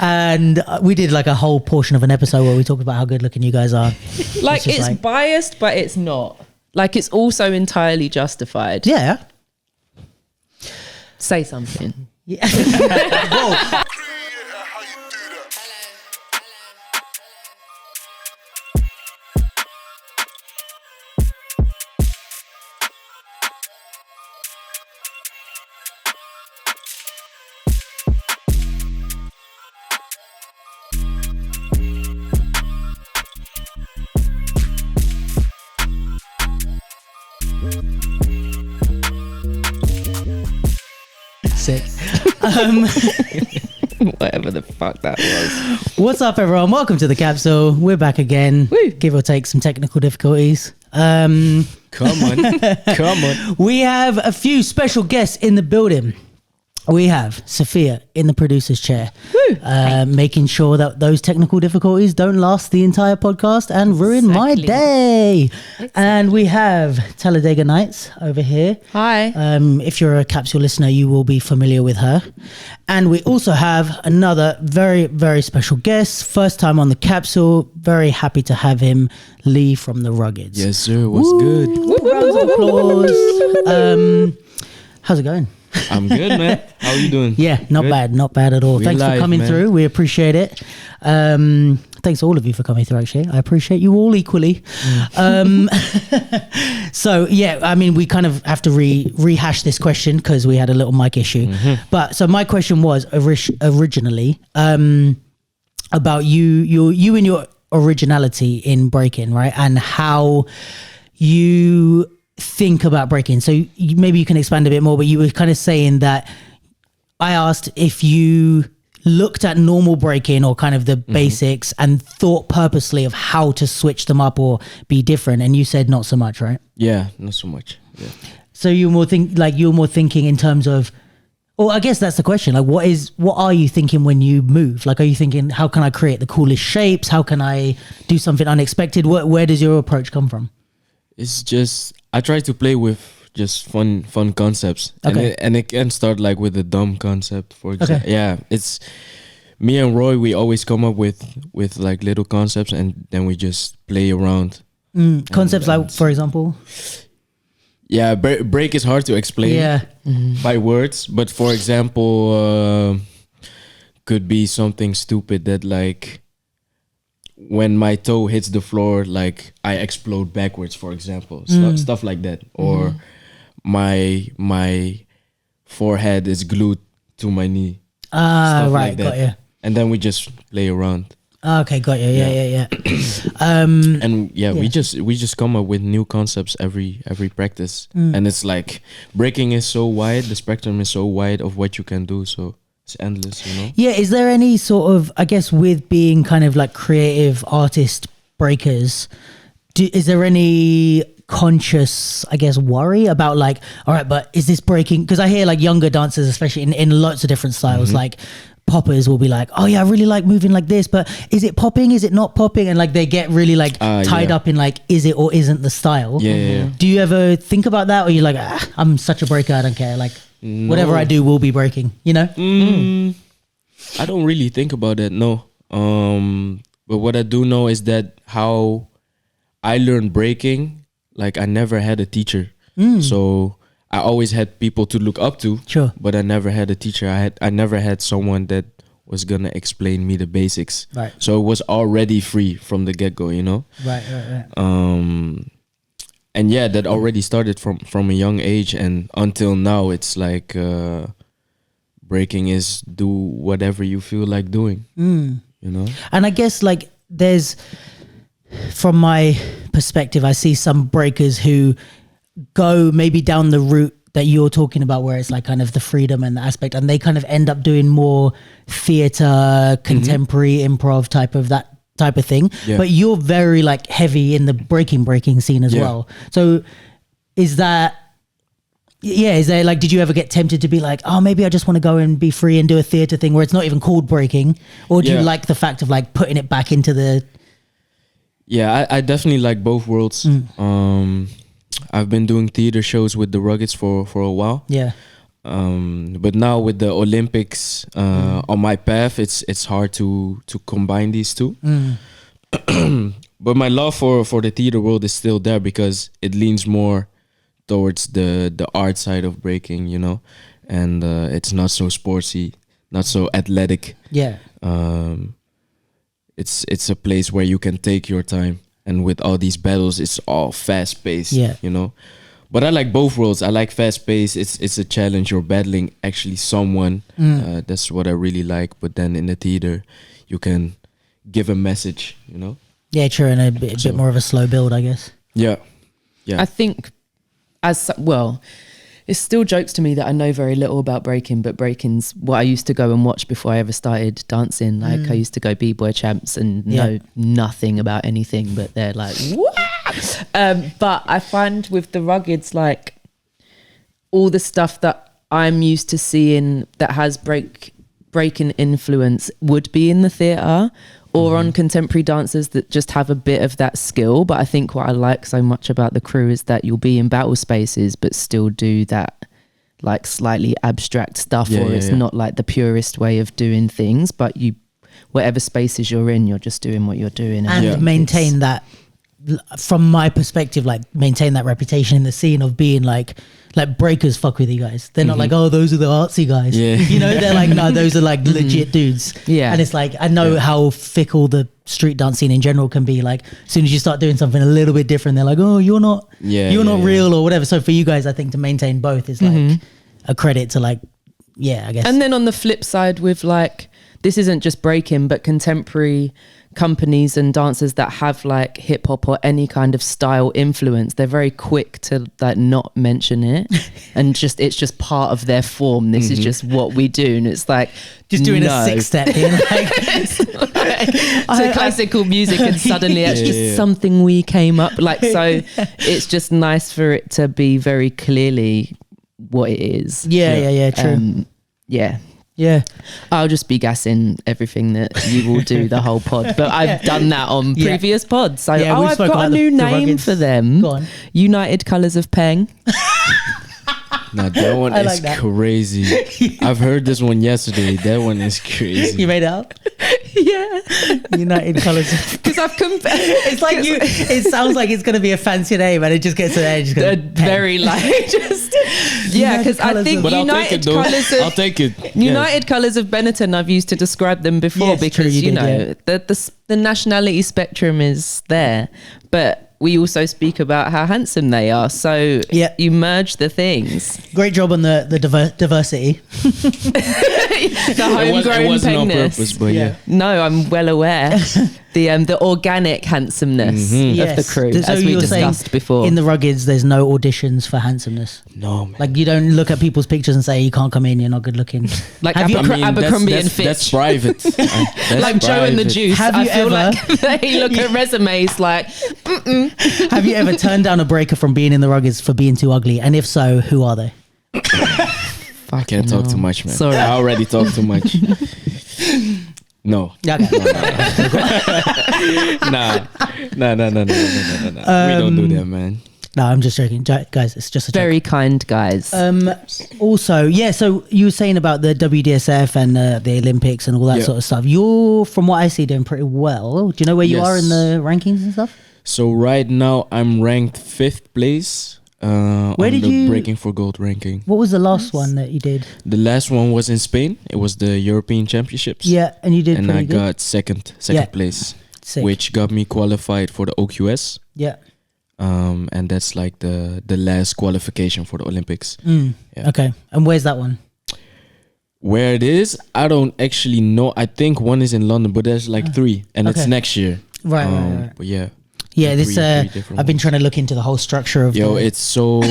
And we did like a whole portion of an episode where we talked about how good looking you guys are. Like it's biased, but it's not. Like it's also entirely justified. Yeah. Say something. Yeah. Whoa. Sick. Whatever the fuck that was. What's up, everyone? Welcome to the capsule. We're back again. Woo. Give or take some technical difficulties. Come on. We have a few special guests in the building. We have Sophia in the producer's chair, making sure that those technical difficulties don't last the entire podcast and ruin my day. And we have Talladega Nights over here. Hi. If you're a capsule listener, you will be familiar with her. And we also have another very, very special guest. First time on the capsule. Very happy to have him, Lee from the Ruggeds. Yes, sir. What's good? Rounds of applause. How's it going? I'm good, man. How are you doing? Yeah, not bad at all. Thanks for coming through. We appreciate it. Thanks to all of you for coming through, actually. I appreciate you all equally. So, yeah, I mean, we kind of have to rehash this question because we had a little mic issue. Mm-hmm. But so my question was originally about you and your originality in breaking, right? And how you think about breaking. So maybe you can expand a bit more, but you were kind of saying that I asked if you looked at normal breaking or kind of the basics and thought purposely of how to switch them up or be different, and you said not so much, right? Yeah, not so much. Yeah. So you're more thinking in terms of, or I guess that's the question, like what are you thinking when you move? Like, are you thinking, how can I create the coolest shapes? How can I do something unexpected? Where does your approach come from? It's just I try to play with just fun concepts. Okay. And it can start like with a dumb concept, for example. Okay. Yeah, it's me and Roy, we always come up with like little concepts and then we just play around. Concepts like, for example? Yeah, break is hard to explain by words, but for example, could be something stupid that like when my toe hits the floor, like I explode backwards, for example, stuff like that, or my forehead is glued to my knee. Right, like that. got you. And then we just play around. Okay, got you. Yeah. And we just come up with new concepts every practice, and it's like breaking is so wide, the spectrum is so wide of what you can do, so it's endless, you know. Yeah, is there any sort of, I guess, with being kind of like creative artist breakers, is there any conscious, I guess, worry about like, all right, but is this breaking? Because I hear like younger dancers, especially in lots of different styles, like poppers will be like, oh yeah, I really like moving like this, but is it popping? Is it not popping? And like they get really like tied up in like, is it or isn't the style? Yeah. Do you ever think about that, or you're like, I'm such a breaker, I don't care, like whatever I do will be breaking, you know? I don't really think about that, no. But what I do know is that how I learned breaking, like I never had a teacher. So I always had people to look up to, Sure. but I never had a teacher. I never had someone that was gonna explain me the basics. Right. So it was already free from the get-go, you know? Right. And yeah, that already started from a young age, and until now it's like breaking is do whatever you feel like doing, you know? And I guess like there's, from my perspective, I see some breakers who go maybe down the route that you're talking about, where it's like kind of the freedom and the aspect, and they kind of end up doing more theater, contemporary improv type of thing. Yeah. But you're very like heavy in the breaking scene as well. So is there like, did you ever get tempted to be like, oh, maybe I just want to go and be free and do a theater thing where it's not even called breaking? Or do you like the fact of like putting it back into the... Yeah, I definitely like both worlds. I've been doing theater shows with the Ruggeds for a while. Yeah. But now with the Olympics on my path, it's hard to combine these two. But my love for the theater world is still there because it leans more towards the art side of breaking, you know, and it's not so sportsy, not so athletic. Yeah. It's a place where you can take your time, and with all these battles, it's all fast paced. Yeah. You know. But I like both worlds. I like fast pace. It's a challenge. You're battling actually someone. That's what I really like. But then in the theater, you can give a message, you know? Yeah, true. And a bit more of a slow build, I guess. Yeah. Yeah. I think it still jokes to me that I know very little about breaking, but breaking's what I used to go and watch before I ever started dancing. Like I used to go B-boy champs and know nothing about anything, but they're like, what? But I find with the ruggeds, like all the stuff that I'm used to seeing that has breaking influence would be in the theatre or on contemporary dancers that just have a bit of that skill. But I think what I like so much about the crew is that you'll be in battle spaces but still do that like slightly abstract stuff, or it's not like the purest way of doing things, but you, whatever spaces you're in, you're just doing what you're doing and maintain that, from my perspective, like maintain that reputation in the scene of being like breakers fuck with you guys. They're not like, oh, those are the artsy guys. Yeah. You know, they're like, no, those are like legit dudes. Yeah. And it's like, I know how fickle the street dance scene in general can be. Like, as soon as you start doing something a little bit different, they're like, oh, you're not real or whatever. So for you guys, I think to maintain both is like a credit to like, I guess. And then on the flip side with like, this isn't just breaking, but contemporary companies and dancers that have like hip hop or any kind of style influence, they're very quick to like not mention it and just it's just part of their form. This is just what we do, and it's like just doing a 6-step in to classical music, and suddenly it's just something we came up like. So it's just nice for it to be very clearly what it is. True. Yeah, I'll just be gassing everything that you will do the whole pod, but I've done that on previous pods. So I've got a new name for them. Go on. United Colours of Peng. No, that one is crazy. I've heard this one yesterday. That one is crazy. You made it up? Yeah. United Colours. Because I've compared. It's like it sounds like it's going to be a fancy name, and it just gets to there. Just very like just because I think United Colours. I'll take it. United Colours of Benetton. I've used to describe them before because you know the nationality spectrum is there, but we also speak about how handsome they are. So you merge the things. Great job on the diversity. The homegrown it wasn't on pengness. purpose, but No, I'm well aware. The organic handsomeness of the crew, So as we discussed before. In the ruggeds, there's no auditions for handsomeness. No, man. Like you don't look at people's pictures and say you can't come in, you're not good looking. Like Abercrombie and Fitch. That's private. Like Joe and the Juice. I feel like they look at resumes like, Have you ever turned down a breaker from being in the ruggeds for being too ugly? And if so, who are they? I can't talk too much, man. Sorry. I already talk too much. No. Okay. Nah. We don't do that, man. No, I'm just joking. Guys, it's just a joke. very kind guys. Also, so you were saying about the WDSF and the Olympics and all that sort of stuff. You're, from what I see, doing pretty well. Do you know where you are in the rankings and stuff? So right now I'm ranked 5th place on the Breaking for Gold ranking. What was the last one that you did? The last one was in Spain. It was the European Championships. Yeah, and you did and pretty I good. got second place. Sick. Which got me qualified for the OQS. Yeah. And that's like the last qualification for the Olympics. Okay. And where's that one? Where it is, I don't actually know. I think one is in London, but there's like 3, and it's next year. Right. But yeah. Yeah, this I've been trying to look into the whole structure of. It's so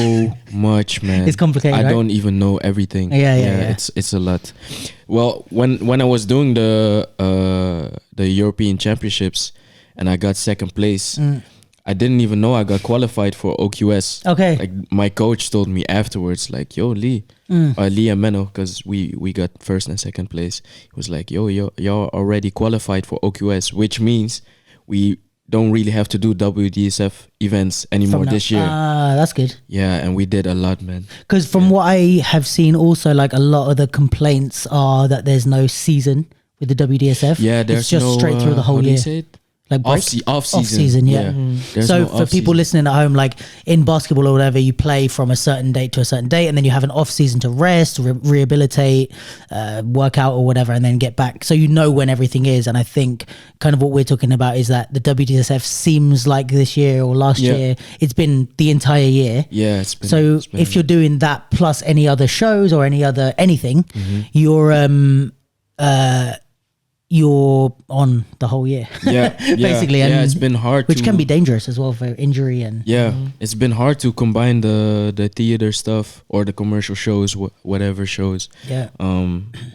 much, man. It's complicated. I don't even know everything. Yeah. It's a lot. Well, when I was doing the European Championships, and I got second place. I didn't even know I got qualified for OQS. Okay. Like my coach told me afterwards, like, yo, Lee and Menno, because we got first and second place. He was like, yo, you're already qualified for OQS, which means we don't really have to do WDSF events anymore this year. That's good. Yeah, and we did a lot, man. Because from what I have seen, also like a lot of the complaints are that there's no season with the WDSF. Yeah, there's it's just no, straight through the how whole do you year. say it? Like break? Off season. Off season, yeah. There's So no for people off-season. listening at home, like in basketball or whatever, you play from a certain date to a certain date, and then you have an off season to rest, rehabilitate, work out or whatever, and then get back. So you know when everything is. And I think kind of what we're talking about is that the WDSF seems like this year or last year, it's been the entire year. Yeah, it's been. So it's been- if you're doing that plus any other shows or any other anything, Mm-hmm. you're on the whole year. yeah, basically, yeah, and it's been hard, which to, can be dangerous as well for injury and Yeah, it's been hard to combine the theater stuff or the commercial shows, whatever shows, yeah.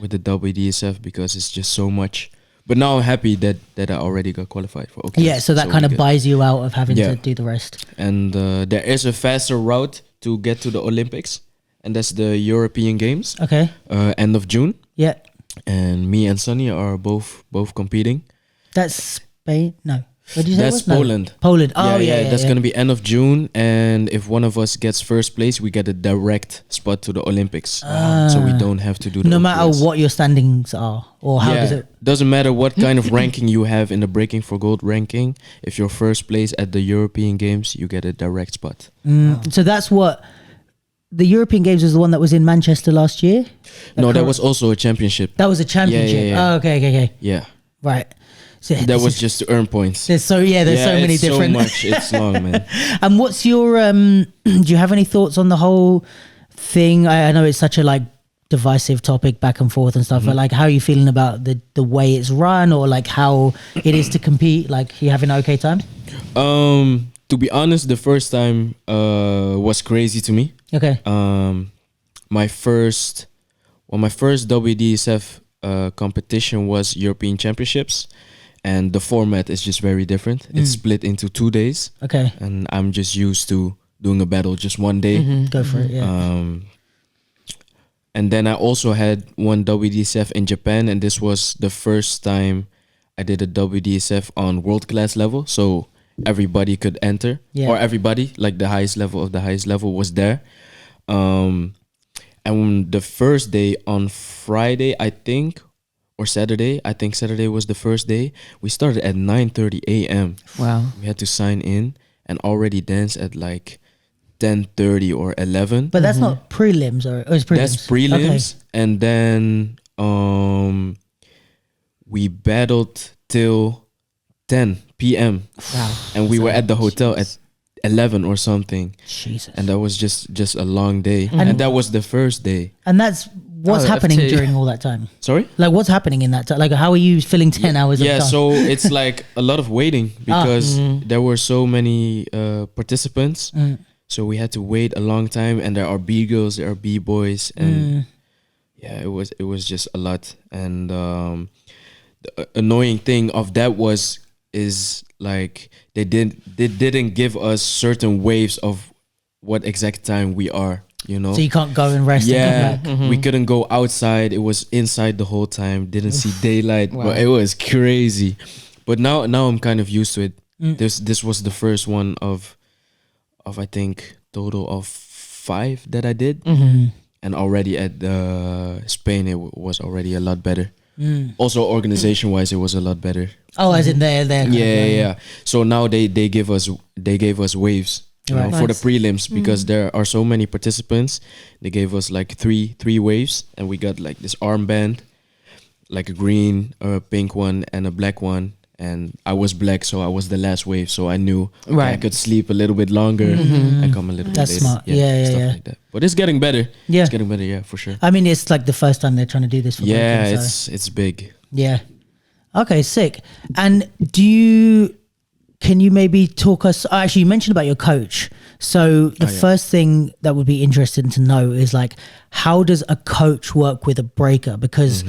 with the WDSF because it's just so much. But now I'm happy that I already got qualified for. Okay, Yeah, so that kind of buys you out of having to do the rest. And there is a faster route to get to the Olympics, and that's the European Games, Okay. end of June. Yeah. And me and Sunny are both competing. That's Spain. No. What did you say? That's it was? No. Poland. Poland. Oh yeah. That's gonna be end of June, and if one of us gets first place, we get a direct spot to the Olympics. So we don't have to do the No matter OPS. what your standings are or how does it. Doesn't matter what kind of ranking you have in the Breaking for Gold ranking. If you're first place at the European Games, you get a direct spot. So that's what the European Games was the one that was in Manchester last year. No, that was also a championship. That was a championship. Yeah. Oh, okay. Yeah, Right. So that was just to earn points. there's so many it's different. so much. It's long, man. And what's your do you have any thoughts on the whole thing? I know it's such a like divisive topic back and forth and stuff, Mm-hmm. but like how are you feeling about the way it's run or like how it is to compete? Like you having an okay time? To be honest, the first time was crazy to me. Okay. My first WDSF competition was European Championships, and the format is just very different. It's split into 2 days, Okay. and I'm just used to doing a battle just one day. Go for it. Yeah. And then I also had one WDSF in Japan, and this was the first time I did a WDSF on world class level. So everybody could enter, Yeah. or everybody, like the highest level of the highest level, was there. And the first day on Friday, I think, or Saturday, I think Saturday was the first day. We started at 9:30 a.m. Wow. We had to sign in and already dance at like 10:30 or 11. But that's not prelims or it's prelims. That's prelims, and then we battled till 10 p.m. Wow. and we were at the hotel at 11 or something, Jesus. and that was just a long day, and that was the first day. And that's what's Oh, happening F2. during all that time. Sorry. Like what's happening in that time? Like how are you filling 10 hours of Yeah, time? so it's like a lot of waiting because there were so many participants. So we had to wait a long time, and there are B girls, there are B boys, and yeah, it was just a lot. And the annoying thing of that is like they didn't give us certain waves of what exact time we are. You know, So you can't go and rest yeah, and come back. we couldn't go outside. It was inside the whole time. Didn't see daylight. But it was crazy. But now I'm kind of used to it. This was the first one of I think total of 5 that I did, and already at Spain it was already a lot better. Also organization wise, it was a lot better. Oh, as in they're Yeah. So now they gave us waves. You know, Right. for the prelims, because there are so many participants. They gave us like three waves, and we got like this armband, like a green, a pink one, and a black one. And I was black, so I was the last wave. So I knew I Right. could sleep a little bit longer and come a little bit That's later. smart. Yeah, stuff yeah. like that. But it's getting better. Yeah. It's getting better. Yeah, for sure. I mean, it's like the first time they're trying to do this for Yeah, breaking, so. it's big. Yeah. Okay, sick. And can you maybe talk us, actually you mentioned about your coach. So the first thing that would be interesting to know is like, how does a coach work with a breaker? Because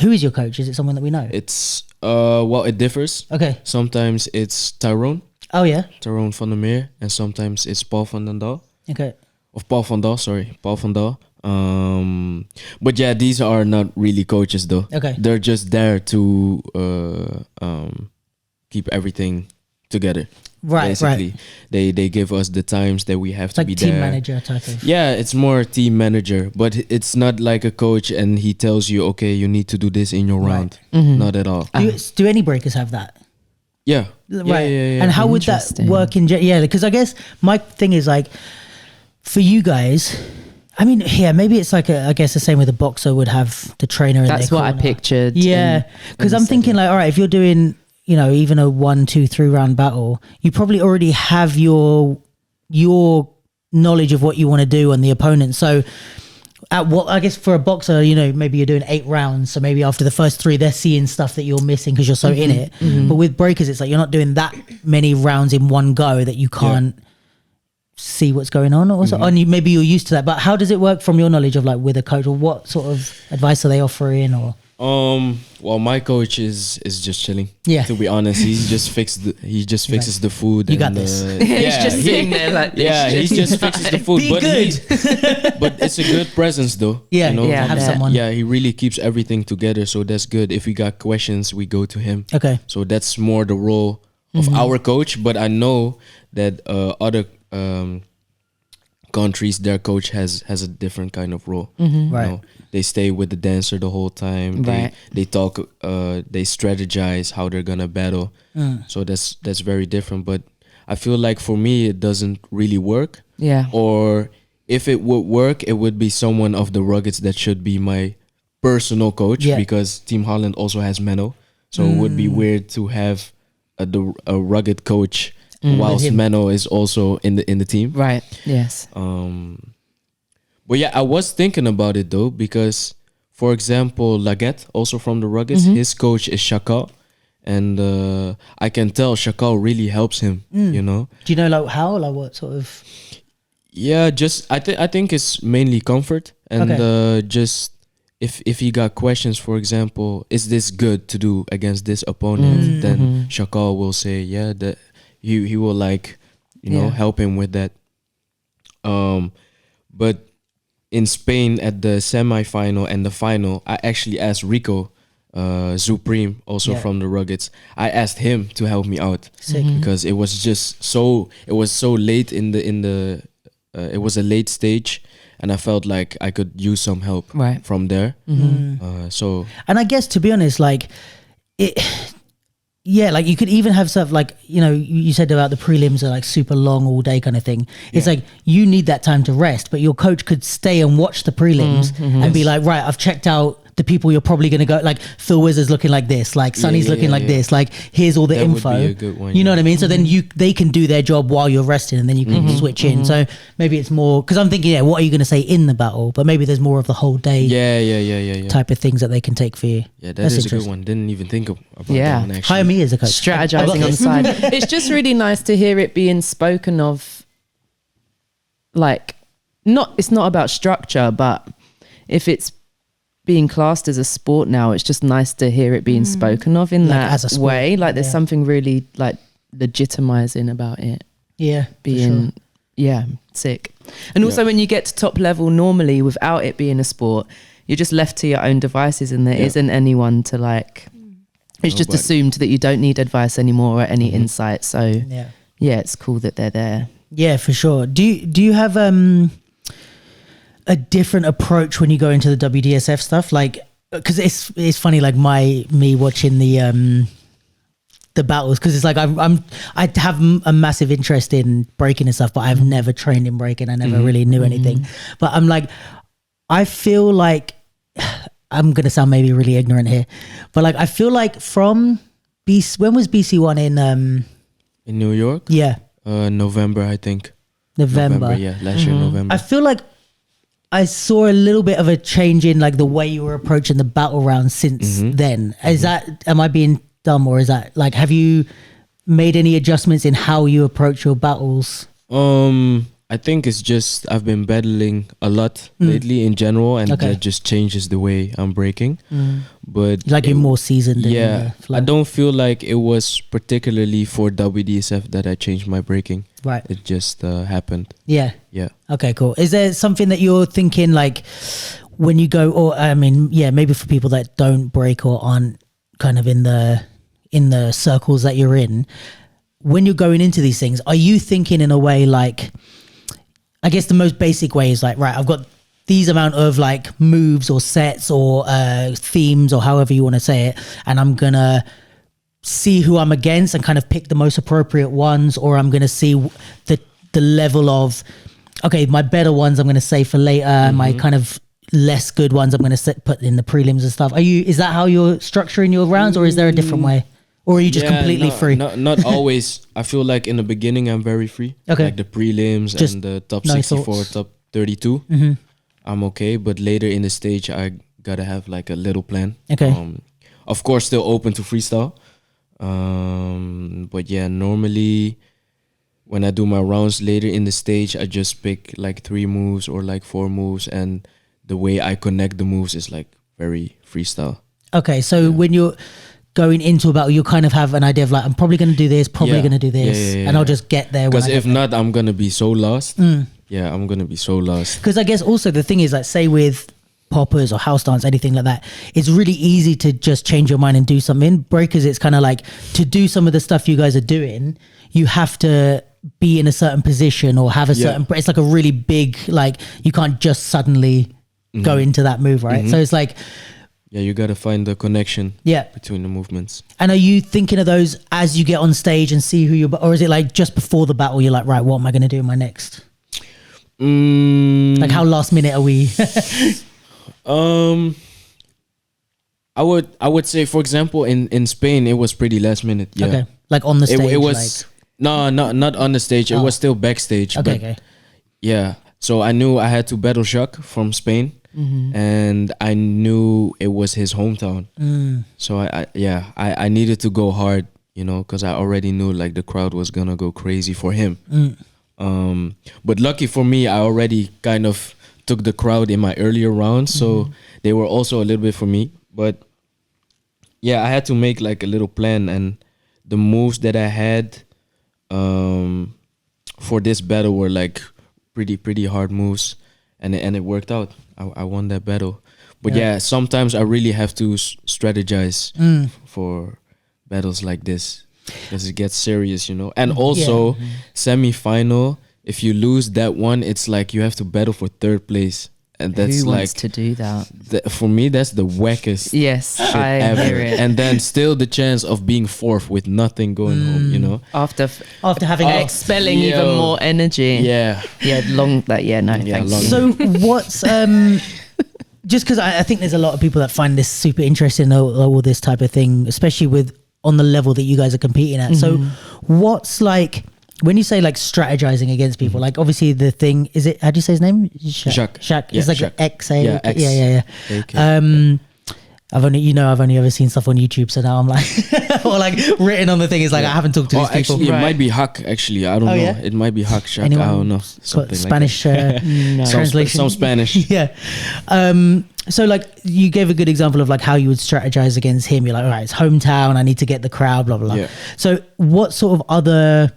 who is your coach? Is it someone that we know? It's well, it differs. Okay. Sometimes it's Tyrone Oh van der Meer, and sometimes it's Paul van den Daal. okay. Of Paul van Daal, sorry, Paul van Daal. But yeah, these are not really coaches though. Okay. They're just there to keep everything together. Right, Basically, they give us the times that we have It's to like be team there. manager type of. Yeah, it's more team manager, but it's not like a coach and he tells you, okay, you need to do this in your round. Not at all. Do any breakers have that? Yeah. Right. Yeah. And how would that Interesting. work in? Yeah, because I guess my thing is like, for you guys, I mean, yeah, maybe it's like I guess the same with a boxer would have the trainer. That's in their what I corner. pictured. Yeah, because I'm thinking like, all right, if you're doing, you know, even a 1, 2, 3 round battle, you probably already have your knowledge of what you want to do on the opponent. So at what, I guess for a boxer, you know, maybe you're doing 8 rounds, so maybe after the first 3 they're seeing stuff that you're missing because you're so in it. But with breakers, it's like you're not doing that many rounds in one go that you can't see what's going on, or so. And maybe you're used to that. But how does it work from your knowledge of like with a coach, or what sort of advice are they offering? Or well, my coach is just chilling. Yeah. To be honest, he just fixes the food. You got and, this. He's just sitting there like this. Yeah, he just fixes the food. Be but good. but it's a good presence though. Yeah, you know? yeah, have someone. Yeah, he really keeps everything together, so that's good. If we got questions, we go to him. Okay. So that's more the role of our coach. But I know that other countries, their coach has a different kind of role. You Right. know, they stay with the dancer the whole time. Right. They talk. They strategize how they're gonna battle. So that's very different. But I feel like for me, it doesn't really work. Yeah. Or if it would work, it would be someone of the ruggeds that should be my personal coach, Yeah. because Team Holland also has Menno. So it would be weird to have a rugged coach whilst With him. Menno is also in the team. Right. Yes. But yeah, I was thinking about it though, because for example, Laguette, also from the ruggeds, his coach is Chakal. And I can tell Chakal really helps him, you know? Do you know like how, like what sort of? Yeah, just I think it's mainly comfort, and just if he got questions, for example, is this good to do against this opponent? Then Chakal will say, yeah, that he will like, you know, help him with that. But in Spain at the semi-final and the final, I actually asked Rico Supreme, also from the ruggeds. I asked him to help me out because it was just so late in the it was a late stage, and I felt like I could use some help from there. So, and I guess to be honest, like it, yeah, like you could even have stuff like, you know, you said about the prelims are like super long all day kind of thing. It's like you need that time to rest, but your coach could stay and watch the prelims and be like, right, I've checked out the people you're probably going to go, like Phil Wizard's looking like this, like Sonny's looking like this, like here's all the that info. would be a good one, you know what I mean? So then they can do their job while you're resting, and then you can switch in. So maybe it's more, because I'm thinking, what are you going to say in the battle? But maybe there's more of the whole day type of things that they can take for you. Yeah, that's is a good one. Didn't even think about that one, actually. Hire me as a coach. Strategizing on the side. It's just really nice to hear it being spoken of. Like, it's not about structure, but if it's being classed as a sport now, it's just nice to hear it being spoken of in Like that as a sport, way. Like there's something really like legitimizing about it. Yeah, Being sick. And also when you get to top level, normally without it being a sport, you're just left to your own devices, and there isn't anyone to like, it's just assumed that you don't need advice anymore or any insight. So yeah, it's cool that they're there. Yeah, for sure. Do you have a different approach when you go into the WDSF stuff? Like, because it's funny, like me watching the battles, because it's like I have a massive interest in breaking and stuff, but I've never trained in breaking. I never really knew anything. But I'm like, I feel like I'm gonna sound maybe really ignorant here, but like I feel like from when was BC1 in New York? Yeah, November, I think. November, yeah, last year November. I feel like I saw a little bit of a change in like the way you were approaching the battle round since then. Is that, am I being dumb, or is that like, have you made any adjustments in how you approach your battles? I think it's just I've been battling a lot lately in general, and that just changes the way I'm breaking. But like you're more seasoned. I don't feel like it was particularly for WDSF that I changed my breaking. Right. It just happened. Yeah. Yeah. Okay, cool. Is there something that you're thinking like when you go, or I mean, maybe for people that don't break or aren't kind of in the circles that you're in, when you're going into these things, are you thinking in a way like, I guess the most basic way is like, right, I've got these amount of like moves or sets or themes or however you want to say it, and I'm gonna see who I'm against and kind of pick the most appropriate ones, or I'm gonna see the level of, okay, my better ones I'm gonna save for later, my kind of less good ones I'm gonna put in the prelims and stuff. Is that how you're structuring your rounds, or is there a different way? Or are you just completely free? Not always. I feel like in the beginning I'm very free. Okay. Like the prelims Just and the top no 64, thoughts. top 32. I'm okay. But later in the stage, I gotta have like a little plan. Okay. Of course, still open to freestyle. But yeah, normally when I do my rounds later in the stage, I just pick like 3 moves or like 4 moves. And the way I connect the moves is like very freestyle. Okay, so when you're going into a battle, you kind of have an idea of like, I'm probably going to do this, going to do this, and I'll just get there. Because if not, I'm going to be so lost. Yeah, I'm going to be so lost. Because I guess also the thing is, like, say with poppers or house dance, anything like that, it's really easy to just change your mind and do something. Breakers, it's kind of like, to do some of the stuff you guys are doing, you have to be in a certain position or have a certain, it's like a really big, like, you can't just suddenly go into that move, right? So it's like, yeah, you got to find the connection between the movements. And are you thinking of those as you get on stage and see who you're, or is it like just before the battle, you're like, right, what am I going to do in my next? Like how last minute are we? I would say, for example, in Spain, it was pretty last minute. Yeah. Okay. Like on the stage? It was, no, not on the stage. It was still backstage. Okay, but okay. Yeah. So I knew I had to battle Jacques from Spain. And I knew it was his hometown. So I needed to go hard, you know, because I already knew like the crowd was gonna go crazy for him. But lucky for me, I already kind of took the crowd in my earlier rounds, so they were also a little bit for me. But yeah, I had to make like a little plan, and the moves that I had for this battle were like pretty hard moves, and it worked out. I won that battle. But yeah, sometimes I really have to strategize for battles like this, because it gets serious, you know. And also semi-final, if you lose that one, it's like you have to battle for 3rd place, and that's Who like wants to do that? for me, that's the wackest Yes, shit I ever. hear it. And then still the chance of being 4th with nothing going home, you know. After having expelling even more energy. Yeah. No, thanks. long. So what's just because I think there's a lot of people that find this super interesting, all this type of thing, especially with on the level that you guys are competing at. So what's like, when you say like strategizing against people, like obviously the thing, is it, how do you say his name? Jacques. Jacques. Yeah, It's like Jacques. X-A. Yeah, X. Yeah. Okay. I've only ever seen stuff on YouTube, so now I'm like, or like written on the thing is like, I haven't talked to these people. Actually, it might be Huck. Actually, I don't know. yeah? It might be Huck. Jacques. Anyone I don't know. got Something Spanish like that. translation? Some Spanish. Yeah. So like you gave a good example of like how you would strategize against him. You're like, all right, it's hometown, I need to get the crowd, blah, blah, blah. Yeah. So what sort of other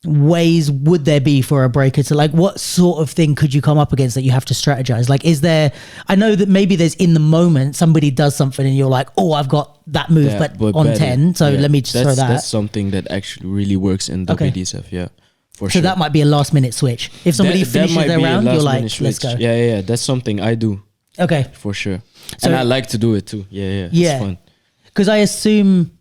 ways would there be for a breaker to, like, what sort of thing could you come up against that you have to strategize? Like, is there, I know that maybe there's in the moment somebody does something and you're like, oh, I've got that move, Yeah, but on better. 10, so let me just throw that. That's something that actually really works in Okay. WDSF, yeah. For So sure. that might be a last minute switch. If somebody That finishes might their be a round, you're last-minute like, let's switch. go. Yeah. That's something I do, Okay. for sure. So- And I like to do it too. Yeah. Yeah. It's fun. Because I assume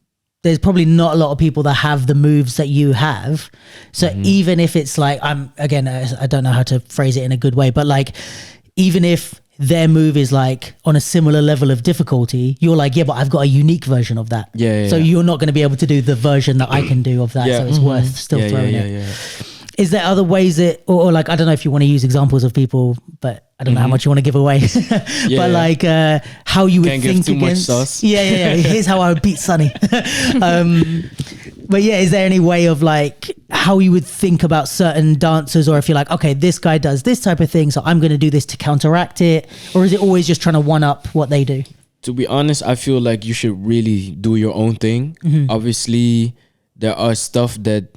there's probably not a lot of people that have the moves that you have. So even if it's like, I don't know how to phrase it in a good way, but like, even if their move is like on a similar level of difficulty, you're like, yeah, but I've got a unique version of that. Yeah. So you're not going to be able to do the version that I can do of that. Yeah. So it's worth still throwing it. Yeah. Is there other ways that, or like, I don't know if you want to use examples of people, but I don't know how much you want to give away. But like, how you would Can't give think too much against. sauce. Yeah. Here's how I would beat Sonny. But yeah, is there any way of like how you would think about certain dancers, or if you're like, okay, this guy does this type of thing, so I'm going to do this to counteract it, or is it always just trying to one up what they do? To be honest, I feel like you should really do your own thing. Obviously, there are stuff that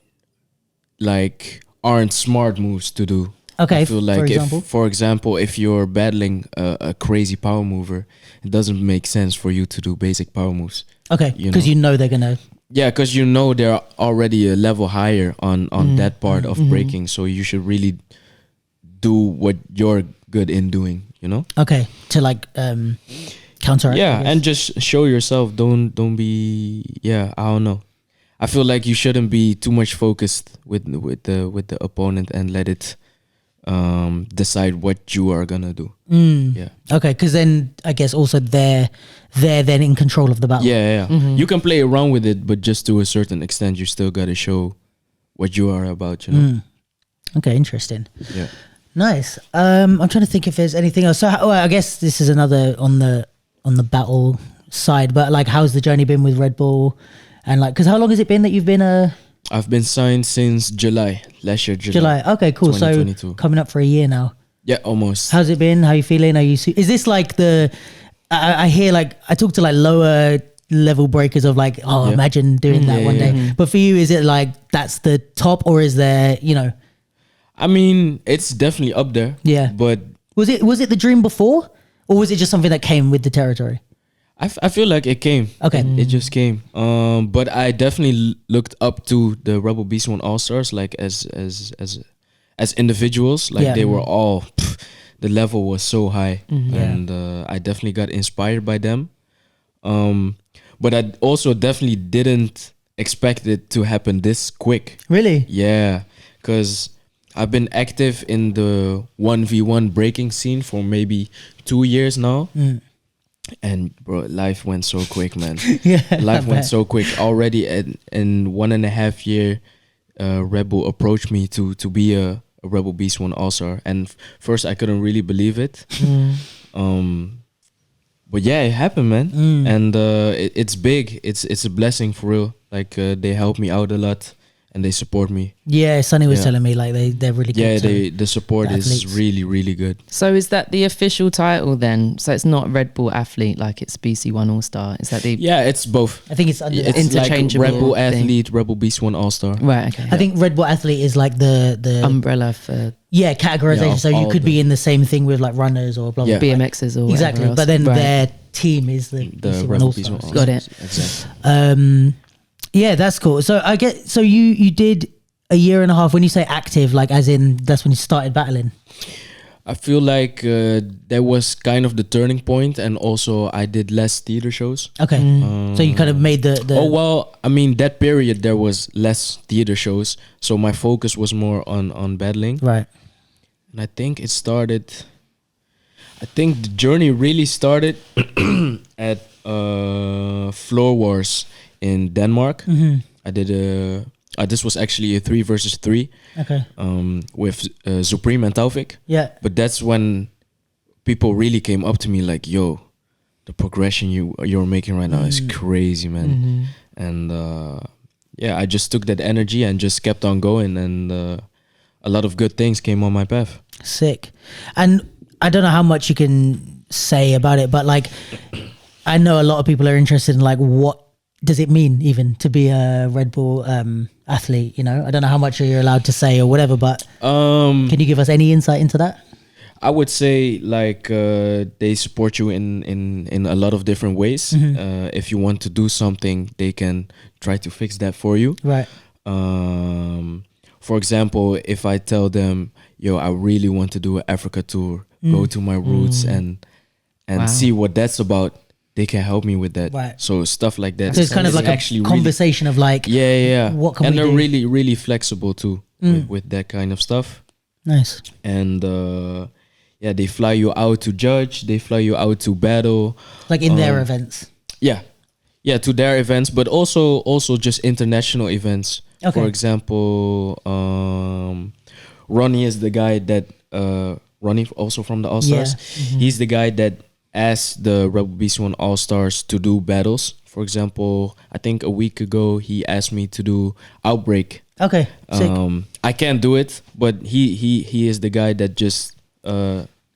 like aren't smart moves to do. Okay, I feel like for example? if you're battling a crazy power mover, it doesn't make sense for you to do basic power moves. Okay, because you know they're going to. Yeah, because you know they're already a level higher on that part of breaking, so you should really do what you're good in doing, you know? Okay, to like counteract. Yeah, and just show yourself. Don't be. Yeah, I don't know. I feel like you shouldn't be too much focused with the opponent and let it decide what you are gonna do. Yeah. Okay, because then I guess also they're then in control of the battle. Yeah. You can play around with it, but just to a certain extent, you still gotta show what you are about. You know. Okay, interesting. Yeah. Nice. I'm trying to think if there's anything else. So, I guess this is another on the battle side, but like, how's the journey been with Red Bull? And like, because how long has it been that you've been I've been signed since July last year. July. Okay, cool. So 2022. coming up for a year now. Yeah, almost. How's it been? How you feeling? Is this like the? I hear like I talk to like lower level breakers of like, oh, imagine doing that one day. But for you, is it like that's the top, or is there, you know? I mean, it's definitely up there. Yeah. But was it the dream before, or was it just something that came with the territory? I feel like it came. Okay. It just came. But I definitely looked up to the Rebel Beast One All Stars, like as individuals. Like they were all, the level was so high, and I definitely got inspired by them. But I also definitely didn't expect it to happen this quick. Really? Yeah, because I've been active in the 1v1 breaking scene for maybe 2 years now. And bro, life went so quick, man. Life went so quick. Already in 1.5 year, Rebel approached me to be a Rebel Beast One All-Star. And first I couldn't really believe it. But yeah, it happened, man. And it's big. It's a blessing for real. Like they help me out a lot and they support me. Yeah, Sonny was telling me like they're really good. Yeah, the support is really, really good. So is that the official title then? So it's not Red Bull Athlete, like it's BC1 All-Star. Is that the? Yeah, it's both. I think it's It's interchangeable like Red Bull thing. Athlete, Rebel Beast One All-Star. Right, okay. I think Red Bull Athlete is like the Umbrella for categorization. Yeah, so you all could be in the same thing with like runners or blah blah. Yeah. blah. BMXs or Exactly, whatever else. but then Right. their team is the BC1 Rebel Beast One All-Stars. All-Star. Got it. Exactly. Yeah, that's cool. So so you did a year and a half. When you say active, like as in that's when you started battling. I feel like that was kind of the turning point, and also I did less theater shows. Okay, so you kind of made the. Oh well, I mean that period there was less theater shows, so my focus was more on battling. Right. And I think it started. I think the journey really started at Floor Wars in Denmark. I did this was actually a 3 versus 3. Okay. With Supreme and Taufik. Yeah. But that's when people really came up to me like, "Yo, the progression you're making right now is crazy, man." And I just took that energy and just kept on going, and a lot of good things came on my path. Sick. And I don't know how much you can say about it, but like, I know a lot of people are interested in like, what does it mean even to be a Red Bull athlete? You know, I don't know how much you're allowed to say or whatever, but can you give us any insight into that? I would say like they support you in a lot of different ways. If you want to do something, they can try to fix that for you. Right. For example, if I tell them, "Yo, I really want to do an Africa tour, go to my roots and see what that's about," they can help me with that. Right. So stuff like that. So it's kind of like actually a conversation of like, yeah. what can and we they're do? really, really flexible too with that kind of stuff. Nice. And they fly you out to judge. They fly you out to battle. Like in their events. Yeah, to their events, but also just international events. Okay. For example, Ronnie is the guy that Ronnie also from the All Stars. Yeah. He's the guy that asked the Rebel Beast One All Stars to do battles. For example, I think a week ago he asked me to do Outbreak. Okay. Sick. I can't do it, but he is the guy that just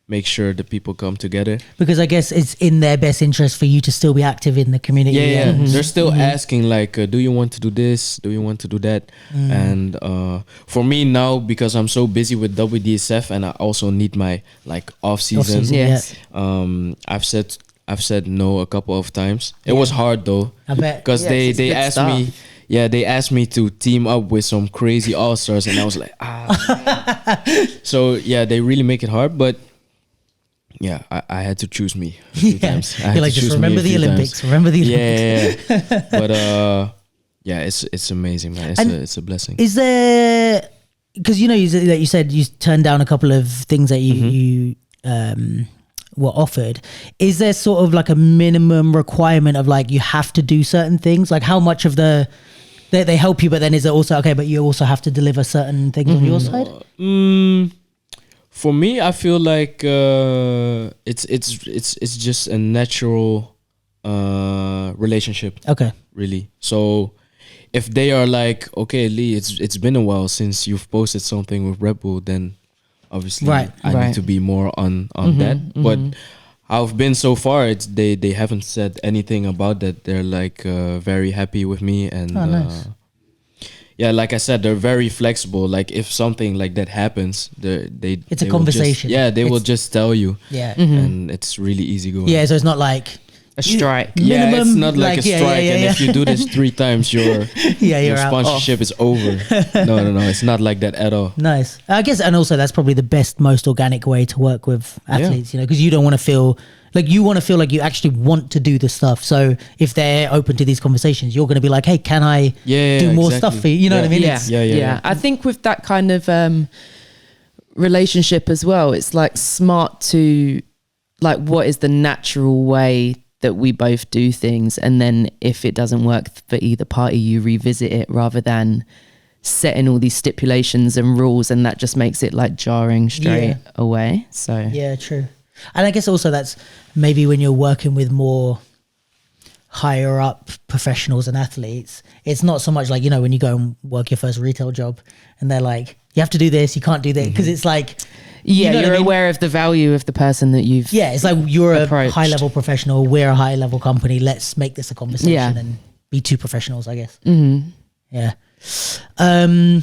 make sure the people come together. Because I guess it's in their best interest for you to still be active in the community. Yeah. They're still asking like, do you want to do this? Do you want to do that? And for me now, because I'm so busy with WDSF and I also need my like off season. Off-season, Yes. I've said I've said no a couple of times. It was hard though, I bet. because it's they good asked stuff. me. Yeah, they asked me to team up with some crazy all stars, and I was like, man. So yeah, they really make it hard, but yeah, I had to choose me a few times. I had You're like, to just choose me remember a the few Olympics. times. Remember the Olympics. Yeah. But yeah, it's amazing, man. It's a blessing. Is there, because you said you turned down a couple of things that you were offered. Is there sort of like a minimum requirement of like you have to do certain things? Like how much of they help you, but then is it also okay, but you also have to deliver certain things on your side? For me, I feel like it's just a natural relationship. Okay. Really. So if they are like, okay, Lee, it's been a while since you've posted something with Red Bull, then obviously I need to be more on that. But how I've been so far, it's they haven't said anything about that. They're like very happy with me, and nice. yeah, like I said, they're very flexible. Like if something like that happens, It's a will conversation. They will just tell you. Yeah. And it's really easy going. Yeah, so it's not like A strike. Yeah, it's minimum, not like a yeah, strike, yeah, and yeah. if you do this 3 times, your you're out. sponsorship is over. No, it's not like that at all. Nice. I guess, and also that's probably the best, most organic way to work with athletes, because you don't want to feel like you actually want to do the stuff. So if they're open to these conversations, you're going to be like, hey, can I do more stuff for you? You know what I mean? Yeah. I think with that kind of relationship as well, it's like smart to like, what is the natural way that we both do things, and then if it doesn't work for either party, you revisit it rather than setting all these stipulations and rules, and that just makes it like jarring straight away. So yeah, true. And I guess also that's maybe when you're working with more higher up professionals and athletes, it's not so much like, when you go and work your first retail job and they're like, you have to do this, you can't do that, because it's like, you're aware of the value of the person that you've it's like you're approached. a high level professional, we're a high level company, let's make this a conversation and be two professionals, I guess. Yeah. I'm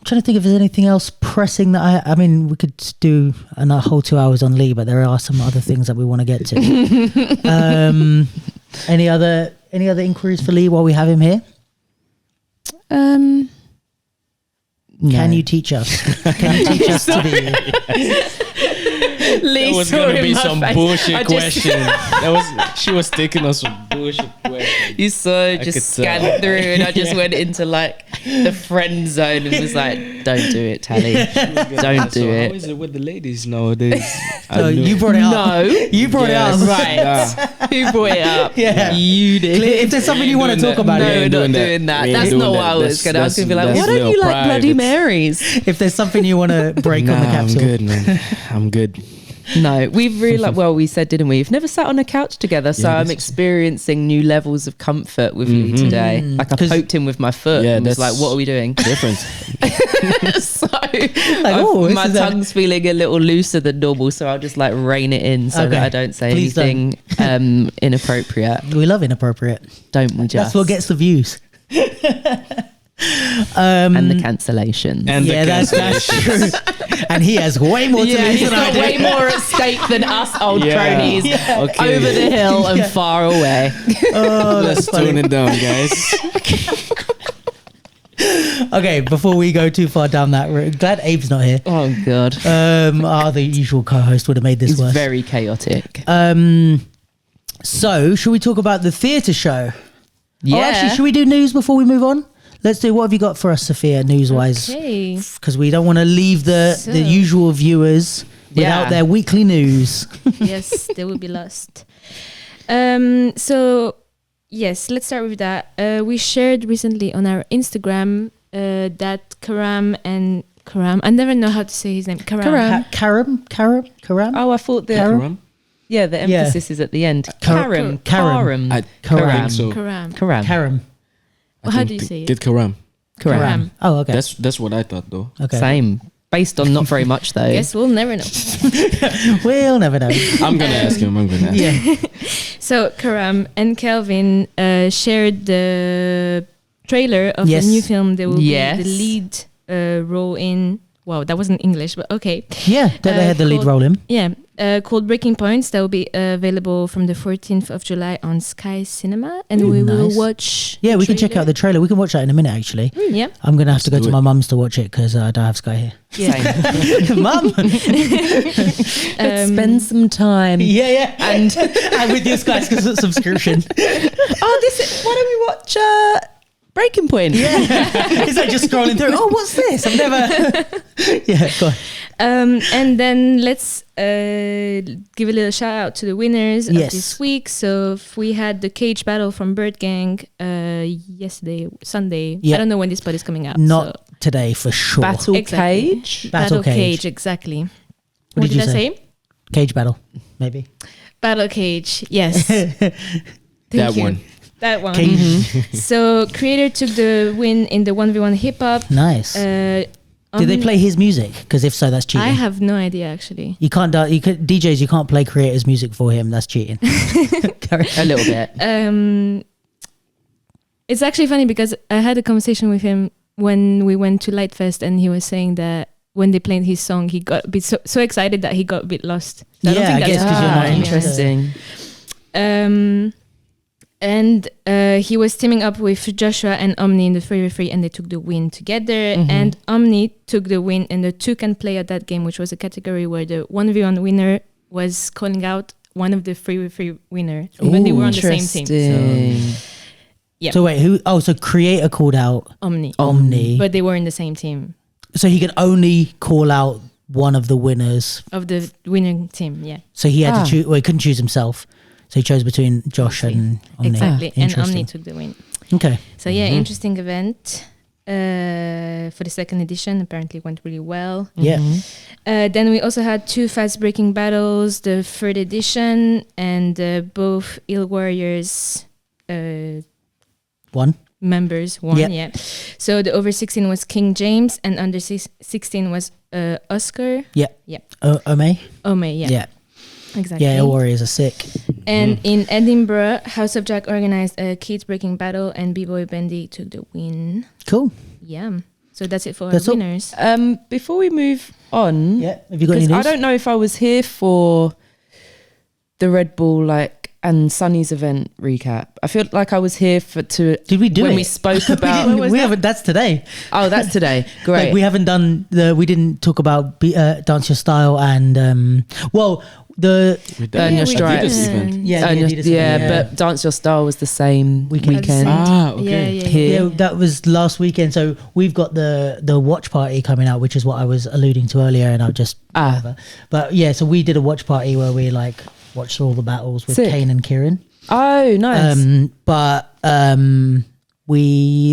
trying to think if there's anything else pressing that I mean, we could do a whole 2 hours on Lee, but there are some other things that we want to get to. Any other inquiries for Lee while we have him here? No. Can you teach us? Can you teach us to be? That was gonna be some bullshit question. She was taking us some bullshit question. You saw just scanned through, and I just went into like the friend zone and was like, "Don't do it, Tally. Don't do it." How is it with the ladies nowadays? So you brought it up. No, You brought it up. right? Who brought it up? Yeah. You did. If there's something you want to talk about, No, We we're ain't not doing that. doing that. We ain't That's doing not what that. I was going to. I was going to be like, That's why don't little you like Bloody private. Marys? if there's something you want to break on the I'm capsule, good, man. I'm good. No, we've really well, we said, didn't we? We've never sat on a couch together, so I'm experiencing new levels of comfort with Lee today. Like I poked him with my foot. Yeah, and was that's like, what are we doing? Different. So this my is tongue's feeling a little looser than normal, so I'll just like rein it in so that I don't say Please anything inappropriate. we love inappropriate. Don't we just? That's what gets the views. And the cancellations. And the that's true. And he has way more to lose he's than I got do. way more at stake than us old cronies Okay. over the hill and far away. Oh, Let's that's funny. tone it down, guys. Okay, before we go too far down that route, glad Abe's not here. Oh God, The usual co-host would have made this it's worse. very chaotic. So, should we talk about the theatre show? Yeah. Oh, actually, should we do news before we move on? Let's do. What have you got for us, Sophia, news-wise? Okay. Because we don't want to leave the usual viewers without their weekly news. Yes, they will be lost. So, yes, let's start with that. We shared recently on our Instagram that Karam, I never know how to say his name. Karam. Karam. Oh, I thought the Karam? the emphasis is at the end. Karam. I think so. Karam. Karam. Well, how do you say it? Get Karam. Karam. Oh, okay. That's what I thought, though. Okay. Same. Based on not very much though. Guess we'll never know. We'll never know. I'm gonna ask him. Yeah. So Karam and Kelvin shared the trailer of Yes. the new film. They will be Yes. the lead role in. Wow, that wasn't English, but okay. Yeah. They had the lead called- role in. Yeah, called Breaking Points. That will be available from the 14th of July on Sky Cinema, and we will watch. Yeah, we can check out the trailer. We can watch that in a minute. Actually, yeah. I'm gonna have to go to my mum's to watch it because I don't have Sky here. Yeah. Mum. Spend some time. Yeah, and with your Sky subscription. Why don't we watch Breaking Point? Yeah, it's like just scrolling through. Oh, what's this? I've never. Yeah, go on. And then let's give a little shout out to the winners of this week. So we had the cage battle from Bird Gang yesterday, Sunday. Yep. I don't know when this pod is coming out. Not today for sure. Battle Cage. Battle Cage, exactly. What did I say? Cage battle, maybe. Battle Cage, yes. That one. That one. Cage. So Creator took the win in the 1v1 hip hop. Nice. Did they play his music? Because if so, that's cheating. I have no idea actually. You can't. DJs. You can't play Creator's music for him. That's cheating. A little bit. It's actually funny because I had a conversation with him when we went to Lightfest, and he was saying that when they played his song, he got a bit so excited that he got a bit lost. So I guess because you're not interesting. And he was teaming up with Joshua and Omni in the 3v3, and they took the win together. And Omni took the win in the 2 can play at that game, which was a category where the 1v1 winner was calling out one of the 3v3 winner, even they were on the same team. So, yeah. So wait, who? Oh, so Creator called out Omni, but they were in the same team. So he can only call out one of the winners of the winning team. Yeah. So he had to choose. Well, he couldn't choose himself. So he chose between Josh and Omni. Exactly. And Omni took the win. Okay. So yeah, interesting event for the 2nd edition. Apparently went really well. Yeah. Then we also had 2 fast breaking battles, the 3rd edition, and both Ill Warriors members won. Yeah. So the over 16 was King James, and under 16 was Oscar. Yeah. Ome. Yeah. Exactly. Yeah, Warriors are sick. And in Edinburgh, House of Jack organized a kids breaking battle, and B-Boy Bendy took the win. Cool. Yeah. So that's it for our winners. Before we move on, have you got any news? I don't know if I was here for the Red Bull and Sunny's event recap. I feel like I was here Did we do when it? we spoke about? we haven't. That's today. Oh, that's today. Great. We haven't done we didn't talk about Dance Your Style and Earn Your Stripes. But Dance Your Style was the same weekend. Okay. Yeah, that was last weekend. So we've got the watch party coming out, which is what I was alluding to earlier, and I'll just whatever. But yeah, so we did a watch party where we watched all the battles with Kane and Kieran. Oh, nice.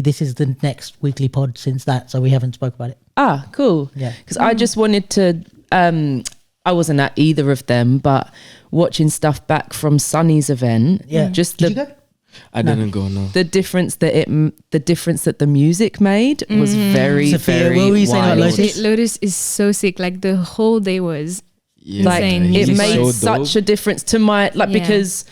This is the next weekly pod since that, so we haven't spoke about it. Ah, cool. Yeah, because I just wanted to. I wasn't at either of them, but watching stuff back from Sunny's event. Yeah, just Did you go? I didn't go. No. The difference that the music made was very, Sophia, very what were you saying about wild. Lotus? Lotus is so sick. Like the whole day was insane. It made such a difference to my because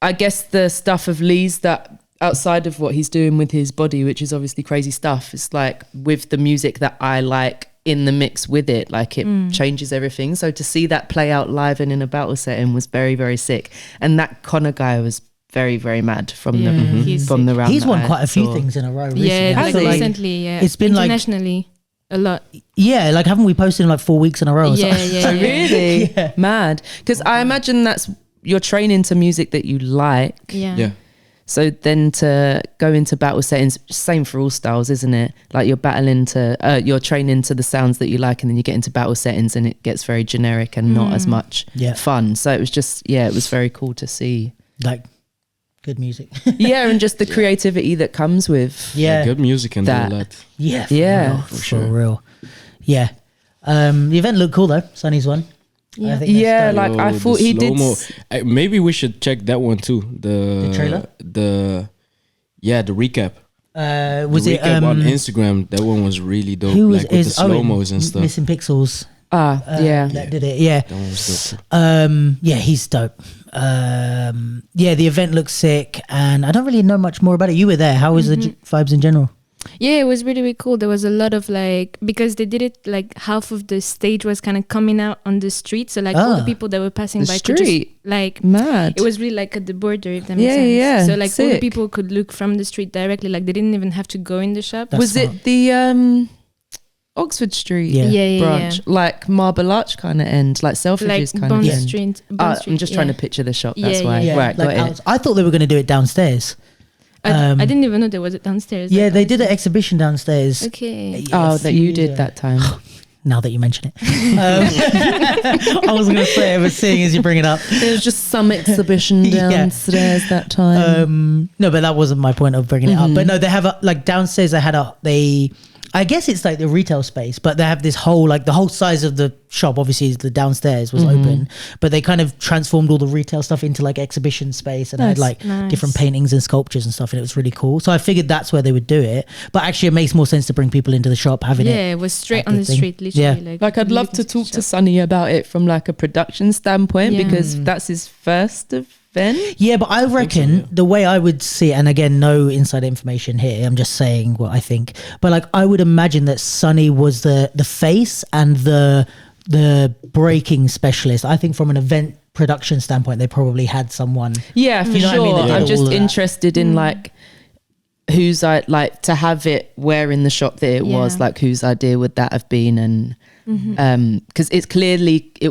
I guess the stuff of Lee's that outside of what he's doing with his body, which is obviously crazy stuff, it's like with the music that I like in the mix with it, like it changes everything. So to see that play out live and in a battle setting was very, very sick. And that Connor guy was very, very mad from the round. He's won quite a few things in a row recently. Yeah, recently, it's been internationally a lot. Yeah, haven't we posted him 4 weeks in a row? Or something? Yeah. Really? Yeah. Mad. Because I imagine you're training to music that you like. Yeah. So then to go into battle settings, same for all styles, isn't it? Like you're battling you're training to the sounds that you like, and then you get into battle settings and it gets very generic and not as much fun. So it was just, it was very cool to see. Good music. And just the creativity that comes with. Good music and all that. Yeah, for real. Yeah. The event looked cool though, Sunny's one. I thought he did. Maybe we should check that one too. The trailer. The recap. Was the it recap on Instagram? That one was really dope. Who was with the slow-mos and stuff. Missing Pixels. That did it. Yeah. That one was dope. He's dope. The event looks sick, and I don't really know much more about it. You were there. How was the vibes in general? Yeah, it was really, really cool. There was a lot of like, because they did it like half of the stage was kind of coming out on the street. So like all the people that were passing The by could just street? like, Mad. it was really like at the border, if that makes Yeah, sense. yeah, So like all the sick. people could look from the street directly. Like they didn't even have to go in the shop. That's Was smart. it the Oxford Street Yeah. Yeah. branch, like Marble Arch kind of end, like Selfridges Like kind Bond of end? Street. Bond Street, I'm just trying to picture the shop. That's Yeah, why. yeah, Right, like got it. I thought they were going to do it downstairs. I didn't even know there was a downstairs. Yeah, like, they did an exhibition downstairs. Okay. Yeah, Oh, a that few you years did ago. that time. Now that you mention it, I was going to say it, but seeing as you bring it up, There was just some exhibition Yeah. downstairs that time. no, but that wasn't my point of bringing it up. But no, they have like downstairs. I guess it's like the retail space, but they have this whole like the whole size of the shop. Obviously, the downstairs was open, but they kind of transformed all the retail stuff into like exhibition space and had like Nice. different paintings and sculptures and stuff, and it was really cool. So I figured that's where they would do it. But actually, it makes more sense to bring people into the shop having Yeah, it. it was straight at on the the thing. street, literally. Yeah. Like I'd love to looking talk to shop. Sonny about it from like a production standpoint Yeah. because that's his first event. Yeah, but I reckon the way I would see it, and again, no inside information here, I'm just saying what I think. But like, I would imagine that Sonny was the face and the breaking specialist. I think from an event production standpoint, they probably had someone. Yeah, for You know what I mean? sure. They did I'm all just of that. interested in like whose like to have it where in the shop that it was, Yeah. like whose idea would that have been, and because it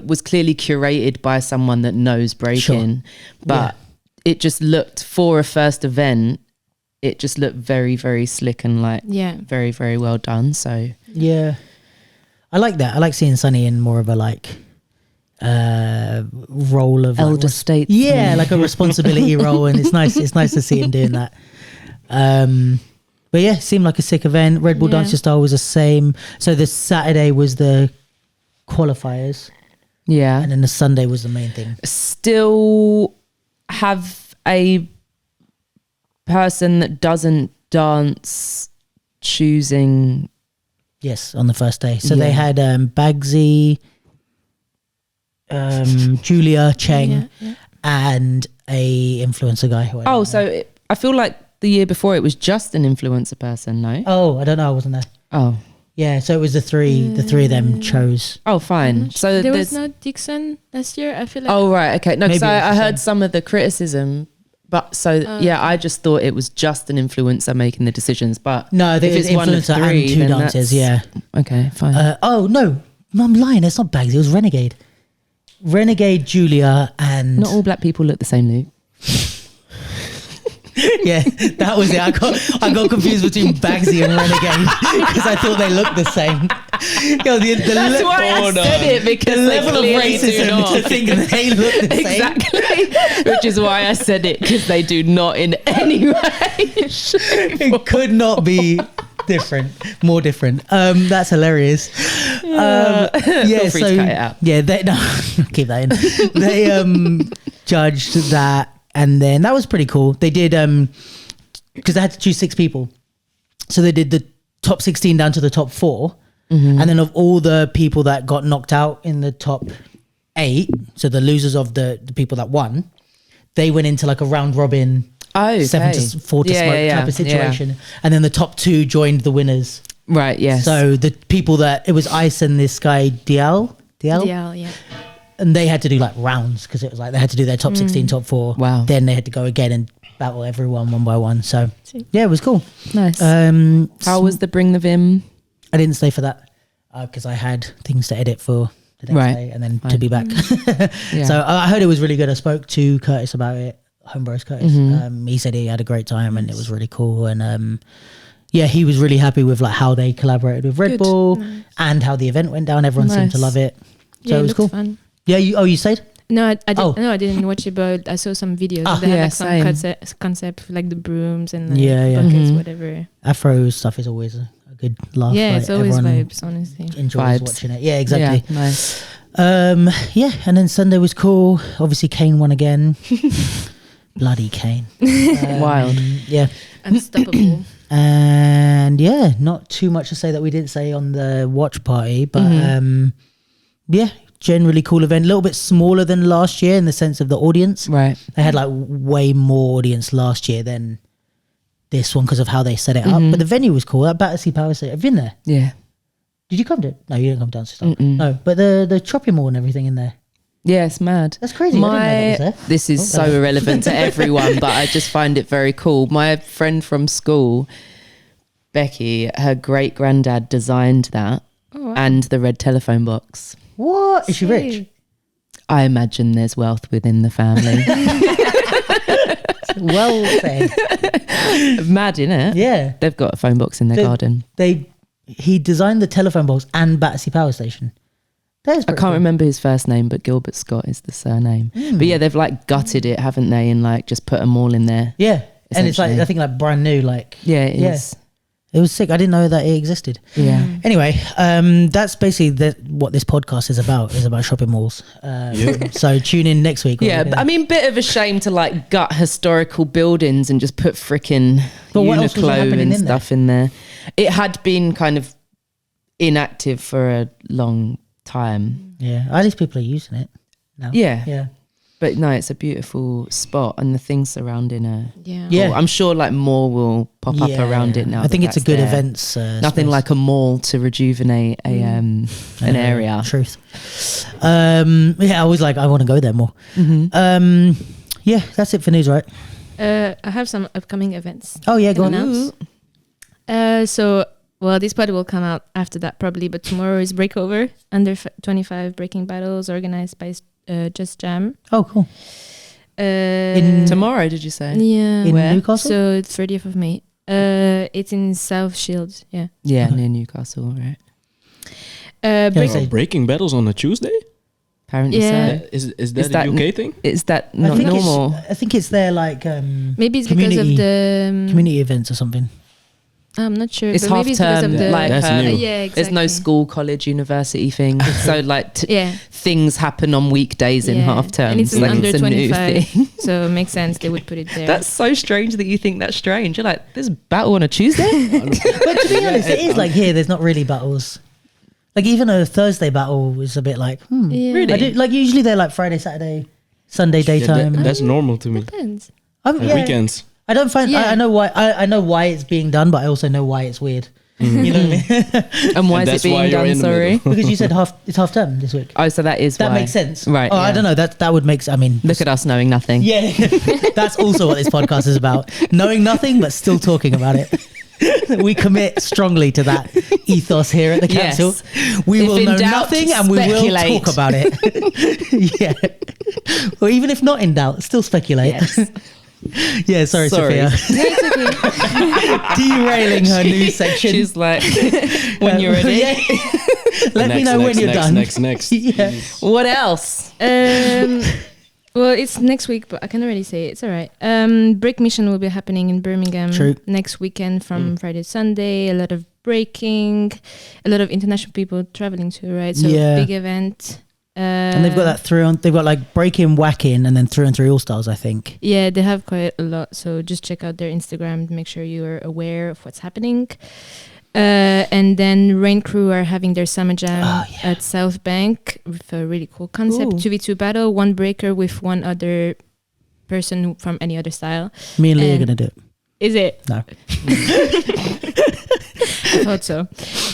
was clearly curated by someone that knows breaking, but it just looked, for a first event, it just looked very, very slick and like Yeah. very, very well done. So Yeah, I like that. I like seeing Sonny in more of a like role of elder like, statesman. yeah, like a responsibility role, and it's nice. It's nice to see him doing that. But yeah, it seemed like a sick event. Red Bull Yeah. Dance Your Style was the same. So the Saturday was the qualifiers, Yeah. and then the Sunday was the main thing. Still have a person that doesn't dance choosing. Yes, on the first day. So they Yeah. had Bagsy, Julia Cheng, Yeah. and a influencer guy. Who I don't know. So I feel like the year before it was just an influencer person, no? Oh, I don't know. I wasn't there. Oh. Yeah, so it was the three of them chose. Oh, fine. So there was there's. no Dixon last year. I feel like. Oh, right. Okay. No, because Maybe it was I the heard some of the criticism. But so, yeah, I just thought it was just an influencer making the decisions. But No, they if was it's one of influencer three, and two then dancers. that's- Yeah. Okay, fine. Oh no, I'm lying. It's not Bagsy. It was Renegade. Renegade, Julia, and Not all black people look the same, Luke. yeah, that was it. I got confused between Bagsy and Renegade because I thought they looked the same. Yo, That's why I said it, because the they level of clearly do racism not. to think that they look the same. Exactly. Which is why I said it, because they do not in any way. It could not be more different. That's hilarious. Yeah, Feel free to cut it out. Yeah, they no, keep that in. They judged that, and then that was pretty cool. They did because they had to choose 6 people, so they did the top 16 down to the top 4, and then of all the people that got knocked out in the top 8, so the losers of the people that won, they went into like a round robin. Oh, okay. 7 to 4 to smoke type of situation, and then the top 2 joined the winners. Right, yes. So the people that it was Ice and this guy Dial, Yeah. and they had to do like rounds because it was like they had to do their top 16, top 4. Wow. Then they had to go again and battle everyone one by one. So yeah, it was cool. Nice. How was the Bring the Vim? I didn't stay for that because I had things to edit for the next Right. day and then to Fine. be back. Yeah. So I heard it was really good. I spoke to Curtis about it, Homebros Curtis. He said he had a great time and it was really cool. And yeah, he was really happy with like how they collaborated with Red Good. Bull and how the event went down. Everyone seemed to Nice. love it. So Yeah, it was looked cool. fun. Yeah, you stayed? No, I didn't. Oh. No, I didn't watch it, but I saw some videos. Ah. They had Yeah, like some same. concept like the brooms and like Yeah, yeah. buckets, Mhm. whatever. Afro stuff is always a good laugh. Yeah, right? it's always Everyone vibes, honestly. enjoys Vibes. watching it. Yeah, exactly. Yeah, nice. Yeah, and then Sunday was cool. Obviously, Kane won again. Bloody Kane. Wild. Yeah. Unstoppable. And yeah, not too much to say that we didn't say on the watch party, but yeah, generally cool event. A little bit smaller than last year in the sense of the audience. Right. They had like way more audience last year than this one because of how they set it up. But the venue was cool. That Battersea Power Station. Have you been there? Yeah. Did you come to it? No, you didn't come down to Stoke. No, but the shopping mall and everything in there. Yeah, it's mad. That's crazy. I didn't know that was there. This is so irrelevant to everyone, but I just find it very cool. My friend from school, Becky, her great granddad designed that and the red telephone box. What? Is she rich? I imagine there's wealth within the family. Well said. Mad, innit? Yeah. They've got a phone box in their garden. He designed the telephone box and Battersea Power Station. I can't remember his first name, but Gilbert Scott is the surname. But yeah, they've like gutted it, haven't they? And like just put them all in there. Yeah. And it's like, I think like brand new, like. Yeah, it is. It was sick. I didn't know that it existed. Yeah. Anyway, that's basically what this podcast is about shopping malls. So tune in next week. Yeah, I mean, bit of a shame to like gut historical buildings and just put freaking Uniqlo and stuff in there. It had been kind of inactive for a long time. Yeah, at least people are using it now. Yeah. But no, it's a beautiful spot, and the things surrounding her. Yeah. Cool. I'm sure like more will pop up around it now. I think it's a good events. Nothing space. like a mall to rejuvenate an area. Truth. I always I want to go there more. Yeah, that's it for news, right? I have some upcoming events. Oh yeah, go on. This pod will come out after that probably, but tomorrow is Breakover, under 25 breaking battles organized by Just Jam. Oh, cool. Tomorrow, did you say? Yeah. In Where? Newcastle? So it's 30th of May. It's in South Shields, yeah. Yeah, near Newcastle, right? Breaking battles on a Tuesday? Apparently so. Is that a UK thing? Is that not normal? I think it's their maybe it's because of the community events or something. I'm not sure. It's but half maybe it's because term, of the That's new. yeah, exactly. There's no school, college, university thing. So like things happen on weekdays in half term. And it's like under it's a 25, new thing. so it makes sense they would put it there. That's so strange that you think that's strange. You're like, there's battle on a Tuesday? But to be honest, it is here. There's not really battles. Like even a Thursday battle is a bit Really? I do, usually they're like Friday, Saturday, Sunday daytime. That's normal to me. Depends. Weekends. I don't find. I know why. I know why it's being done, but I also know why it's weird. You know what I mean? And why is it being done? Sorry, because you said it's half term this week. Oh, so that is that why. makes sense, right? Oh, I don't know. That would make. I mean, look at us knowing nothing. Yeah, that's also what this podcast is about: knowing nothing but still talking about it. We commit strongly to that ethos here at the council. Yes. We will know nothing and we will talk about it. Yeah. Or even if not in doubt, still speculate. Yes. Yeah, sorry. Sophia. Derailing her news section. She's like, when you're ready. Let me know when you're done. Next. Yeah. What else? Well, it's next week, but I can already say it's all right. Break Mission will be happening in Birmingham next weekend from Friday to Sunday. A lot of breaking, a lot of international people traveling to, right? So big event. And they've got that they've got breaking, whacking, and then through and through all stars, I think. Yeah, they have quite a lot. So just check out their Instagram to make sure you are aware of what's happening. And then Rain Crew are having their summer jam at South Bank with a really cool concept. 2v2 battle, one breaker with one other person from any other style. Me and Lee are going to do it. Is it? No. I thought so.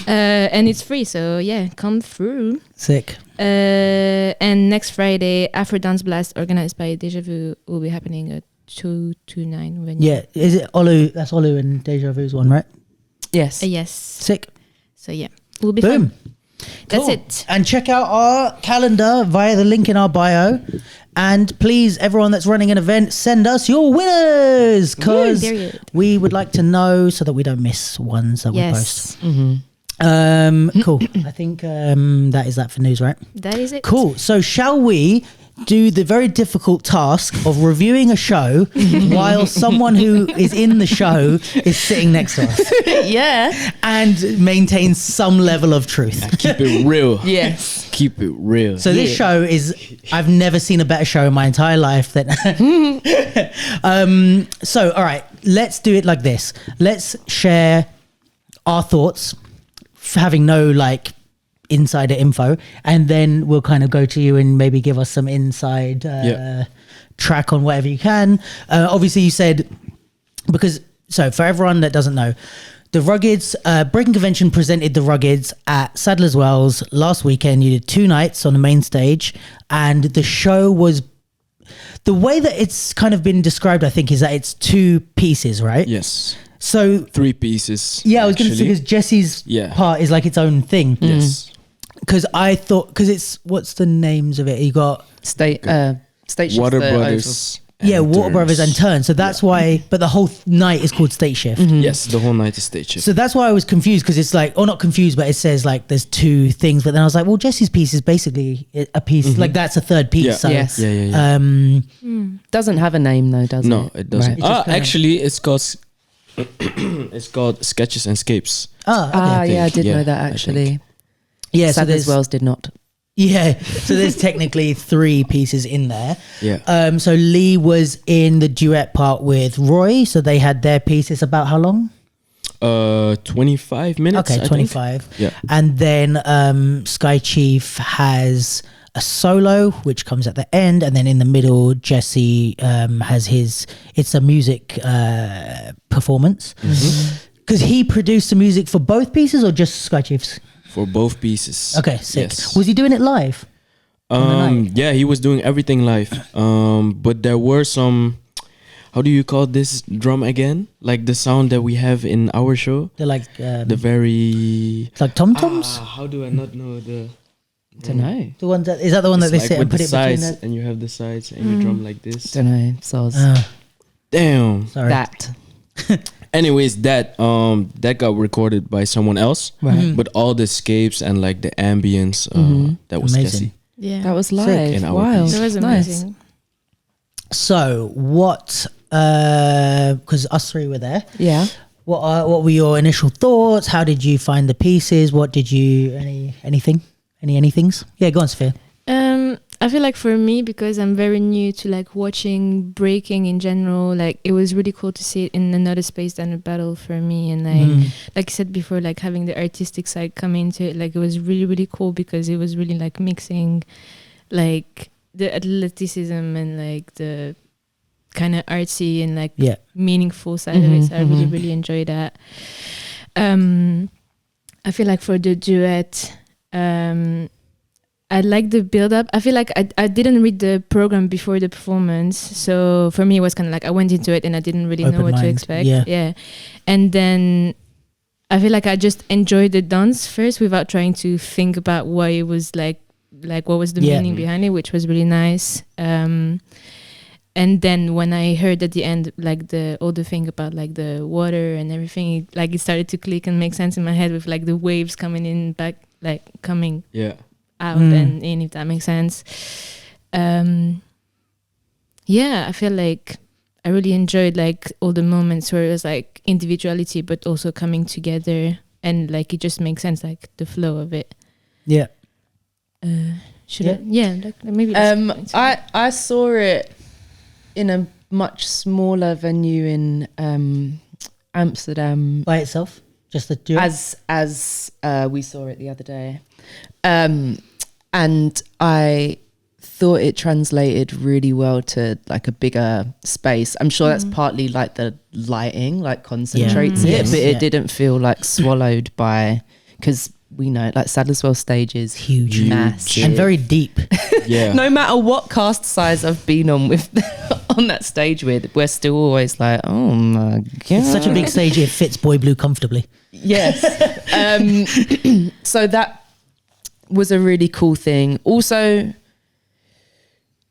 And it's free, so come through. Sick. And next Friday, Afro Dance Blast organized by Deja Vu will be happening at 229 venue. Yeah, is it Olu? That's Olu and Deja Vu's one, right? Yes. Yes. Sick. So we'll be fun. That's Cool. it. And check out our calendar via the link in our bio. And please, everyone that's running an event, send us your winners, because we would like to know so that we don't miss ones that we post. Cool. I think that is that for news, right? That is it. Cool. So shall we do the very difficult task of reviewing a show while someone who is in the show is sitting next to us? Yeah. And maintain some level of truth. Keep it real. Yes. Keep it real. So this show is, I've never seen a better show in my entire life than so all right, let's do it like this. Let's share our thoughts, having no insider info, and then we'll kind of go to you and maybe give us some inside track on whatever you can. Obviously you said, because so for everyone that doesn't know, the Ruggeds, Breaking Convention presented the Ruggeds at Sadler's Wells last weekend. You did 2 nights on the main stage, and the show was, the way that it's kind of been described, I think, is that it's 2 pieces, right? Yes. So 3 pieces. yeah, I was going to say, actually. because Jesse's Yeah. part is like its own thing. Yes. Because I thought, because it's, what's the names of it? You got State Shift's Water the Brothers. yeah, and Water Turns. Brothers and Turn. So that's why, but the whole night is called State Shift. Yes, the whole night is stage shift. So that's why I was confused, because it's like, or not confused, but it says like there's 2 things. But then I was like, well, Jesse's piece is basically a piece, like that's a 3rd piece. Yeah. So, Yes. Yeah. Doesn't have a name though, does it? No, it doesn't. Right. It just kinda- Actually, it's called it's called Sketches and Scapes. okay. Ah, yeah, I did Yeah, know that I actually. Yeah, so Sadler's there's, Wells did not. yeah, so there's technically 3 pieces in there. Yeah. So Lee was in the duet part with Roy, so they had their piece. It's about how long? 25 minutes. Okay, I 25. think. Yeah. And then Sky Chief has a solo, which comes at the end, and then in the middle, Jesse has his. It's a music performance. Because he produced the music for both pieces, or just Sky Chief's? For both pieces. Okay, sick. Yes. Was he doing it live? Yeah, he was doing everything live. But there were some. How do you call this drum again? Like the sound that we have in our show. They're like The very. it's like tom toms. How do I not know the? Don't know. The one that is that the one that It's they like sit and with put the it between sides, the. and you have the sides, and you drum like this. Don't know. Soz. Damn. Sorry. That. Anyways, that got recorded by someone else. Right. But all the scapes and like the ambience, that was Amazing. Jesse. Yeah. That was Sick. live. In our Wow. piece. That was Nice. amazing. So what? Because us 3 were there. Yeah. What were your initial thoughts? How did you find the pieces? What did you anythings? Yeah, go on, Sophia. I feel like for me, because I'm very new to like watching breaking in general, like it was really cool to see it in another space than a battle for me. And like I said before, like having the artistic side come into it, like it was really, really cool, because it was really like mixing like the athleticism and like the kind of artsy and like meaningful side of it. So I really, really enjoy that. I feel like for the duet, I like the build up. I feel like I didn't read the program before the performance. So for me, it was kind of like I went into it and I didn't really know Open what to mind, expect. yeah. Yeah. And then I feel like I just enjoyed the dance first without trying to think about what it was like what was the meaning behind it, which was really nice. And then when I heard at the end, like all the thing about like the water and everything, it started to click and make sense in my head with like the waves coming in back, like coming out and in, if that makes sense. I feel like I really enjoyed like all the moments where it was like individuality but also coming together, and like it just makes sense, like the flow of it. Yeah. Maybe I saw it in a much smaller venue in Amsterdam By itself, just the duet. as we saw it the other day, and I thought it translated really well to like a bigger space. I'm sure that's partly like the lighting like concentrates it, Yes. but it Yeah. didn't feel like swallowed by, because we know like Sadler's Wells stage is Huge. massive And very deep. Yeah. no matter what cast size I've been on with on that stage with, we're still always like, oh my god, It's such a big stage, it fits Boy Blue comfortably. yes. So that was a really cool thing. Also,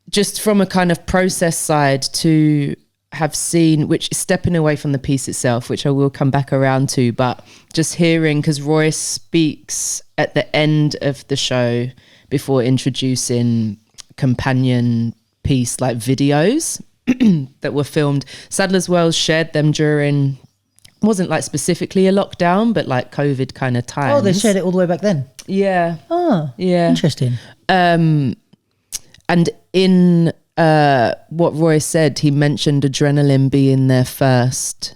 just from a kind of process side, to have seen, which is stepping away from the piece itself, which I will come back around to, but just hearing, because Roy speaks at the end of the show before introducing companion piece like videos that were filmed. Sadler's Wells shared them during, wasn't like specifically a lockdown, but like COVID kind of times. Oh, they shared it all the way back then. Yeah. Oh, Yeah. interesting. And in what Roy said, he mentioned Adrenaline being their first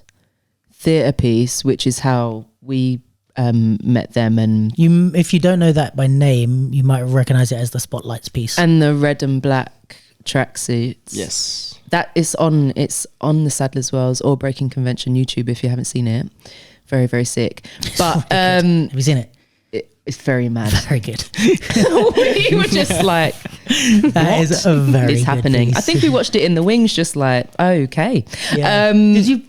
theatre piece, which is how we met them, and If you don't know that by name, you might recognize it as the Spotlights piece. the Red and Black tracksuits. Yes. That is it's on the Sadler's Wells or Breaking Convention YouTube if you haven't seen it. Very, very sick. But Have you seen it? it's very mad. Very good. We were just like, That is a very is good happening? piece. I think we watched it in the wings, just like, okay. Yeah. Did you?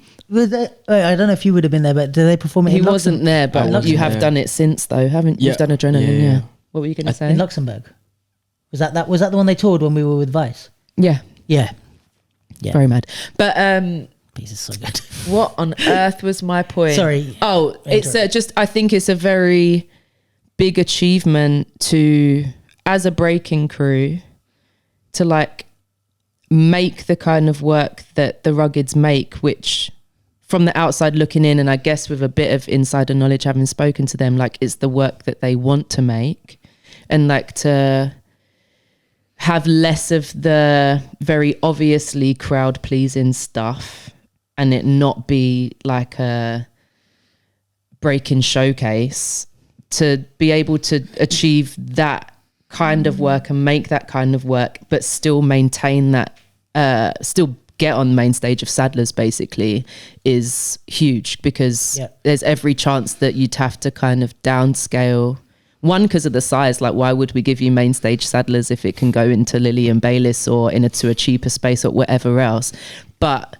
I don't know if you would have been there, but did they perform it? He in wasn't there, but wasn't you have there. done it since, though, haven't you? Yeah. You've done Adrenaline, Yeah. yeah. What were you going to say? in Luxembourg? Was that the one they toured when we were with Vice? Yeah, Yeah. Yeah. very mad. But Piece is so good. what on earth was my point? Sorry. Oh, it's just, I think it's a very big achievement to, as a breaking crew, to like make the kind of work that the Ruggeds make, which from the outside looking in, and I guess with a bit of insider knowledge having spoken to them, like it's the work that they want to make, and like to have less of the very obviously crowd pleasing stuff and it not be like a break-in showcase, to be able to achieve that kind of work and make that kind of work, but still maintain that, still get on the main stage of Sadler's basically, is huge, because there's every chance that you'd have to kind of downscale. One, because of the size, like why would we give you main stage Sadler's if it can go into Lily and Bayliss or to a cheaper space or whatever else? But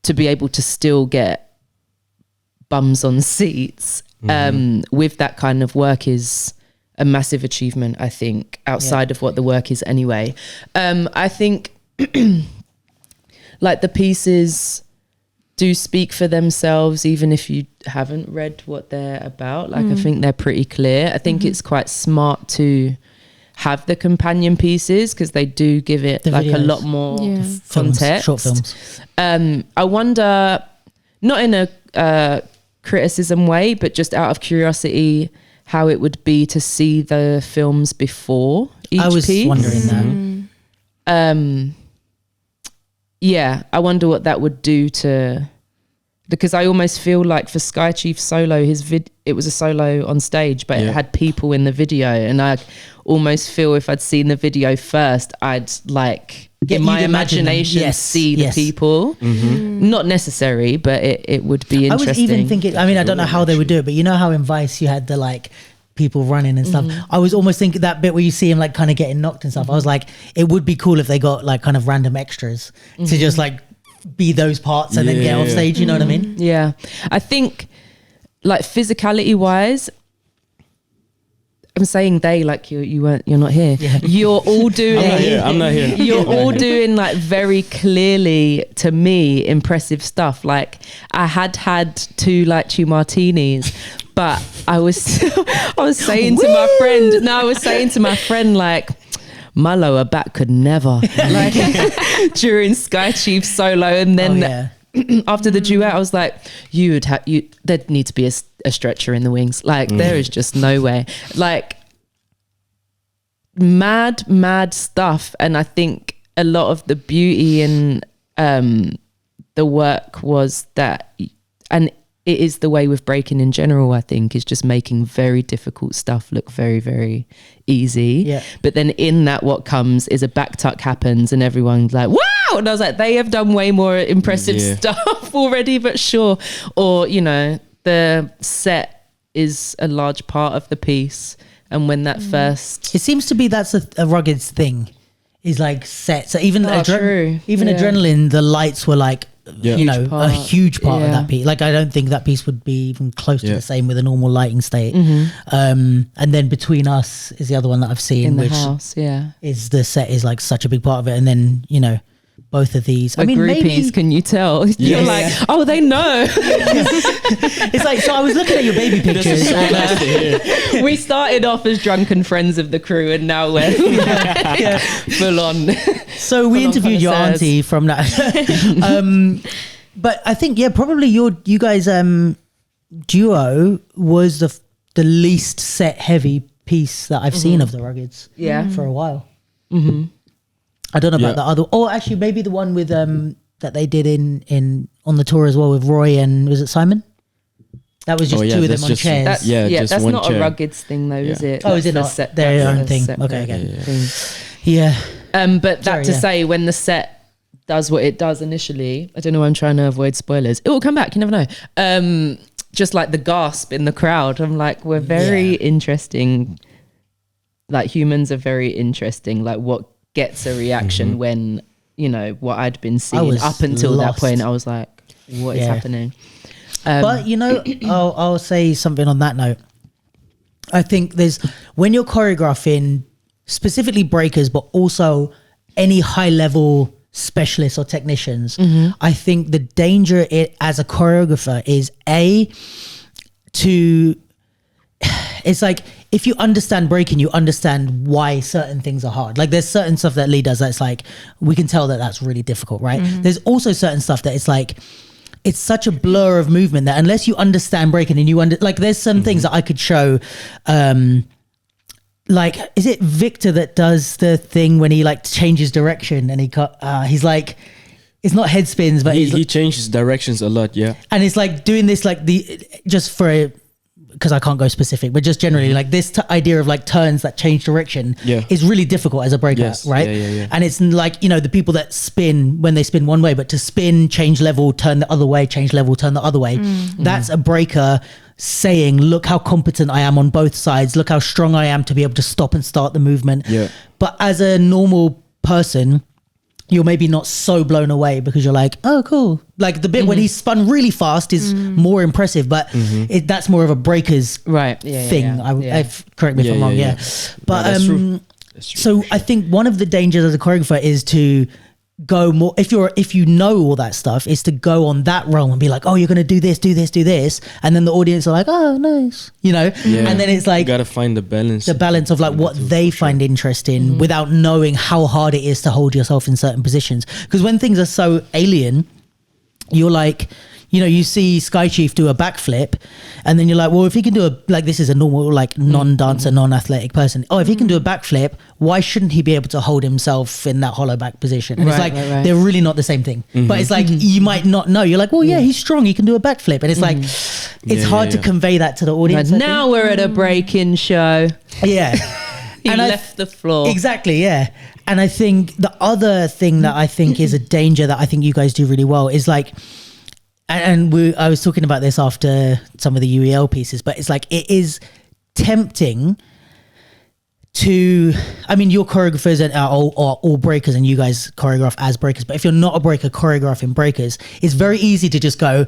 to be able to still get bums on seats with that kind of work is a massive achievement, I think, outside of what the work is anyway. I think like the pieces do speak for themselves, even if you haven't read what they're about. Like I think they're pretty clear. I think it's quite smart to have the companion pieces, because they do give it like a lot more context. Short films. I wonder, not in a criticism way, but just out of curiosity, how it would be to see the films before each piece. I was wondering that. Yeah, I wonder what that would do to, because I almost feel like for Sky Chief solo, it was a solo on stage, but it had people in the video, and I almost feel if I'd seen the video first, I'd like in my imagination see the people. Not necessary, but it would be interesting. I was even thinking, I mean, I don't know how they would do it, but you know how in Vice you had the like people running and stuff. I was almost thinking that bit where you see him like kind of getting knocked and stuff. I was like, it would be cool if they got like kind of random extras to just like be those parts and then get off stage. You know what I mean? Yeah, I think like physicality wise, I'm saying they, like you're not here. Yeah. You're all doing. I'm not here. You're all doing like very clearly, to me, impressive stuff. Like I had 2 lychee martinis, but I was saying to my friend. No, I was saying to my friend like, my lower back could never, like during Sky Chief solo, and then after the duet, I was like, there'd need to be a stretcher in the wings. Like there is just no way. Like mad stuff. And I think a lot of the beauty in the work was that, and it is the way with breaking in general, I think, is just making very difficult stuff look very, very easy. Yeah. But then in that, what comes is a back tuck happens and everyone's like, wow! And I was like, they have done way more impressive stuff already, but sure. Or, you know, the set is a large part of the piece. And when that first... It seems to be that's a Ruggeds thing, is like set. So even Adrenaline, the lights were like, you know, a huge part of that piece. Like I don't think that piece would be even close to the same with a normal lighting state. And then Between Us is the other one that I've seen, in the which house, is the set is like such a big part of it. And then, you know, both of these. I mean, groupies, can you tell? You're like, oh, they know. It's like, so I was looking at your baby pictures. We started off as drunken friends of the crew, and now we're full on. So we interviewed your auntie from that. But I think, probably you guys duo was the least set heavy piece that I've seen of the Ruggeds for a while. I don't know about the other, or actually maybe the one with that they did in on the tour as well with Roy and was it Simon? That was just 2 of them on chairs. That's one not chair. a Ruggeds thing though, is it? Oh, is it not? Their own thing. Okay. Yeah. But that to say, when the set does what it does initially, I don't know, I'm trying to avoid spoilers. It will come back, you never know. Just like the gasp in the crowd. I'm like, we're very interesting. Like humans are very interesting. Like what gets a reaction when, you know, what I'd been seeing up until that point, I was like, what is happening? But you know, I'll say something on that note. I think when you're choreographing specifically breakers, but also any high level specialists or technicians, I think the danger as a choreographer is it's like, if you understand breaking, you understand why certain things are hard. Like there's certain stuff that Lee does that's like, we can tell that that's really difficult, right? There's also certain stuff that it's like, it's such a blur of movement that unless you understand breaking and like there's some things that I could show, like, is it Victor that does the thing when he like changes direction and he's like, it's not head spins, but he changes directions a lot, and it's like doing this like because I can't go specific, but just generally like this idea of like turns that change direction is really difficult as a breaker, right? And it's like, you know, the people that spin when they spin one way, but to spin, change level, turn the other way, change level, turn the other way. That's a breaker saying, look how competent I am on both sides. Look how strong I am to be able to stop and start the movement. But as a normal person, you're maybe not so blown away because you're like, oh, cool. Like the bit when he spun really fast is more impressive, but that's more of a breaker's thing. Correct me if I'm wrong. But that's true. So I think one of the dangers as a choreographer is to go more, if you know all that stuff, is to go on that realm and be like, oh, you're going to do this, and then the audience are like, oh, nice, you know. And then it's like, you gotta find the balance of like what they find interesting without knowing how hard it is to hold yourself in certain positions. Because when things are so alien, you're like, you know, you see Sky Chief do a backflip and then you're like, well, if he can do this is a normal, like non-dancer, non-athletic person. Oh, if he can do a backflip, why shouldn't he be able to hold himself in that hollow back position? And it's like, they're really not the same thing. But it's like, you might not know. You're like, well, yeah, he's strong. He can do a backflip. And it's like, it's hard to convey that to the audience. Right, now we're at a break-in show. Yeah. He left the floor. Exactly, yeah. And I think the other thing that I think is a danger that I think you guys do really well is like, I was talking about this after some of the UEL pieces, but it's like, it is tempting to, I mean, your choreographers are all breakers and you guys choreograph as breakers, but if you're not a breaker choreographing breakers, it's very easy to just go,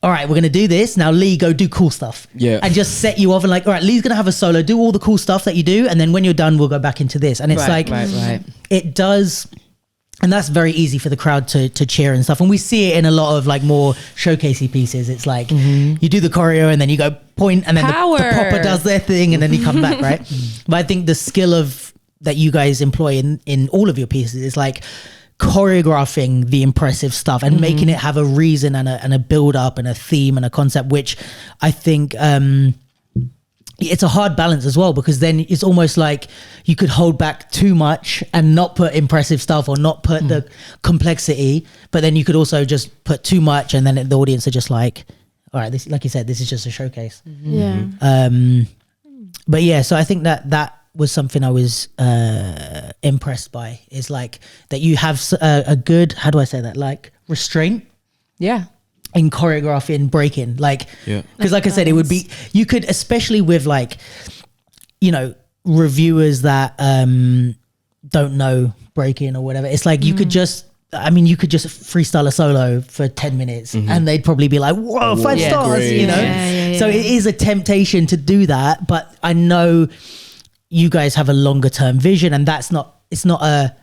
all right, we're going to do this. Now, Lee, go do cool stuff. And just set you off and like, all right, Lee's going to have a solo, do all the cool stuff that you do. And then when you're done, we'll go back into this. And it's it does. And that's very easy for the crowd to cheer and stuff. And we see it in a lot of like more showcasey pieces. It's like you do the choreo and then you go point and then the popper does their thing and then you come back, right? But I think the skill that you guys employ in all of your pieces is like choreographing the impressive stuff and making it have a reason and a build up and a theme and a concept, which I think it's a hard balance as well, because then it's almost like you could hold back too much and not put impressive stuff or not put the complexity, but then you could also just put too much and then the audience are just like, all right, this, like you said, this is just a showcase. But yeah, so I think that was something I was impressed by, is like that you have a good, how do I say that, like restraint in choreographing breaking, like, because like I said, it would be, you could, especially with like, you know, reviewers that don't know breaking or whatever, it's like you could just, I mean, you could just freestyle a solo for 10 minutes and they'd probably be like, whoa, 5 stars, great. You know? So it is a temptation to do that, but I know you guys have a longer term vision, and it's not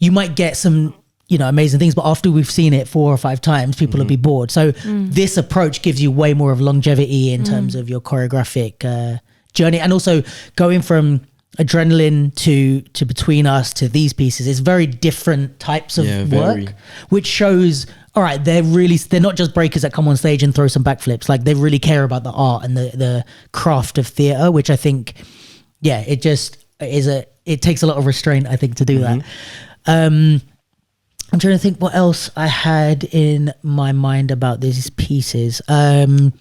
you might get some, you know, amazing things, but after we've seen it 4 or 5 times, people will be bored. So this approach gives you way more of longevity in terms of your choreographic journey, and also going from Adrenaline to Between Us to these pieces is very different types of work, which shows, all right, they're not just breakers that come on stage and throw some backflips. Like, they really care about the art and the craft of theatre, which I think, it just is it takes a lot of restraint, I think, to do that. I'm trying to think what else I had in my mind about these pieces. Did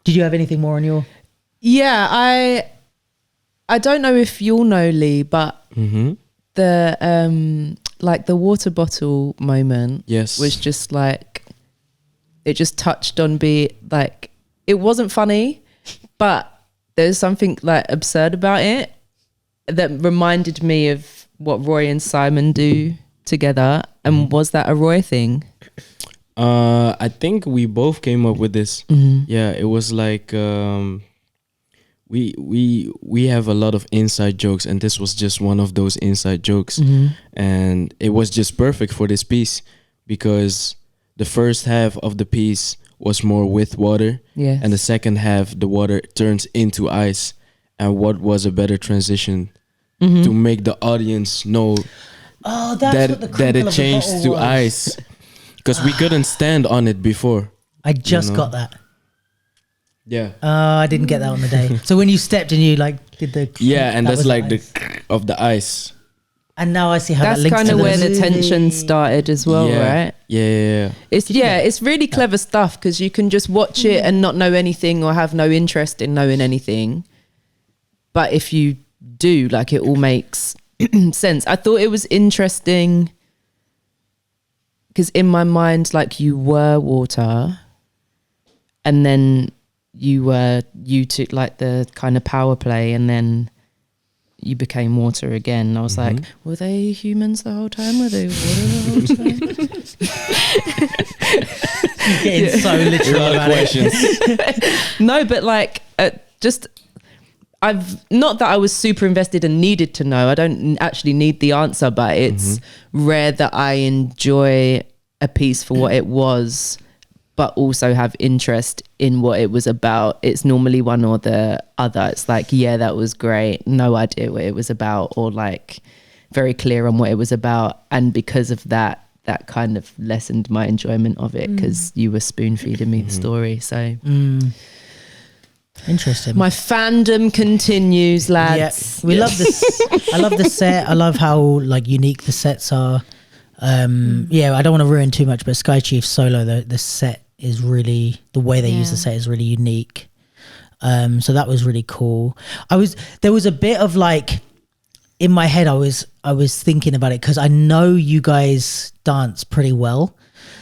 you have anything more on your? Yeah, I don't know if you'll know, Lee, but the like the water bottle moment Yes. was just like, it just touched on like, it wasn't funny, but there's something like absurd about it that reminded me of what Roy and Simon do together. And was that a Roy thing? I think we both came up with this. Yeah, it was like we have a lot of inside jokes, and this was just one of those inside jokes. And it was just perfect for this piece because the first half of the piece was more with water, and the second half the water turns into ice. And what was a better transition to make the audience know that it changed to ice, because we couldn't stand on it before. I just got that. Yeah. I didn't get that on the day. So when you stepped and you like did the and that's was like ice. the of the ice. And now I see how That's that links kind to of the where the movie. tension started as well, right? Yeah. It's really clever stuff because you can just watch it and not know anything or have no interest in knowing anything. But if you do, like, it all makes sense. I thought it was interesting because in my mind, like, you were water and then you took like the kind of power play and then you became water again. I was like, were they humans the whole time? Were they water the whole time? You're getting so literal about it. No, but like, I've not that I was super invested and needed to know. I don't actually need the answer, but it's rare that I enjoy a piece for what it was, but also have interest in what it was about. It's normally one or the other. It's like, yeah, that was great. No idea what it was about, or like very clear on what it was about. And because of that, that kind of lessened my enjoyment of it because you were spoon feeding me the story. So Interesting. my fandom continues, lads. We love this. I love the set. I love how like unique the sets are. I don't want to ruin too much, but Sky Chief solo, the set is really, the way they use the set is really unique. So that was really cool. There was a bit of like, in my head, I was thinking about it because I know you guys dance pretty well.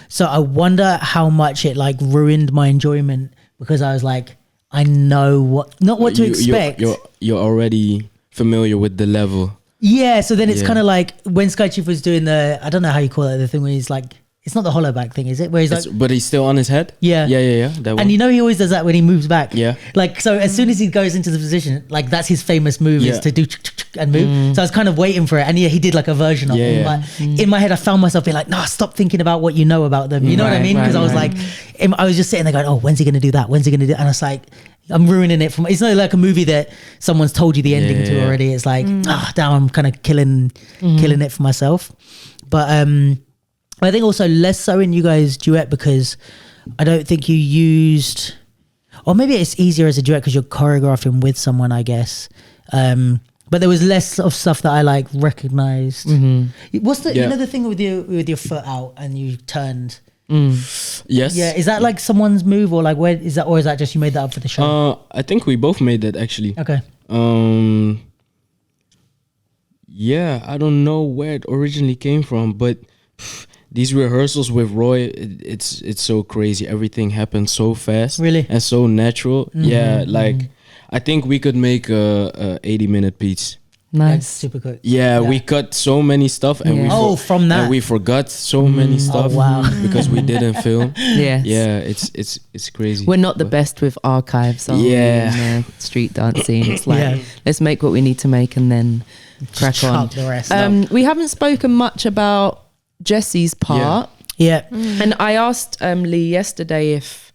So I wonder how much it like ruined my enjoyment because I was like, I know not what to expect. You're already familiar with the level. Yeah, so then it's kind of like when Sky Chief was doing I don't know how you call it, the thing where he's like, it's not the hollow back thing, is it? Where he's like, But he's still on his head? Yeah. Yeah. That one. and you know he always does that when he moves back. Yeah. Like, so as soon as he goes into the position, like that's his famous move is to do and move. So I was kind of waiting for it. And he did like a version of it. But in my head, I found myself being like, no, stop thinking about what you know about them. You know what I mean? Because I was like, I was just sitting there going, oh, when's he going to do that? When's he going to do that? And I was like, I'm ruining it it's not like a movie that someone's told you the ending to already. It's like, damn, I'm kind of killing it for myself. But I think also less so in you guys' duet because I don't think you used, or maybe it's easier as a duet because you're choreographing with someone, I guess. But there was less of stuff that I like recognized. What's the you know the thing with your foot out and you turned? Yes. Yeah, is that like someone's move or like where is that, or is that just you made that up for the show? I think we both made that actually. Okay. Yeah, I don't know where it originally came from, but these rehearsals with Roy, it's so crazy. Everything happens so fast, Really? and so natural. Yeah, like I think we could make a 80-minute piece. Like, Nice. super quick. Yeah, we cut so many stuff, and from that, and we forgot so many stuff. Oh, wow. Because we didn't film. Yes. Yeah, it's crazy. We're not the best with archives, are we, in the street dance scene. It's like, let's make what we need to make and then crack on. the rest. We haven't spoken much about Jesse's part. Yeah. And I asked Lee yesterday if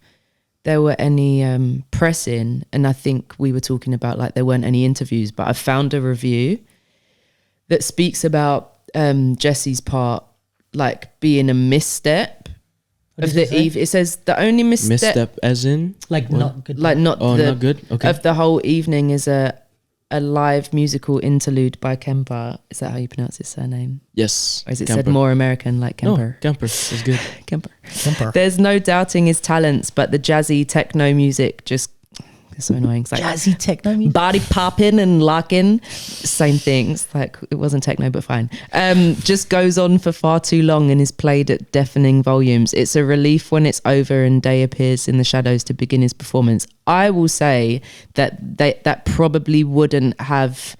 there were any press in, and I think we were talking about like there weren't any interviews, but I found a review that speaks about Jesse's part like being a misstep of the eve. It says the only misstep as in like what? not good. like not the not good. Okay. of the whole evening is a live musical interlude by Kemper. Is that how you pronounce his surname? Yes. Or is it Kemper. said more American like Kemper? No, Kemper is good. Kemper. There's no doubting his talents, but the jazzy techno music just It's so annoying. It's like jazzy techno music. body popping and locking, same thing. It's like it wasn't techno, but fine. Just goes on for far too long and is played at deafening volumes. It's a relief when it's over and Day appears in the shadows to begin his performance. I will say that probably wouldn't have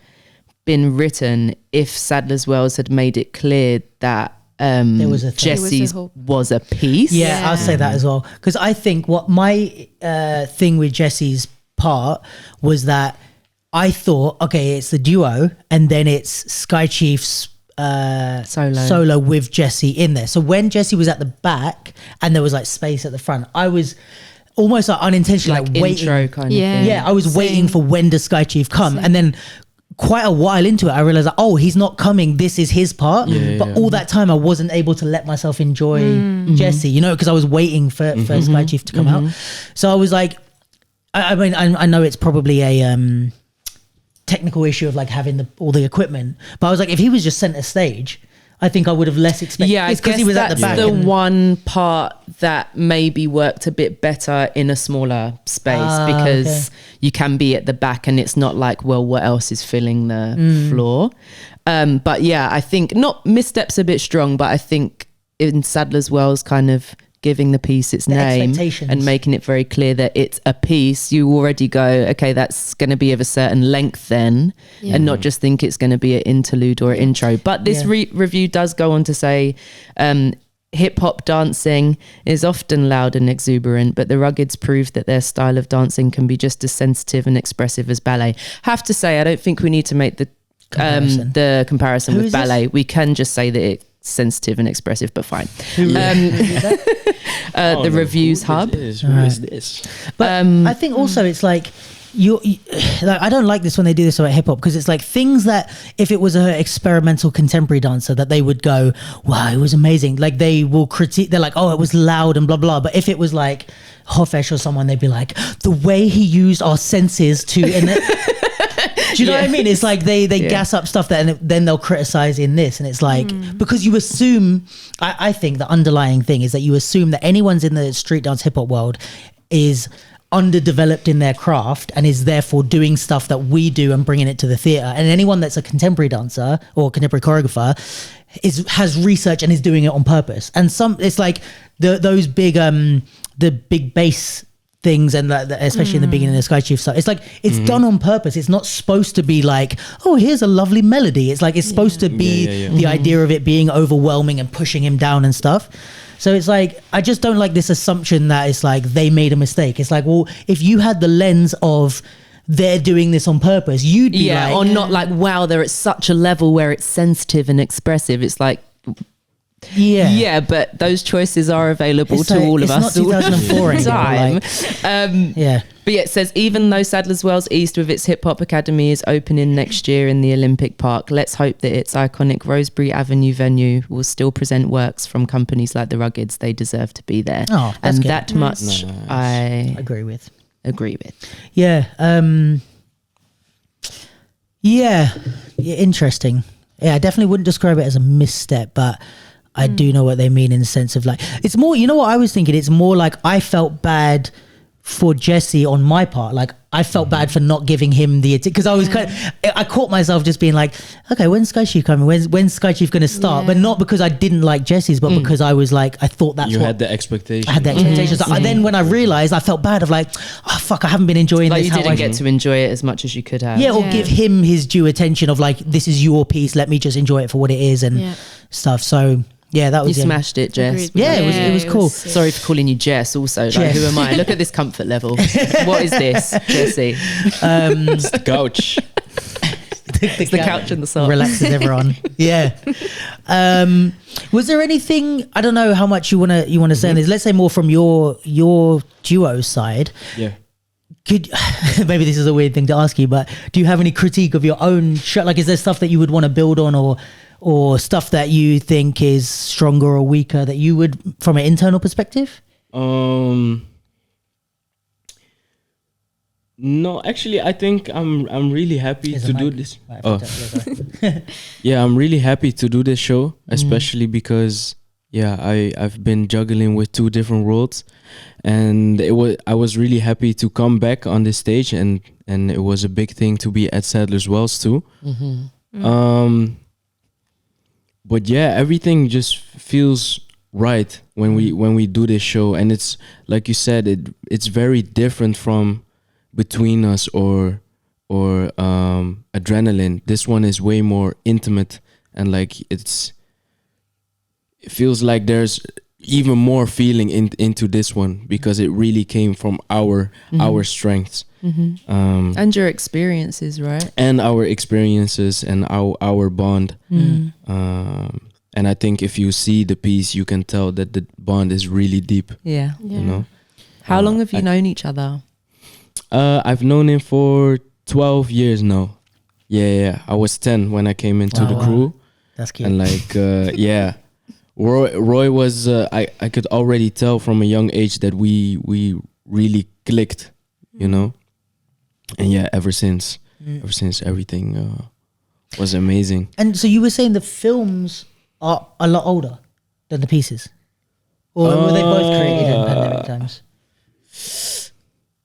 been written if Sadler's Wells had made it clear that there was a thing. Jesse's was a piece. Yeah, I'll say that as well, because I think what my thing with Jesse's part was that I thought, okay, it's the duo and then it's Sky Chief's solo with Jesse in there. So when Jesse was at the back and there was like space at the front, I was almost like unintentionally like waiting. Intro kind of thing. Yeah, I was waiting for when does Sky Chief come, and then quite a while into it, I realized, like, oh, he's not coming. This is his part. But all that time, I wasn't able to let myself enjoy Jesse, you know, because I was waiting for Sky Chief to come out. So I was like, I mean, I know it's probably a technical issue of like having all the equipment, but I was like, if he was just center stage, I think I would have less expected. Yeah, I it's because guess he was that's at the back. the one part that maybe worked a bit better in a smaller space because you can be at the back and it's not like, well, what else is filling the floor? But yeah, I think not missteps a bit strong, but I think in Sadler's Wells kind of giving the piece its name and making it very clear that it's a piece, you already go, okay, that's going to be of a certain length then, and not just think it's going to be an interlude or an intro. But this review does go on to say hip-hop dancing is often loud and exuberant, but the Ruggeds proved that their style of dancing can be just as sensitive and expressive as ballet. Have to say, I don't think we need to make the comparison with ballet. We can just say that it's sensitive and expressive, but fine. The Reviews Hub. Who is this? But I think also it's like like, I don't like this when they do this about hip hop, because it's like things that if it was an experimental contemporary dancer that they would go, wow, it was amazing. Like they will critique, they're like, oh, it was loud and blah, blah. But if it was like Hofesh or someone, they'd be like, the way he used our senses to... Do you know what I mean? It's like they gas up stuff that, and then they'll criticize in this, and it's like because you assume. I think the underlying thing is that you assume that anyone's in the street dance hip hop world is underdeveloped in their craft and is therefore doing stuff that we do and bringing it to the theater. And anyone that's a contemporary dancer or contemporary choreographer has research and is doing it on purpose. And it's like those big the big bass things, and especially in the beginning of the Sky Chief stuff, it's like it's done on purpose. It's not supposed to be like, oh, here's a lovely melody. It's like it's supposed to be the idea of it being overwhelming and pushing him down and stuff. So it's like, I just don't like this assumption that it's like they made a mistake. It's like, well, if you had the lens of they're doing this on purpose, you'd be like, or not like, wow, they're at such a level where it's sensitive and expressive. It's like, yeah, but those choices are available to all of us. It's not 2004 anymore. But yeah, it says, even though Sadler's Wells East with its Hip Hop Academy is opening next year in the Olympic Park, let's hope that its iconic Rosebery Avenue venue will still present works from companies like the Ruggeds. They deserve to be there. Oh, that's good. That much I agree with. Yeah. Yeah, interesting. Yeah, I definitely wouldn't describe it as a misstep, but I do know what they mean in the sense of like, it's more, you know what I was thinking? It's more like I felt bad for Jesse on my part. Like I felt bad for not giving him the, because I was I caught myself just being like, okay, when's Sky Chief coming? When's Sky Chief going to start? But not because I didn't like Jesse's, but because I was like, I thought that's you had the expectation. I had the expectations. So then when I realized, I felt bad of like, oh fuck, I haven't been enjoying like this. You didn't get to enjoy it as much as you could have. Yeah, or give him his due attention of like, this is your piece. Let me just enjoy it for what it is and stuff. So yeah, that was you smashed it, Jess. Yeah, it was cool. Sorry for calling you Jess. Also, like, who am I? Look at this comfort level. What is this, Jessie? It's the couch. It's the couch and the socks. Relaxes everyone. Yeah. Was there anything? I don't know how much you wanna say on this. Let's say more from your duo side. Yeah. Could maybe this is a weird thing to ask you, but do you have any critique of your own show? Like, is there stuff that you would want to build on, or stuff that you think is stronger or weaker that you would, from an internal perspective? No, actually, I think I'm really happy to do this. Yeah, I'm really happy to do this show, especially because I've been juggling with 2 different worlds, and I was really happy to come back on this stage, and it was a big thing to be at Sadler's Wells too. But yeah, everything just feels right when we do this show, and it's like you said, it's very different from Between Us or Adrenaline. This one is way more intimate, and like it feels like there's even more feeling into this one, because it really came from our strengths, and your experiences, right? And our experiences and our bond. And I think if you see the piece, you can tell that the bond is really deep. Yeah. You know. How long have you known each other? I've known him for 12 years now. Yeah. I was 10 when I came into the crew. That's cute. And like, Roy was, I could already tell from a young age that we really clicked, you know? And yeah, ever since everything was amazing. And so you were saying the films are a lot older than the pieces? Or were they both created in pandemic times?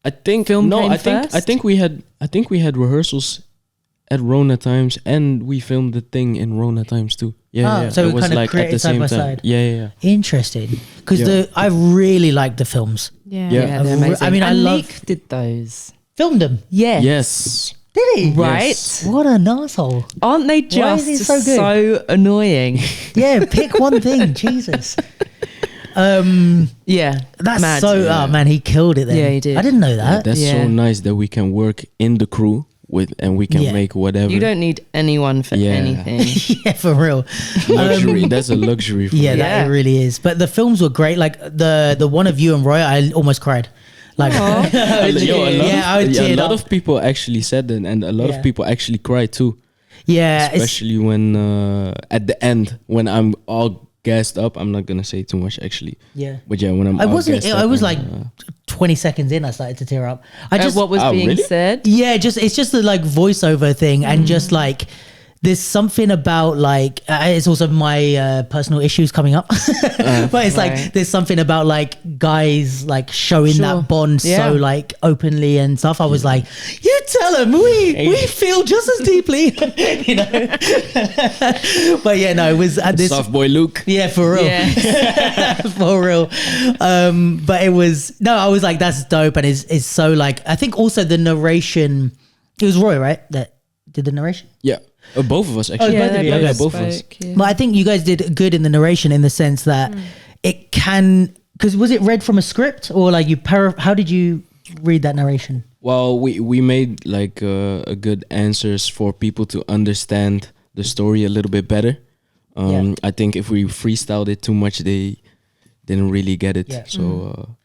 I think I think we had rehearsals at Rona times, and we filmed the thing in Rona times too. So it was kind of created side by side. Yeah. Interesting, because I really like the films. Yeah. They're amazing. I mean, and I Nick did those. Filmed them. Yes. Did he? Right. Yes. What an asshole. Aren't they Why is just he so good? so annoying? Yeah, pick one thing. Jesus. Yeah. That's mad. so. Oh man, he killed it. Then. Yeah, he did. I didn't know that. That's so nice that we can work in the crew and we can make whatever. You don't need anyone for anything. Yeah, for real. Luxury. That's a luxury. For me. That it really is. But the films were great. Like the one of you and Roy, I almost cried. Like, a lot of people actually said that, and a lot of people actually cried too. Yeah, especially when at the end, when I'm all gassed up. I'm not gonna say too much actually. Yeah, but yeah, when I'm I was like 20 seconds in, I started to tear up. What was being said? Yeah, it's just the like voiceover thing, and just like there's something about like it's also my personal issues coming up, but it's like there's something about like guys like showing that bond so like openly and stuff. I was like, you tell them we feel just as deeply, you know. But yeah, no, it was at this soft boy Luke. Yeah, for real, for real. But it was I was like, that's dope, and it's so like I think also the narration. It was Roy, right, that did the narration. Yeah. Both of us actually. Both of us. But I think you guys did good in the narration in the sense that it can, because was it read from a script or like how did you read that narration? Well, we made like a good answers for people to understand the story a little bit better. I think if we freestyled it too much, they didn't really get it. Yeah. So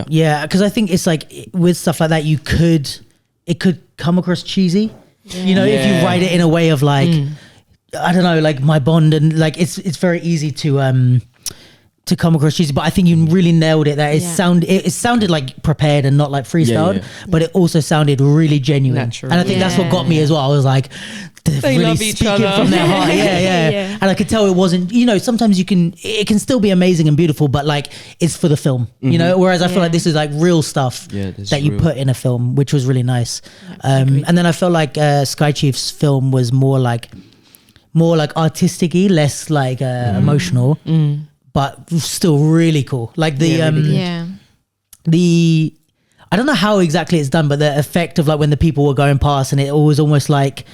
yeah, because I think it's like with stuff like that, it could come across cheesy. You know, if you write it in a way of like, I don't know, like my bond, and like it's very easy to come across cheesy. But I think you really nailed it. That it sounded like prepared and not like freestyled, but it also sounded really genuine. Natural. And I think that's what got me as well. I was like, they really speaking from their heart. Yeah. And I could tell it wasn't. You know, sometimes it can still be amazing and beautiful, but like it's for the film. You know, whereas I feel like this is like real stuff that you put in a film, which was really nice. And then I felt like Sky Chief's film was more like artistic-y, less like emotional, but still really cool. Like the I don't know how exactly it's done, but the effect of like when the people were going past, and it was almost like.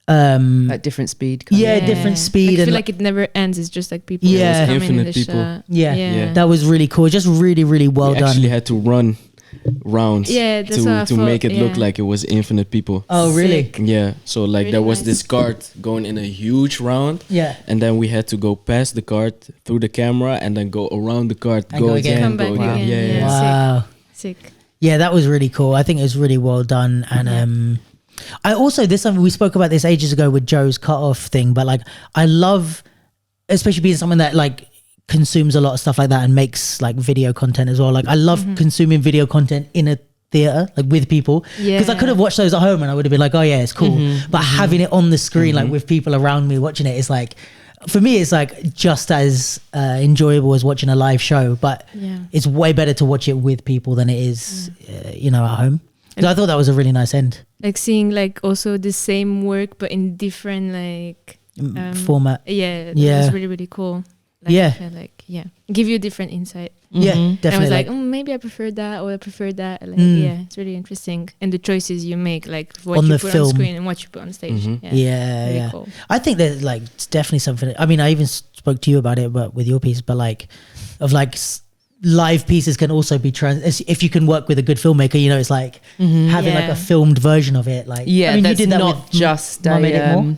At different speed. Different speed. I feel like it never ends. It's just like people. Yeah, infinite people. Yeah, that was really cool. Just really, really well done. Actually had to run rounds. To make it look like it was infinite people. Oh, really? Yeah. So like really there was this cart going in a huge round. Yeah. And then we had to go past the cart through the camera and then go around the cart, and go again. Come back again. Yeah. Wow. Sick. Yeah, that was really cool. I think it was really well done, and I also we spoke about this ages ago with Joe's cutoff thing, but like I love, especially being someone that like consumes a lot of stuff like that and makes like video content as well. Like I love consuming video content in a theater, like with people, because I could have watched those at home and I would have been like, oh yeah, it's cool. But having it on the screen, like with people around me watching it, is like, for me, it's like just as enjoyable as watching a live show, but it's way better to watch it with people than it is, at home. So I thought that was a really nice end. Like seeing like also the same work, but in different like format. Yeah, that was really, really cool. Like, give you a different insight. Yeah, definitely. And I was like, maybe I prefer that or I prefer that. Like, it's really interesting. And the choices you make, like what on you the put film. on screen and what you put on stage. Yeah. Cool. I think there's like it's definitely something. I mean, I even spoke to you about it, but with your piece, but like of like live pieces can also be if you can work with a good filmmaker, it's like having like a filmed version of it. Like, I mean, that's you did that not with just Mum Made It More.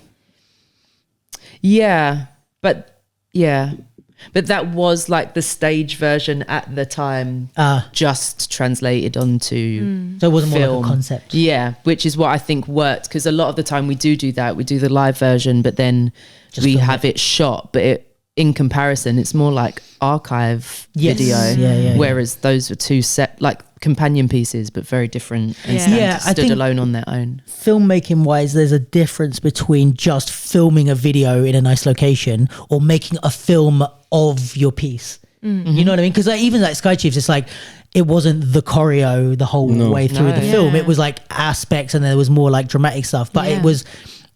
But that was like the stage version at the time, just translated onto so it wasn't more film. like a concept. Yeah, which is what I think worked, because a lot of the time we do that. We do the live version, but then Just we film have it shot. But in comparison, it's more like archive video. Yeah. Whereas those were two set like companion pieces, but very different and I stood think alone on their own. Filmmaking wise, there's a difference between just filming a video in a nice location or making a film of your piece. You know what I mean? Because like, even like Sky Chiefs, it's like it wasn't the choreo the whole way through the film. It was like aspects, and there was more like dramatic stuff, but it was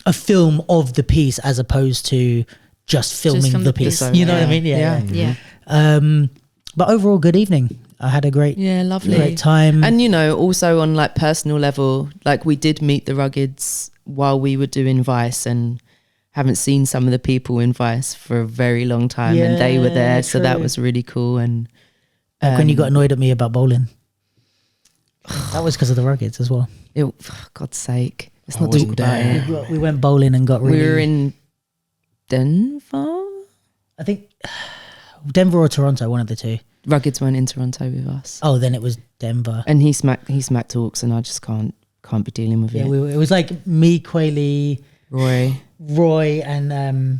a film of the piece as opposed to just filming the piece. You know what I mean? Yeah. But overall, good evening. I had a great time. And also on like personal level, like we did meet the Ruggeds while we were doing Vice, and haven't seen some of the people in Vice for a very long time, and they were there, so that was really cool. And like when you got annoyed at me about bowling, that was because of the Ruggeds as well. For God's sake, let's not talk about it. We went bowling and got really. We were in Denver, I think Denver or Toronto, one of the two. Ruggeds weren't in Toronto with us. Oh, then it was Denver. And he smack talks, and I just can't be dealing with it. It was like me, Quayle, Roy, and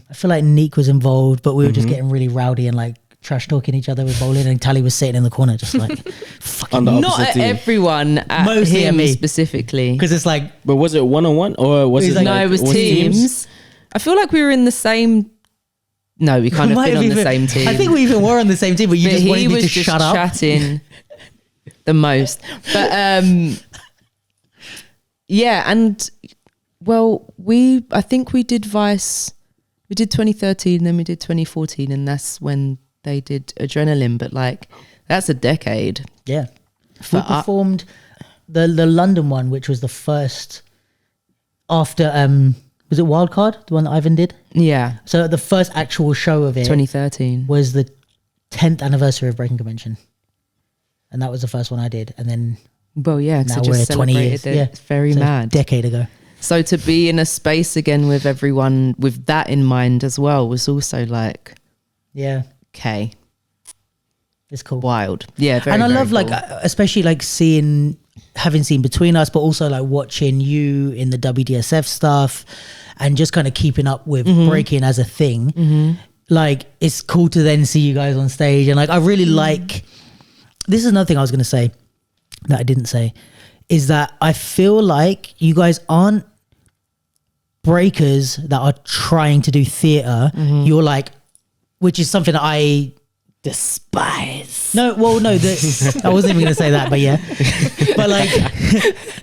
I feel like Neek was involved, but we were just getting really rowdy and like trash talking each other with bowling, and Tally was sitting in the corner just like fucking. Not at everyone, at mostly him at me specifically. Because it's like. But was it 1-on-1 or was it like, no, it was teams. I feel like we were in the same. No, we kind of been on the same team. I think we even were on the same team, but you just wanted me to shut up. Chatting the most. But and well, I think we did Vice. We did 2013, then we did 2014, and that's when they did Adrenaline. But like, that's a decade. Yeah, we performed the London one, which was the first after. Was it Wildcard, the one that Ivan did? Yeah. So the first actual show of it, 2013, was the 10th anniversary of Breaking Convention, and that was the first one I did. And then, well, yeah, now so we're just 20 years. It's very mad. A decade ago. So to be in a space again with everyone with that in mind as well was also like, okay, it's cool, wild, yeah. Very, and I very love cool. like especially like having seen Between Us, but also like watching you in the WDSF stuff and just kind of keeping up with breaking as a thing. Like it's cool to then see you guys on stage, and like I really like. This is another thing I was going to say that I didn't say, is that I feel like you guys aren't breakers that are trying to do theatre. You're like, which is something that I despise. No, I wasn't even going to say that, but yeah. But like,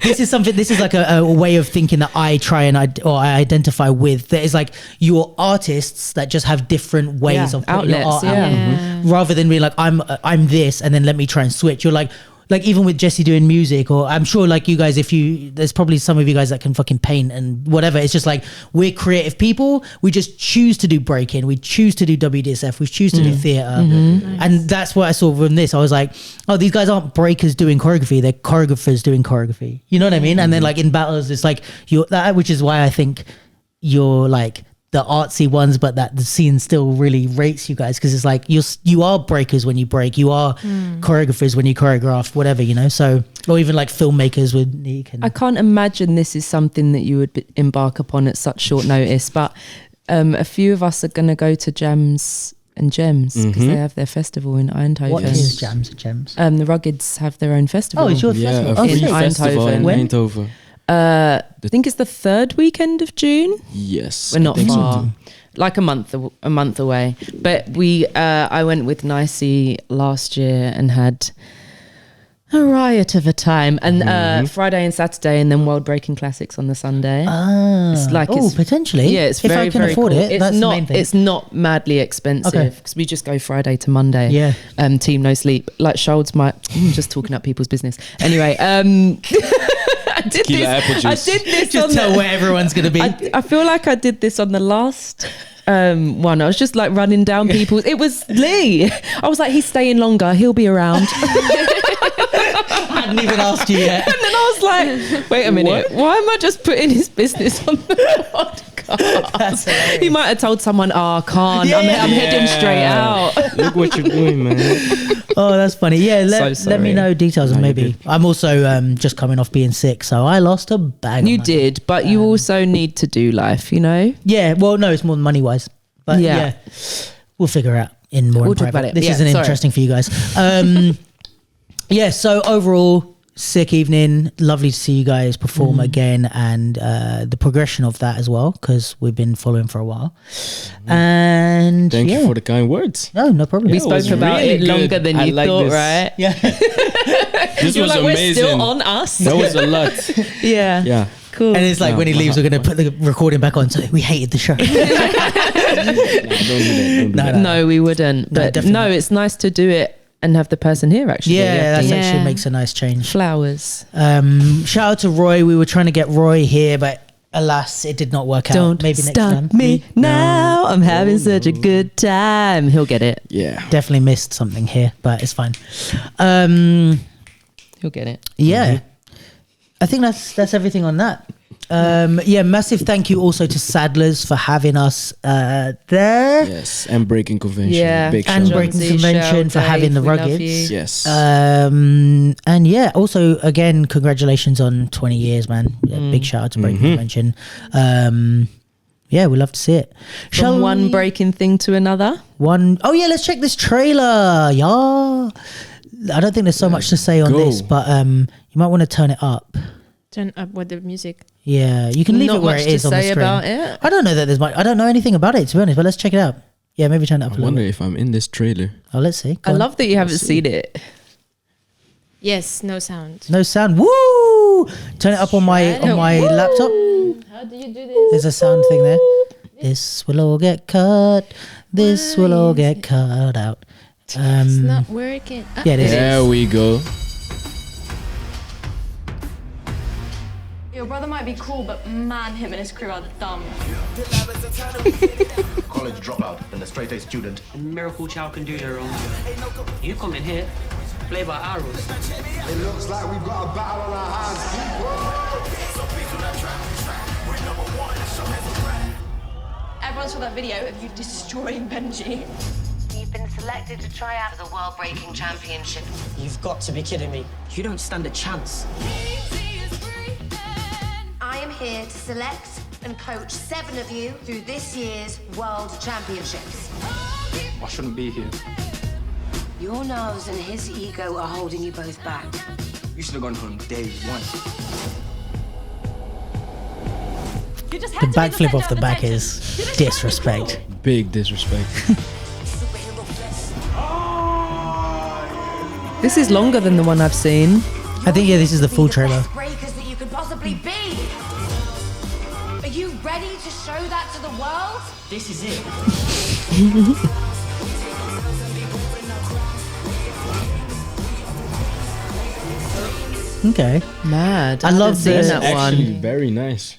this is like a way of thinking that I try and I identify with. That is like, you're artists that just have different ways of putting your art out. Rather than being like, I'm this, and then let me try and switch. You're like even with Jesse doing music, or I'm sure like you guys, there's probably some of you guys that can fucking paint and whatever. It's just like, we're creative people. We just choose to do breaking. We choose to do WDSF. We choose to do theatre. And that's what I saw from this. I was like, oh, these guys aren't breakers doing choreography. They're choreographers doing choreography. You know what I mean? And then like in battles, it's like which is why I think you're like the artsy ones, but that the scene still really rates you guys, because it's like you are breakers when you break, you are choreographers when you choreograph, whatever, so, or even like filmmakers with Neek. I can't imagine this is something that you would embark upon at such short notice, but a few of us are going to go to Jams and Gems because they have their festival in Eindhoven. What is Jams and Gems? The Ruggeds have their own festival. Oh, it's your festival? A free in festival in Eindhoven. Eindhoven. I think it's the third weekend of June. Yes, we're not far. like a month away. But I went with Nicey last year and had a riot of a time. And Friday and Saturday, and then World Breaking Classics on the Sunday. It's like potentially. Yeah, it's if very, I can very afford cool. it, that's the main thing. It's not madly expensive because we just go Friday to Monday. Yeah. Team No Sleep. Like Sholds might. I'm just talking up people's business. Anyway, I did this. Just tell where everyone's going to be. I feel like I did this on the last one. I was just like running down people. It was Lee. I was like, he's staying longer. He'll be around. I hadn't even asked you yet. And then I was like, wait a minute. Why am I just putting his business on the podcast? He might have told someone, I can't. I'm heading straight out. Look what you're doing, man. Oh, that's funny. Yeah, let me know details and maybe. I'm also just coming off being sick, so I lost a bag. You did, but you also need to do life, you know? Yeah, well, no, it's more money wise. But yeah, we'll figure out in more. We'll talk about it. This isn't interesting for you guys. Yeah, so overall, sick evening. Lovely to see you guys perform again, and the progression of that as well, because we've been following for a while. And thank you for the kind words. No problem. We spoke about really it longer than you like thought, this. right? Yeah. This was like, amazing. We're still on us. That was a lot. Yeah. Cool. And it's like when he leaves, we're going to put the recording back on. So we hated the show. Don't do that. No, we wouldn't. But definitely no, not. it's nice to do it and have the person here actually. Yeah, that actually makes a nice change. Flowers. Shout out to Roy. We were trying to get Roy here, but alas, it did not work out. Don't Maybe next stop time. me now. I'm having such a good time. He'll get it. Yeah. Definitely missed something here, but it's fine. He'll get it. Yeah. I think that's everything on that. Massive thank you also to Sadler's for having us there. Yes, and Breaking Convention. Yeah, Big And shout out. Breaking Convention for having the ruggeds. Yes. And yeah, also again, congratulations on 20 years, man. Yeah, big shout out to Breaking Convention. Yeah, we love to see it. From one breaking thing to another. Oh yeah, let's check this trailer. Yeah. I don't think there's so much to say on this, but you might want to turn it up. Turn up with the music. Yeah, you can leave Not it where much it is to on the say screen. about it. I don't know that there's much. I don't know anything about it, to be honest, but let's check it out. Yeah, maybe turn it up a I little wonder bit. if I'm in this trailer. Oh, let's see. Go I on. love that you haven't seen it. Yes, no sound. No sound. Woo! Turn it up on my laptop. How do you do this? There's a sound thing there. This will all get cut. This will all get cut out. It's not working. Yeah, it is. There we go. Your brother might be cool, but man, him and his crew are dumb. College dropout and a straight-A student. Miracle Child can do their own. You come in here, play by our rules. It looks like we've got a battle on our hands. Everyone saw that video of you destroying Benji. You've been selected to try out for the World Breaking Championship. You've got to be kidding me. You don't stand a chance. I am here to select and coach 7 of you through this year's World Championships. I shouldn't be here. Your nose and his ego are holding you both back. You should have gone from day one. The backflip off the back is disrespect. Big disrespect. This is longer than the one I've seen. I think, yeah, this is the full trailer. Best breakers that you could possibly be. Are you ready to show that to the world? This is it. Okay. Mad. I love haven't this. seen that Actually, one. very nice.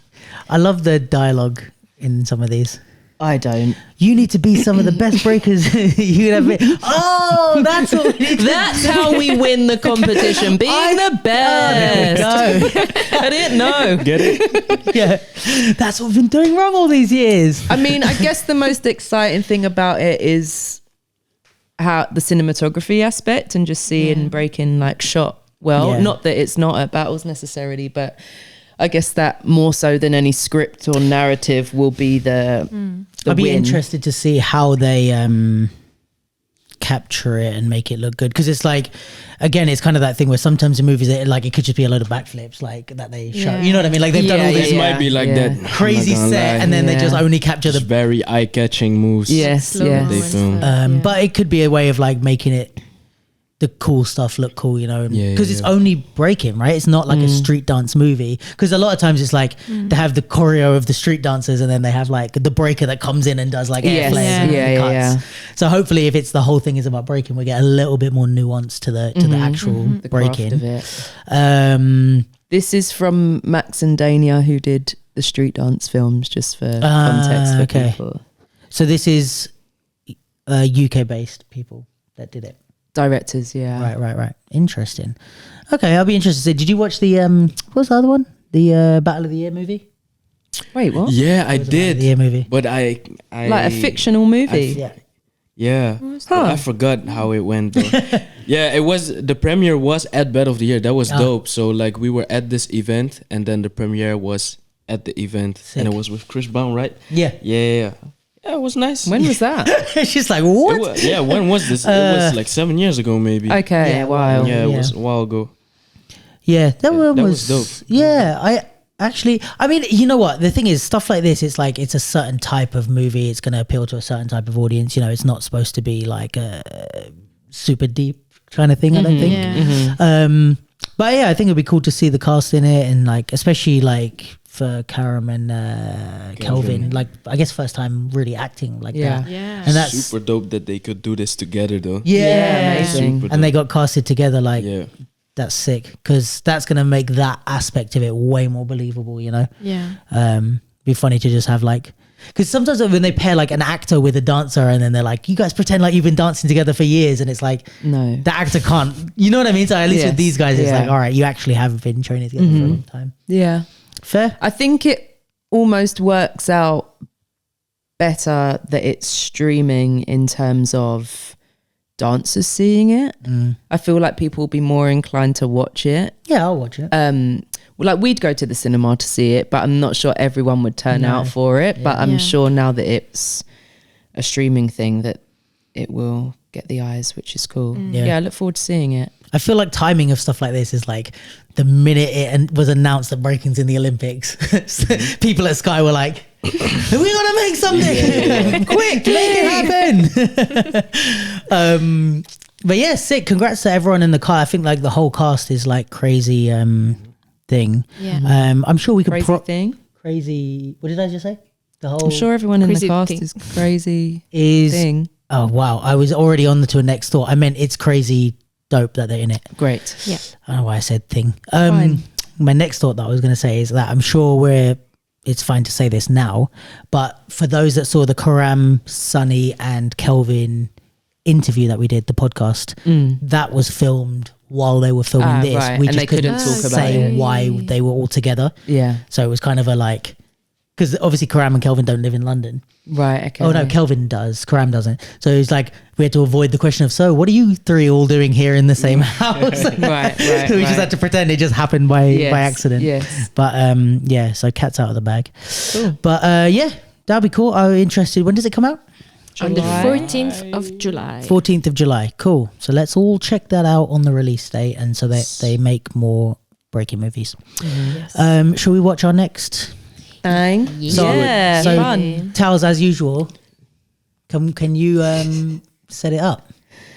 I love the dialogue in some of these. I don't. You need to be some of the best breakers you could have been. Oh, that's what we need to That's how we win the competition. Being the best. go. I didn't know. Get it? Yeah, that's what we've been doing wrong all these years. I mean, I guess the most exciting thing about it is how the cinematography aspect and just seeing breaking like shot well. Yeah. Not that it's not at battles necessarily, but I guess that more so than any script or narrative will be the I'd be win. interested to see how they capture it and make it look good, because it's like, again, it's kind of that thing where sometimes in movies it could just be a load of backflips like that they show, you know what I mean, like they've done all This this might be like that crazy I'm not gonna set lie. and then they just only capture Just the very eye-catching moves. Yes, Slow-mo yes. They and film. stuff, but it could be a way of like making it, the cool stuff look cool, you know, because it's only breaking, right? It's not like a street dance movie, because a lot of times it's like they have the choreo of the street dancers and then they have like the breaker that comes in and does like Yes. airplays and Yeah, cuts. yeah. So hopefully if it's the whole thing is about breaking, we get a little bit more nuance to the actual The craft breaking. of it. Um, This is from Max and Dania, who did the street dance films, just for context for okay. people. so this is UK based people that did it. Directors, yeah. Right. Interesting. Okay, I'll be interested. Did you watch the what was the other one? The Battle of the Year movie? Wait, what? Yeah, I Battle of the Year did. movie. But I Like a fictional movie? Yeah. But I forgot how it went though. Yeah, it was, the premiere was at Battle of the Year. That was dope. So like we were at this event and then the premiere was at the event. Sick. And it was with Chris Brown, right? Yeah. Yeah, it was nice. When was that? She's like, what? When was this? It was like 7 years ago maybe. Okay, Yeah, wow. Yeah, it Yeah. was a while ago. Yeah, that one that was, was dope. Yeah, I mean, you know what? The thing is, stuff like this, it's like, it's a certain type of movie. It's going to appeal to a certain type of audience. You know, it's not supposed to be like a super deep kind of thing, I don't think. Yeah. But yeah, I think it'd be cool to see the cast in it, and like, especially like for Karam and Kelvin, like, I guess first time really acting like Yeah. that. Yeah. And that's, Super dope that they could do this together though. yeah, amazing. Super and they dope. got casted together like, Yeah. that's sick, because that's going to make that aspect of it way more believable, you know? Yeah. Be funny to just have like, because sometimes when they pair like an actor with a dancer and then they're like, you guys pretend like you've been dancing together for years, and it's like, No. the actor can't, you know what I mean? So at least Yes, with these guys, it's yeah. like, all right, you actually have been training together for a long time. Yeah. Fair. I think it almost works out better that it's streaming in terms of dancers seeing it. I feel like people will be more inclined to watch it. Yeah, I'll watch it. Like we'd go to the cinema to see it, but I'm not sure everyone would turn No. out for it. But I'm Yeah. sure now that it's a streaming thing that it will get the eyes, which is cool. Yeah. Yeah, I look forward to seeing it. I feel like timing of stuff like this is like the minute was announced that breaking's in the Olympics, people at Sky were like, "We gotta make something quick, make it happen." But yeah, sick. Congrats to everyone in the car. I think like the whole cast is like crazy thing. Yeah. I'm sure we could Crazy thing. crazy. What did I just say? The whole I'm sure everyone in the Crazy cast thing. is crazy is. thing. Oh wow! I was already on to a next thought. I meant it's crazy dope that they're in it. Great. Yeah. I don't know why I said thing. Fine. My next thought that I was going to say is that I'm sure it's fine to say this now, but for those that saw the Karam, Sunny and Kelvin interview that we did, the podcast, that was filmed while they were filming this. Right. We And just they couldn't talk about say it. why they were all together. Yeah. So it was kind of a like, because obviously Karam and Kelvin don't live in London. Right. Okay. Oh no, Kelvin does. Karam doesn't. So it's like we had to avoid the question of, so what are you three all doing here in the same house? Right. We just had to pretend it just happened by accident. Yes. But yeah, so cat's out of the bag. Cool. But yeah, that'd be cool. I'm interested. When does it come out? On the 14th of July. 14th of July. Cool. So let's all check that out on the release date, and so that they make more breaking movies. Yes. Shall we watch our next? Bang. So- Yeah. so- Fun. Towels as usual. Can you set it up?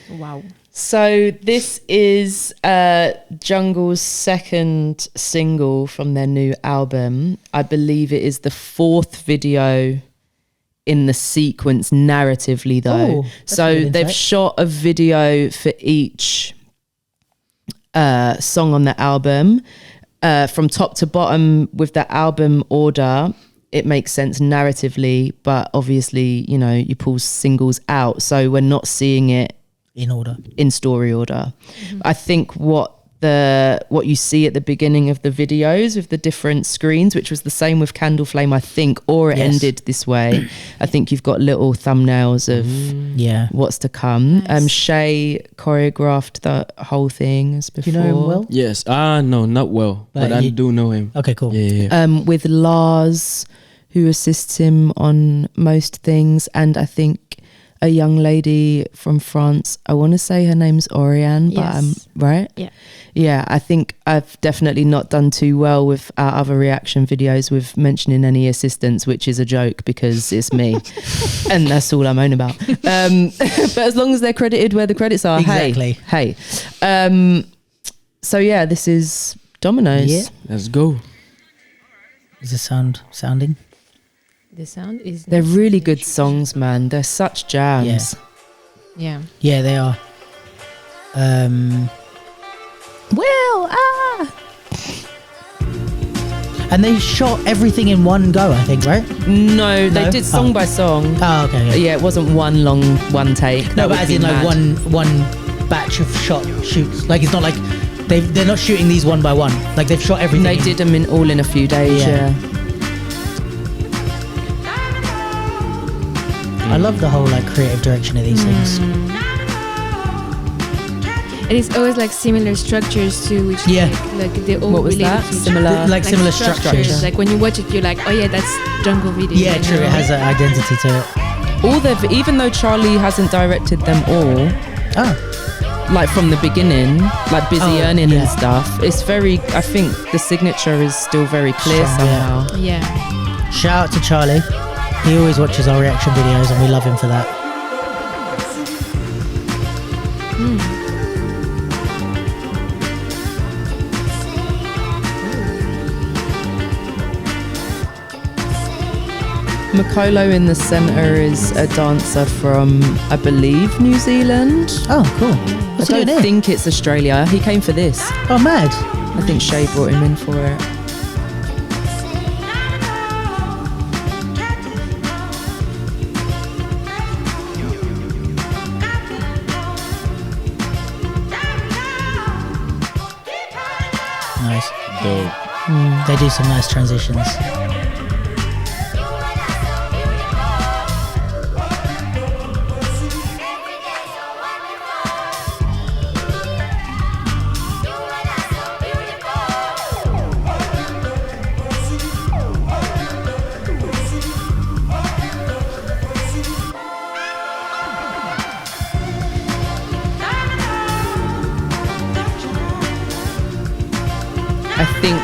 Wow. So this is Jungle's second single from their new album. I believe it is the fourth video in the sequence narratively though. Oh, that's So good they've insight. shot a video for each song on the album. From top to bottom with the album order, it makes sense narratively, but obviously, you know, you pull singles out. So we're not seeing it In order. in story order. I think what you see at the beginning of the videos with the different screens, which was the same with Candle Flame, I think, or it Yes. ended this way. I think you've got little thumbnails of Yeah. what's to come. Nice. Shay choreographed the whole thing as Do before. you know him well? Yes. No, not well. But But I you- do know him. Okay, cool. Yeah. With Lars, who assists him on most things, and I think a young lady from France. I want to say her name's Oriane, but I'm Yes. right. Yeah. Yeah, I think I've definitely not done too well with our other reaction videos with mentioning any assistants, which is a joke because it's me, and that's all I'm on about. But as long as they're credited where the credits are, Exactly. Hey. So yeah, this is Dominoes. Yeah. Let's go. Is the sounding? The sound is. They're really good songs, man. They're such jams. Yeah. Yeah, they are. And they shot everything in one go, I think, right? No, they No? did song Oh. by song. Oh, okay. Yeah, it wasn't one long one take. No, That but would as be in like mad. one batch of shoots. Like it's not like they're not shooting these one by one. Like they've shot everything. They did them all in a few days. Yeah. Yeah. I love the whole like creative direction of these things. And it's always like similar structures too, which Yeah. like they all What was related that? to each Similar- other. Like similar structures. Like when you watch it, you're like, oh yeah, that's jungle video. Yeah, you true. know? It has an identity to it. All the even though Charlie hasn't directed them all, Oh, like from the beginning, like Busy Oh, Earning yeah. and stuff, it's very. I think the signature is still very clear Strong, yeah. somehow. Yeah. shout out to Charlie. He always watches our reaction videos, and we love him for that. Makolo in the centre is a dancer from, I believe, New Zealand. Oh, cool. I What's he don't doing here? think it's Australia. He came for this. Oh, mad. I think Shay brought him in for it. Nice. Dope. They do some nice transitions. I think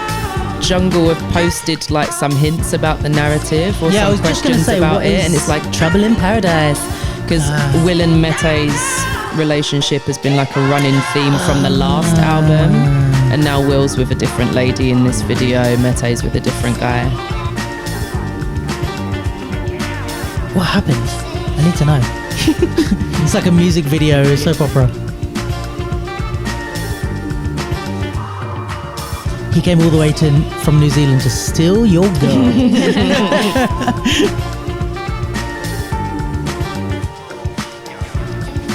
Jungle have posted like some hints about the narrative or Yeah, I some was just gonna questions say, about what it, is- and it's like Trouble in Paradise because Will and Mete's relationship has been like a running theme from the last album, and now Will's with a different lady in this video, Mete's with a different guy. What happened? I need to know. It's like a music video, soap opera. He came all the way from New Zealand to steal your girl.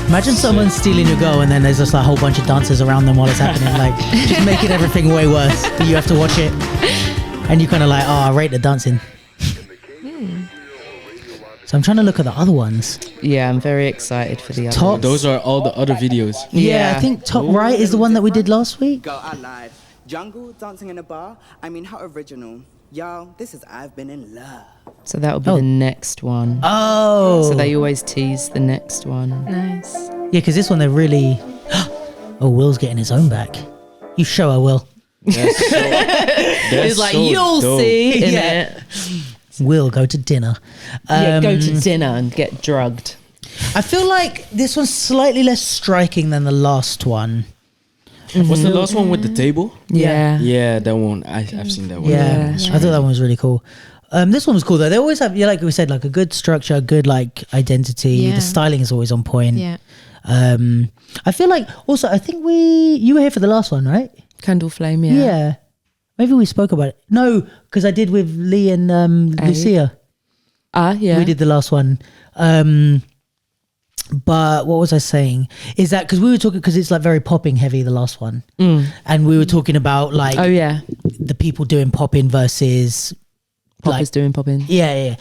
Imagine someone stealing your girl and then there's just like a whole bunch of dancers around them while it's happening, like just making everything way worse. But you have to watch it, and you kind of like, oh, I rate the dancing. So I'm trying to look at the other ones. Yeah, I'm very excited for the other. Top. Those are all the other videos. Yeah, I think top right is the one that we did last week. Go out live. Jungle dancing in a bar. I mean, how original. Y'all, this is I've Been in Love. So that'll be Oh. the next one. Oh, So they always tease the next one. Nice. yeah, because this one they're really. Oh, Will's getting his own back. You show her, Will. It's like you'll dope. see in Yeah. it. Will go to dinner. Yeah, go to dinner and get drugged. I feel like this one's slightly less striking than the last one. What's the last one with the table? Yeah. Yeah, that one. I've seen that one. Yeah, I thought that one was really cool. This one was cool though. They always have, yeah, like we said, like a good structure, a good like identity. Yeah. The styling is always on point. Yeah. I feel like also I think you were here for the last one, right? Candle flame, Yeah. Maybe we spoke about it. No, because I did with Lee and Lucia. Yeah. We did the last one. But what was I saying? Is that because we were talking, because it's like very popping heavy, the last one. And we were talking about like Oh yeah. the people doing popping versus Pop is doing pop in. yeah.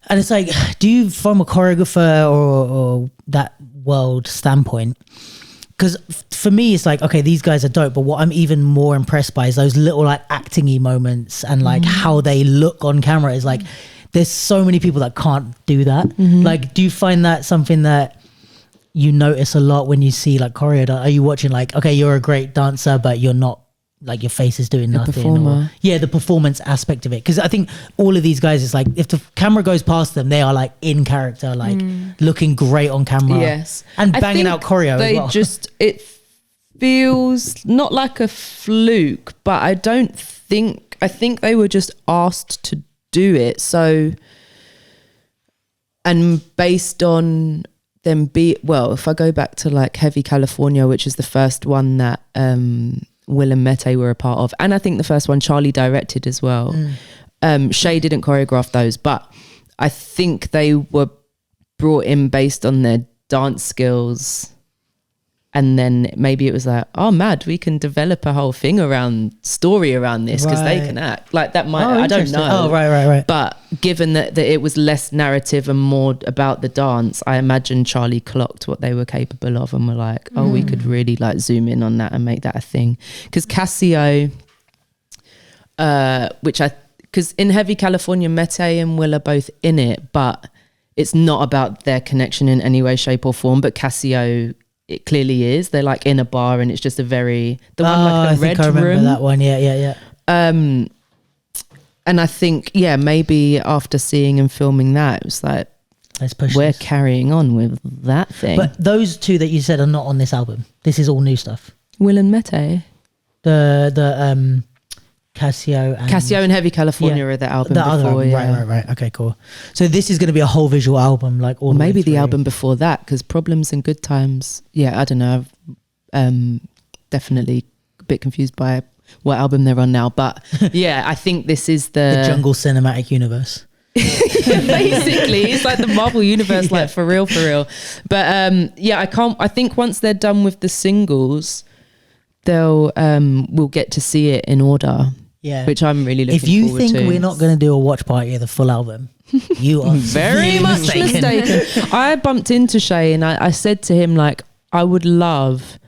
And it's like, do you, from a choreographer or that world standpoint, because for me it's like, okay, these guys are dope, but what I'm even more impressed by is those little like acting-y moments and like how they look on camera is like there's so many people that can't do that. Like, do you find that something that you notice a lot when you see like choreo? Are you watching like, okay, you're a great dancer, but you're not, like your face is doing nothing? Performer. The performance aspect of it. Because I think all of these guys, is like, if the camera goes past them, they are like in character, like looking great on camera. Yes. And banging out choreo They as well. just, it feels not like a fluke, but I think they were just asked to do it. So, and based on them if I go back to like Heavy California, which is the first one that Will and Mete were a part of, and I think the first one Charlie directed as well. Shay didn't choreograph those, but I think they were brought in based on their dance skills. And then maybe it was like, oh, mad, we can develop a whole thing story around this because they can act. Like that might, I don't know. Oh, right. But given that it was less narrative and more about the dance, I imagine Charlie clocked what they were capable of and were like, oh, we could really like zoom in on that and make that a thing. Because Casio, because in Heavy California, Mete and Will are both in it, but it's not about their connection in any way, shape or form. But Casio, it clearly is. They're like in a bar and it's just one like the I red think I remember room. that one. Yeah. And I think, maybe after seeing and filming that, it was like, let's push we're this. carrying on with that thing. But those two that you said are not on this album. This is all new stuff. Will and Mete. The Casio and Heavy California are the album the before. other album. Right. Okay, cool. So this is going to be a whole visual album, like all. Or maybe the the album before that, because Problems and Good Times. Yeah, I don't know. I've definitely a bit confused by what album they're on now, but yeah, I think this is the Jungle Cinematic Universe. Basically, it's like the Marvel Universe, like for real. But I think once they're done with the singles, we'll get to see it in order. Yeah, which I'm really looking forward to. If you forward think to. we're not going to do a watch party of the full album, you are very much mistaken. I bumped into Shay and I said to him, like, I would love,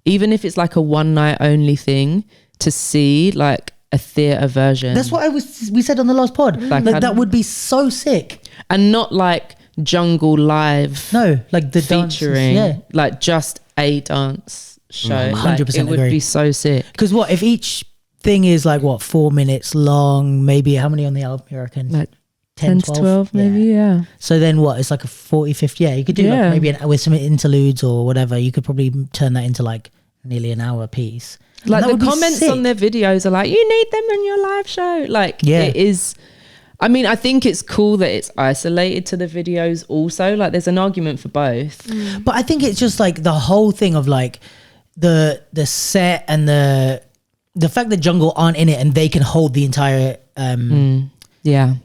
even if it's like a one night only thing, to see like a theatre version. That's what we said on the last pod. Like that would be so sick. And not like Jungle Live. No, like the featuring, like just a dance show. 100% it would be so sick. Because what if each thing is like 4 minutes long? Maybe how many on the album you reckon? Like 10 to 12 maybe, yeah. So then what? It's like a 40, 50. Yeah, you could do like maybe with some interludes or whatever. You could probably turn that into like nearly an hour piece. Like the comments on their videos are like, you need them in your live show. Like it is. I mean, I think it's cool that it's isolated to the videos also. Like there's an argument for both. But I think it's just like the whole thing of like the set and the fact that Jungle aren't in it and they can hold the entire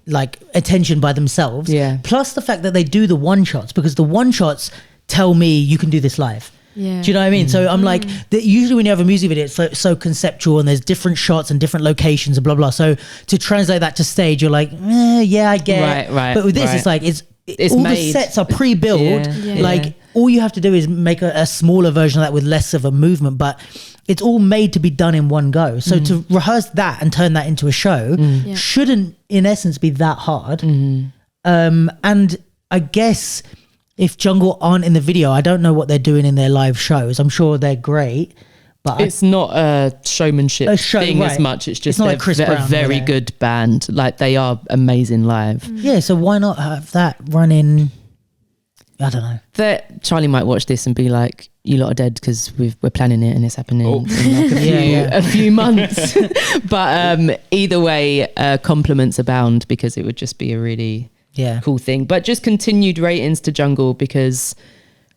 like attention by themselves. Yeah. Plus the fact that they do the one shots, because the one shots tell me you can do this live. Yeah. Do you know what I mean? So I'm like, usually when you have a music video, it's so conceptual and there's different shots and different locations and blah, blah. So to translate that to stage, you're like, yeah, I get it. Right. But with this, it's like, it's all made. The sets are pre-built. Like all you have to do is make a smaller version of that with less of a movement, but it's all made to be done in one go. So to rehearse that and turn that into a show shouldn't in essence be that hard. And I guess if Jungle aren't in the video, I don't know what they're doing in their live shows. I'm sure they're great, but it's not a showmanship thing as much. It's just like Chris Brown, a very good band. Like they are amazing live. Yeah, so why not have that running? I don't know. Charlie might watch this and be like, "You lot are dead because we're planning it and it's happening in like a few months." But either way, compliments abound because it would just be a really cool thing. But just continued ratings to Jungle, because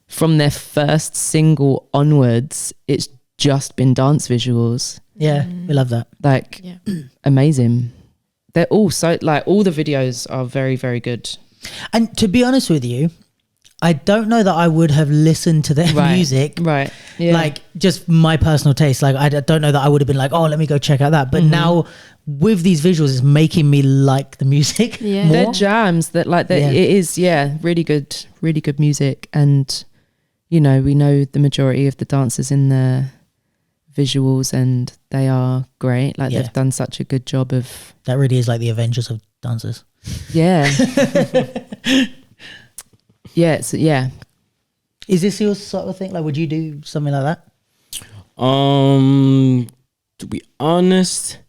from their first single onwards, it's just been dance visuals. Yeah, we love that. Like amazing. They're all so like all the videos are very, very good. And to be honest with you, I don't know that I would have listened to their music. Right. Yeah. Like just my personal taste. Like I don't know that I would have been like, oh, let me go check out that. But now with these visuals, it's making me like the music more. They're jams that like that. It is, really good music. And, you know, we know the majority of the dancers in the visuals, and they are great. Like they've done such a good job of. That really is like the Avengers of dancers. Yeah. Yeah. Is this your sort of thing? Like, would you do something like that? To be honest,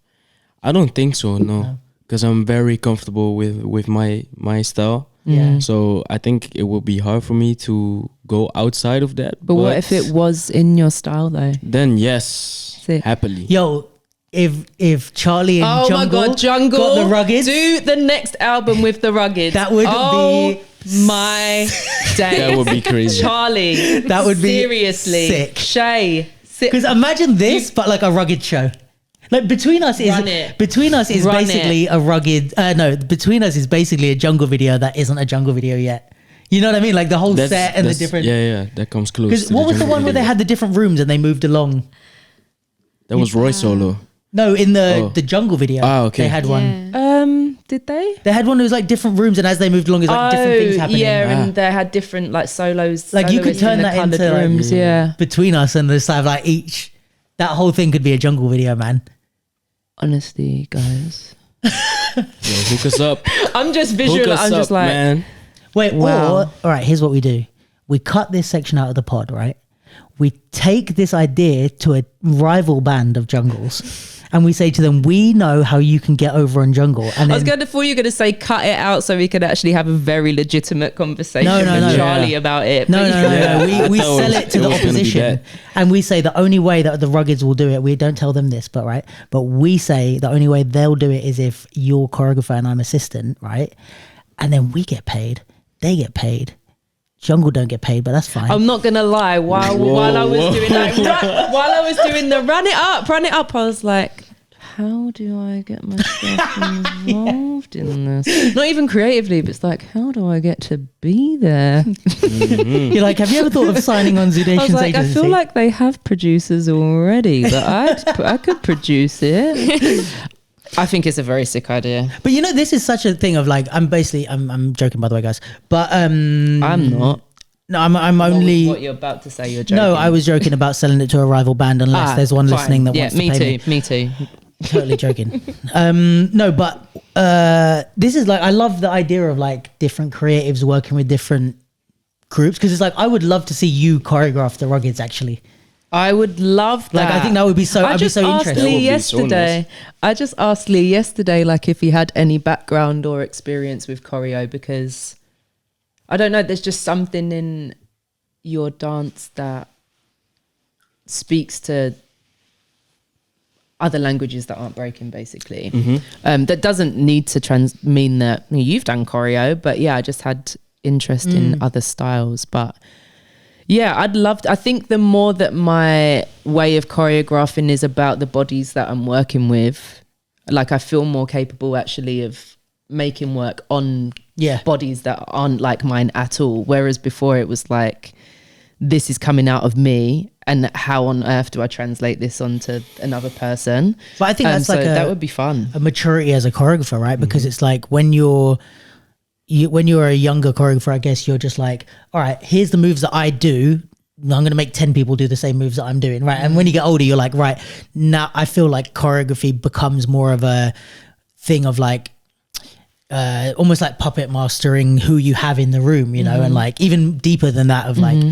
I don't think so. No, because I'm very comfortable with my style. Yeah. So I think it will be hard for me to go outside of that. But what if it was in your style though? Then yes, Sick. happily. Yo, if Charlie and Jungle got the Ruggeds, do the next album with the Ruggeds. That would be my day. That would be crazy. Charlie, that would be seriously sick. Shay, because imagine this, but like a Rugged show. Like Between Us is basically a Rugged. Between Us is basically a Jungle video that isn't a Jungle video yet. You know what I mean? Like the whole set and the different. Yeah, that comes close. Because what was the one where they had the different rooms and they moved along? That was Roy Solo. No, in the Jungle video. Okay. They had one. Did they? They had one that was like different rooms, and as they moved along, it's like different things happening. Yeah, and they had different like solos. Like you could turn that into rooms. Like, Between Us and this have like each. That whole thing could be a Jungle video, man. Honestly, guys. Hook us up. I'm just visual. I'm just like, man. Wait, wow. all right, here's what we do. We cut this section out of the pod, right? We take this idea to a rival band of jungles and we say to them, we know how you can get over on jungle. And I was going to, before you're going to say cut it out so we could actually have a very legitimate conversation with Charlie about it. No. We sell it to the opposition and we say the only way that the Ruggeds will do it, we don't tell them this, but we say the only way they'll do it is if you're choreographer and I'm assistant, right? And then we get paid, they get paid. Jungle don't get paid, but that's fine. I'm not gonna lie. While I was doing while I was doing the run it up, I was like, how do I get myself involved in this? Not even creatively, but it's like, how do I get to be there? You're like, have you ever thought of signing on Zudation's I was like, agency? I feel like they have producers already, but I could produce it. I think it's a very sick idea. But you know, this is such a thing of like, I'm joking, by the way, guys. But I'm not. No, I'm only. What you're about to say, you're joking. No, I was joking about selling it to a rival band unless there's one fine. listening that wants to pay me too. Totally joking. No, but this is like, I love the idea of like different creatives working with different groups, because it's like, I would love to see you choreograph the Ruggeds actually. I would love that. Like, I think that would be so. I'd be so interested. I just asked Lee yesterday, like, if he had any background or experience with choreo, because I don't know. There's just something in your dance that speaks to other languages that aren't breaking, basically. That doesn't need to mean that you've done choreo, but yeah, I just had interest in other styles, but. Yeah, I think the more that my way of choreographing is about the bodies that I'm working with, like I feel more capable actually of making work on bodies that aren't like mine at all. Whereas before it was like, this is coming out of me and how on earth do I translate this onto another person? But I think that's like that would be fun. A maturity as a choreographer, right? Because it's like when you're a younger choreographer, I guess you're just like, all right, here's the moves that I do. I'm going to make 10 people do the same moves that I'm doing, right? And when you get older, you're like, right, now I feel like choreography becomes more of a thing of like, almost like puppet mastering who you have in the room, you know, and like even deeper than that of like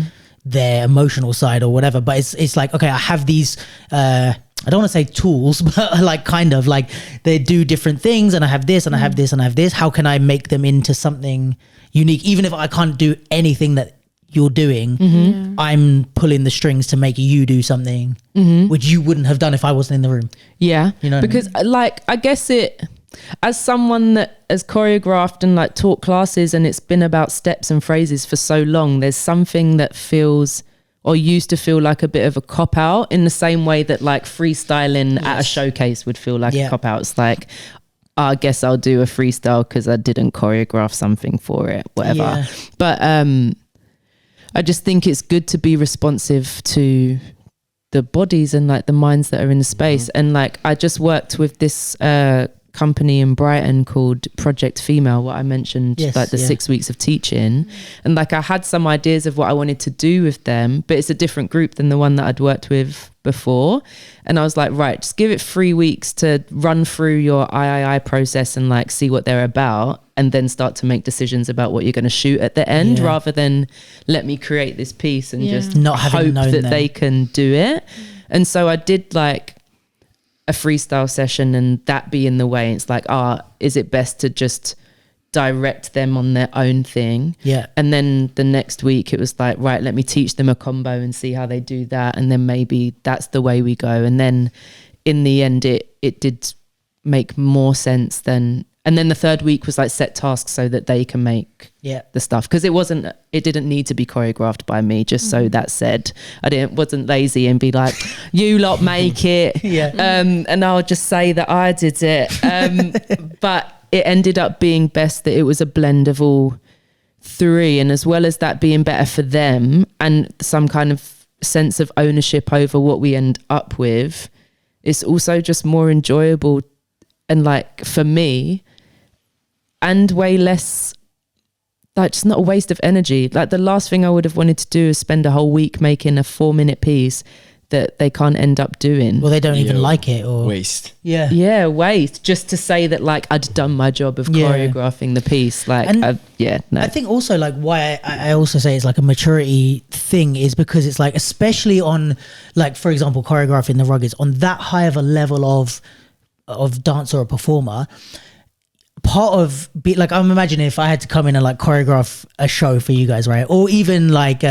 their emotional side or whatever. But it's like, okay, I have these, I don't want to say tools, but like kind of like they do different things and I have this and I have this and I have this. How can I make them into something unique? Even if I can't do anything that you're doing, I'm pulling the strings to make you do something which you wouldn't have done if I wasn't in the room. Yeah. You know, because like, I guess as someone that has choreographed and like taught classes and it's been about steps and phrases for so long, there's something that feels or used to feel like a bit of a cop-out in the same way that like freestyling at a showcase would feel like a cop-out. It's like, I guess I'll do a freestyle because I didn't choreograph something for it, whatever. Yeah. But I just think it's good to be responsive to the bodies and like the minds that are in the space. And like, I just worked with this company in Brighton called Project Female, what I mentioned, Yes, like the 6 weeks of teaching. And like I had some ideas of what I wanted to do with them, but it's a different group than the one that I'd worked with before. And I was like, right, just give it 3 weeks to run through your III process and like see what they're about, and then start to make decisions about what you're going to shoot at the end, rather than let me create this piece and just Not having hope known that them. they can do it. And so I did like a freestyle session, and that being the way, it's like, is it best to just direct them on their own thing? Yeah. And then the next week it was like, right, let me teach them a combo and see how they do that, and then maybe that's the way we go. And then in the end it did make more sense than, and then the third week was like set tasks so that they can make the stuff, because it didn't need to be choreographed by me, just so that said, wasn't lazy and be like, you lot make it. And I'll just say that I did it. But it ended up being best that it was a blend of all three, and as well as that being better for them and some kind of sense of ownership over what we end up with, it's also just more enjoyable, and like for me, and way less, like, just not a waste of energy. Like the last thing I would have wanted to do is spend a whole week making a 4-minute piece that they can't end up doing. Well, they don't even like it, or waste. Yeah, waste, just to say that like I'd done my job of choreographing the piece. Like, And no. I think also like why I also say it's like a maturity thing is because it's like, especially on like, for example, choreographing the ruggeds on that high of a level of dancer or performer. Part of like, I'm imagining if I had to come in and like choreograph a show for you guys, right? Or even like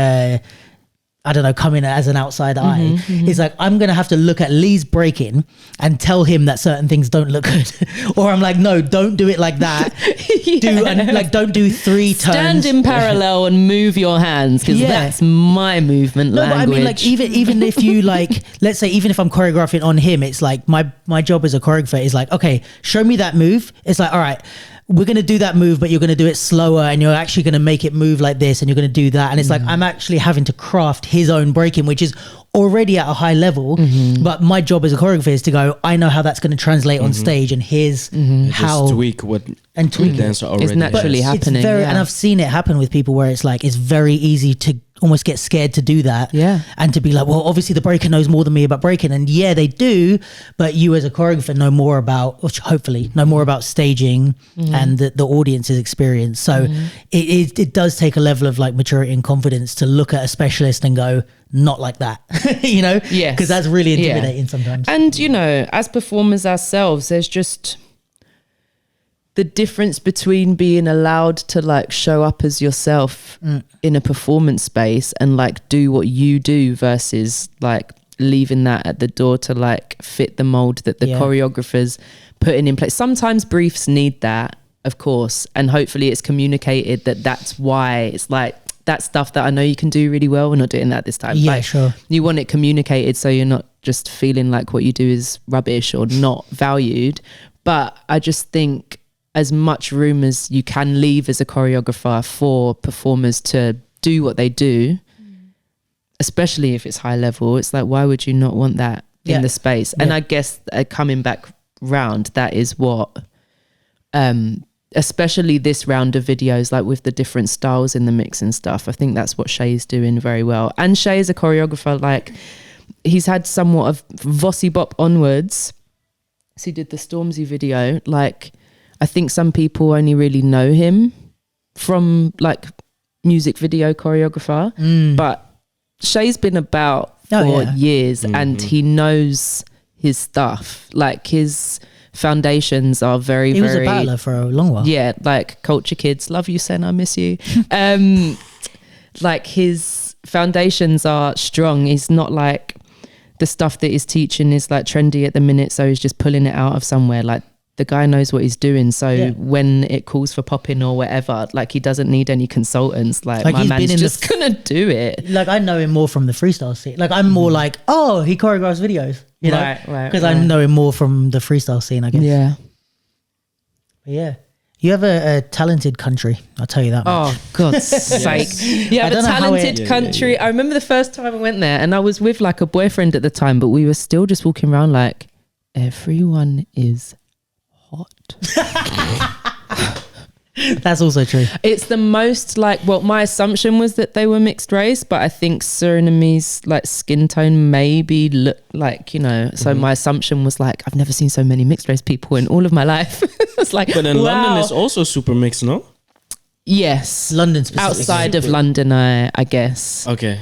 I don't know, come in as an outside eye. It's like, I'm going to have to look at Lee's breaking and tell him that certain things don't look good. Or I'm like, no, don't do it like that. Don't do 3 turns. Stand in parallel and move your hands, because that's my movement language. But I mean, like, even if you like, let's say, even if I'm choreographing on him, it's like my job as a choreographer is like, okay, show me that move. It's like, all right, we're going to do that move, but you're going to do it slower, and you're actually going to make it move like this, and you're going to do that. And it's like, I'm actually having to craft his own breaking, which is already at a high level. But my job as a choreographer is to go, I know how that's going to translate on stage, and here's how. Just tweak what and tweak the dancer already It's naturally has. happening. It's and I've seen it happen with people where it's like, it's very easy to almost get scared to do that. And to be like, well, obviously the breaker knows more than me about breaking. And yeah, they do. But you as a choreographer know more about, or hopefully know more about staging and the audience's experience. So it does take a level of like maturity and confidence to look at a specialist and go, not like that, you know? Yes. Because that's really intimidating sometimes. And, you know, as performers ourselves, there's just the difference between being allowed to like show up as yourself in a performance space and like do what you do, versus like leaving that at the door to like fit the mold that the choreographers putting in place. Sometimes briefs need that, of course, and hopefully it's communicated that that's why. It's like, that stuff that I know you can do really well, we're not doing that this time. Yeah, like, sure. You want it communicated so you're not just feeling like what you do is rubbish or not valued. But I just think as much room as you can leave as a choreographer for performers to do what they do, especially if it's high level, it's like, why would you not want that in the space? And I guess coming back round, that is what, especially this round of videos, like with the different styles in the mix and stuff, I think that's what Shay's doing very well. And Shay is a choreographer, like he's had somewhat of Vossi Bop onwards. So he did the Stormzy video. Like, I think some people only really know him from like music video choreographer, but Shay's been about for years and he knows his stuff. Like his foundations are very, He was very... a battler for a long while. Yeah, like Culture Kids, love you, Sen, I miss you. Like his foundations are strong. He's not like the stuff that he's teaching is like trendy at the minute, so he's just pulling it out of somewhere. Like the guy knows what he's doing, so when it calls for popping or whatever, like he doesn't need any consultants. Like my man's just gonna do it. Like I know him more from the freestyle scene. Like I'm more like, oh, he choreographs videos, you know, Right. because I know him more from the freestyle scene, I guess. Yeah. But yeah. You have a talented country, I'll tell you that much. Oh, God's sake. You have a talented country. I remember the first time I went there and I was with like a boyfriend at the time, but we were still just walking around like, everyone is hot. That's also true. It's the most like, well, my assumption was that they were mixed race, but I think Suriname's like skin tone maybe look like, you know, so my assumption was like, I've never seen so many mixed race people in all of my life. It's like, But in wow. London is also super mixed, no? Yes. London specifically. Outside of London, I guess. Okay.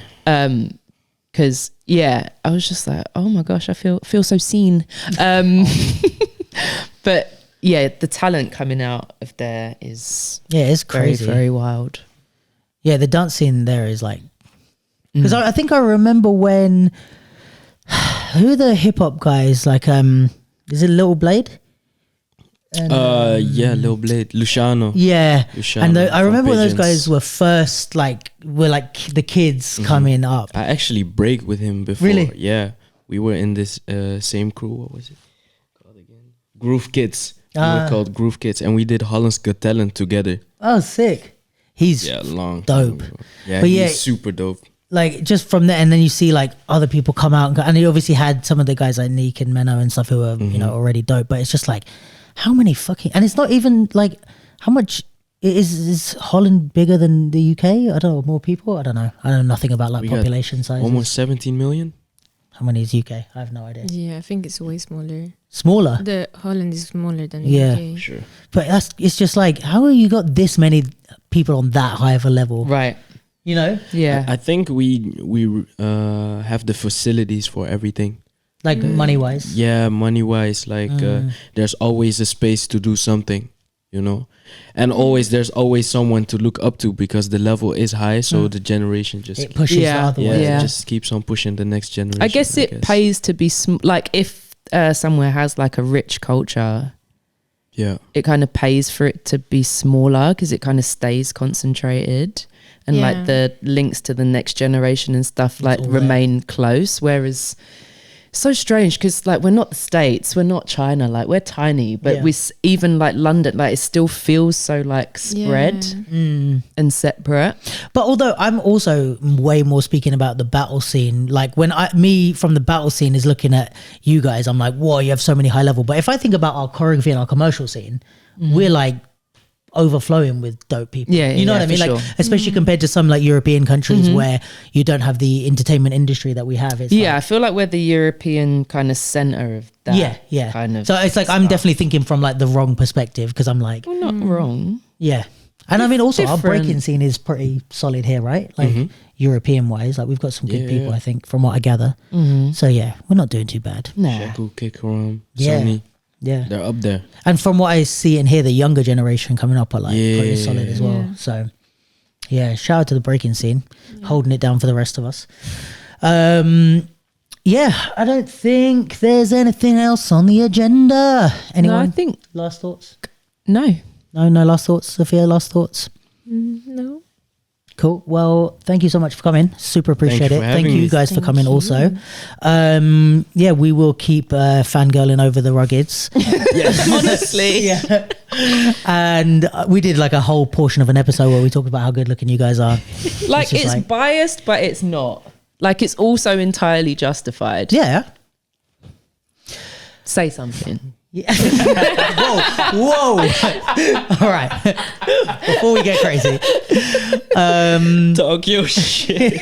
Because I was just like, oh my gosh, I feel so seen. But yeah, the talent coming out of there is it's very, crazy. very wild. Yeah, the dance scene there is like, because I think I remember when who are the hip hop guys like is it Little Blade? And, Lil Blade, Luciano. Yeah, Luciano and I from remember when those Pigeons. guys were first were like the kids coming up. I actually break with him before. Really? Yeah, we were in this same crew. What was it called again? Groove Kids. We were called Groove Kids, and we did Holland's Got Talent together. Oh, sick! He's long dope. time ago. Yeah, But he's super dope. Like just from there, and then you see like other people come out, and he obviously had some of the guys like Neek and Menno and stuff who were you know already dope. But it's just like, how many fucking, and it's not even like how much is Holland bigger than the UK? I don't know, more people. I don't know. I know nothing about like We got population size. Almost 17 million. How many is UK? I have no idea. Yeah, I think it's way smaller. Smaller. The Holland is smaller than Yeah. UK. Sure. But it's just like, how have you got this many people on that high of a level? Right. You know, Yeah. I think we have the facilities for everything. like money wise. Yeah, money wise, like there's always a space to do something, you know, and there's always someone to look up to because the level is high. So the generation just It pushes the other way. it just keeps on pushing the next generation. I guess it pays to be like if somewhere has like a rich culture, Yeah, it kind of pays for it to be smaller because it kind of stays concentrated, and Yeah. like the links to the next generation and stuff like all there. remain close. Whereas so strange because like we're not the States, we're not China, like we're tiny, but Yeah. we even like London, like it still feels so like spread and separate. But although I'm also way more speaking about the battle scene, like when me from the battle scene is looking at you guys, I'm like, whoa, you have so many high level. But if I think about our choreography and our commercial scene, we're like overflowing with dope people. Yeah, you know what I for mean? Like, sure. especially compared to some like European countries where you don't have the entertainment industry that we have. It's Yeah, I like, feel like we're the European kind of center of that. yeah. Kind of. So it's like I'm definitely thinking from like the wrong perspective because I'm like, Well, not wrong. yeah. And I mean, also our Different. breaking scene is pretty solid here, right? Like European wise, like we've got some good people, I think, from what I gather. So yeah, we're not doing too bad. Nah. Shaku, Kikaram, Yeah. Sunny, Yeah. they're up there. And from what I see and hear, the younger generation coming up are like pretty Yeah. solid as well. So yeah, shout out to the breaking scene, holding it down for the rest of us. Yeah, I don't think there's anything else on the agenda. Anyone? No, I think Last thoughts? no. No last thoughts. Sophia, last thoughts? No. Cool. Well, thank you so much for coming. Super appreciate you it. for Thank having you me. guys for coming also. Yeah, we will keep fangirling over the Ruggeds. Honestly. Yeah. And we did like a whole portion of an episode where we talked about how good looking you guys are. Like just it's like- biased, but it's not. Like it's also entirely justified. Yeah. Say something. Yeah. Whoa. All right. Before we get crazy. Talk your shit.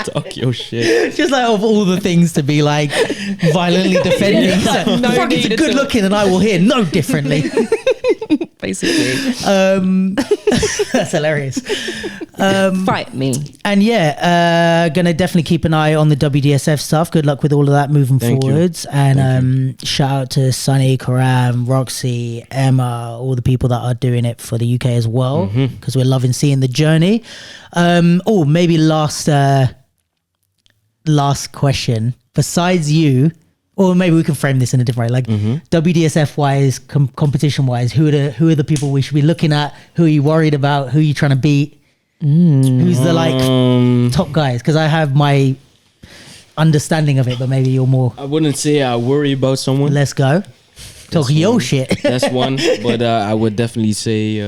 Talk your shit. Just like of all the things to be like violently defending. It's like, No fuck, it's need at good all. looking and I will hear no differently. Basically. That's hilarious. Fight me. And yeah, gonna definitely keep an eye on the WDSF stuff. Good luck with all of that moving Thank you. forwards. And shout out to Sunny, Karam, Roxy, Emma, all the people that are doing it for the UK as well, because we're loving seeing the journey. Maybe last question. Besides you, or maybe we can frame this in a different way. Like WDSF wise, competition wise, who are the people we should be looking at? Who are you worried about? Who are you trying to beat? Who's the like top guys? Because I have my understanding of it, but maybe you're more. I wouldn't say I worry about someone. Let's go. Talk your shit. That's one. But I would definitely say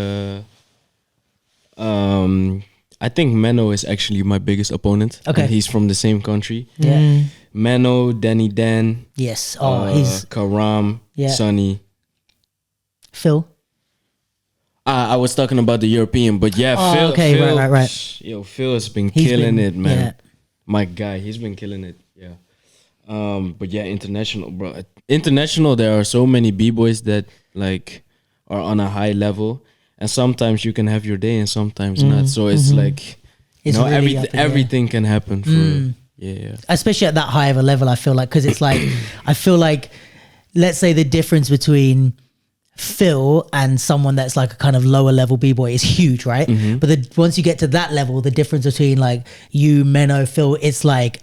I think Menno is actually my biggest opponent. Okay. And he's from the same country. Yeah. Menno, Danny Dan, Yes. Oh, he's Karam, Yeah. Sunny. Phil. I was talking about the European, but yeah, Oh, Phil. okay, Phil, right. Yo, Phil has been He's killing been- it, man. yeah. My guy, he's been killing it. Yeah. But yeah, international, bro. International, there are so many b-boys that like are on a high level, and sometimes you can have your day, and sometimes not. So it's like, It's you know, really up in the air. everything can happen. For yeah. Especially at that high of a level, I feel like, because it's like, I feel like, let's say the difference between Phil and someone that's like a kind of lower level b-boy is huge, right? But once you get to that level, the difference between like you, Menno, Phil, it's like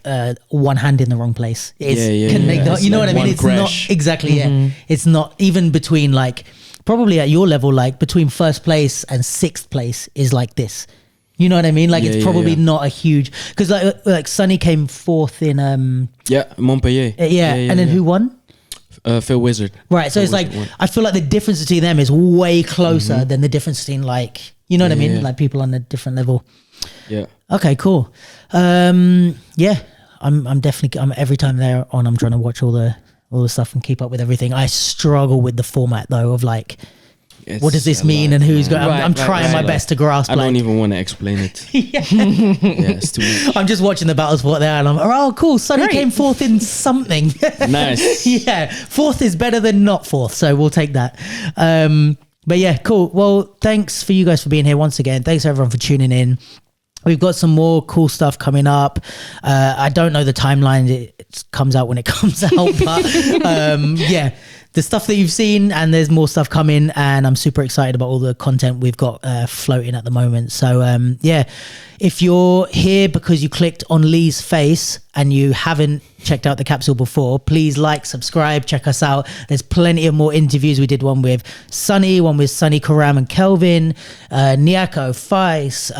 one hand in the wrong place. It's It's you know like what I mean? one It's crash. not exactly, yeah. It's not even between like, probably at your level, like between first place and sixth place is like this. You know what I mean? Like it's probably not a huge, because like Sonny came fourth in Montpellier. and then who won? Phil Wizard. Right, so Phil it's like, Wizard won. I feel like the difference between them is way closer than the difference between like, you know what I mean? Yeah. Like people on a different level. Yeah. Okay, cool. Yeah, I'm definitely, every time they're on, I'm trying to watch all the stuff and keep up with everything. I struggle with the format though of like, what does this mean and who's going? I'm trying my best to grasp. I don't like, even want to explain it. Yeah, it's too much. I'm just watching the battle sport there, and I'm oh cool. Sonny came fourth in something. Nice. Yeah, fourth is better than not fourth, so we'll take that. But yeah, cool. Well, thanks for you guys for being here once again. Thanks everyone for tuning in. We've got some more cool stuff coming up. I don't know the timeline. It comes out when it comes out, but yeah, the stuff that you've seen, and there's more stuff coming, and I'm super excited about all the content we've got floating at the moment. So yeah, if you're here because you clicked on Lee's face and you haven't checked out the capsule before, please like, subscribe, check us out. There's plenty of more interviews. We did one with Sunny, one with Sunny, Karam and Kelvin, Niako, Feis,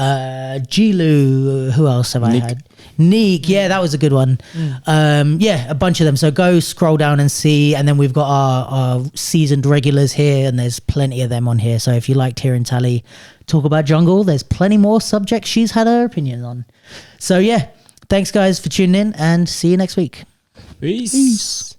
Gilu, who else have I had? Neek, yeah, that was a good one. Yeah, a bunch of them. So go scroll down and see. And then we've got our seasoned regulars here, and there's plenty of them on here. So if you liked hearing Tally talk about jungle, there's plenty more subjects she's had her opinion on. So yeah, thanks guys for tuning in, and see you next week. Peace.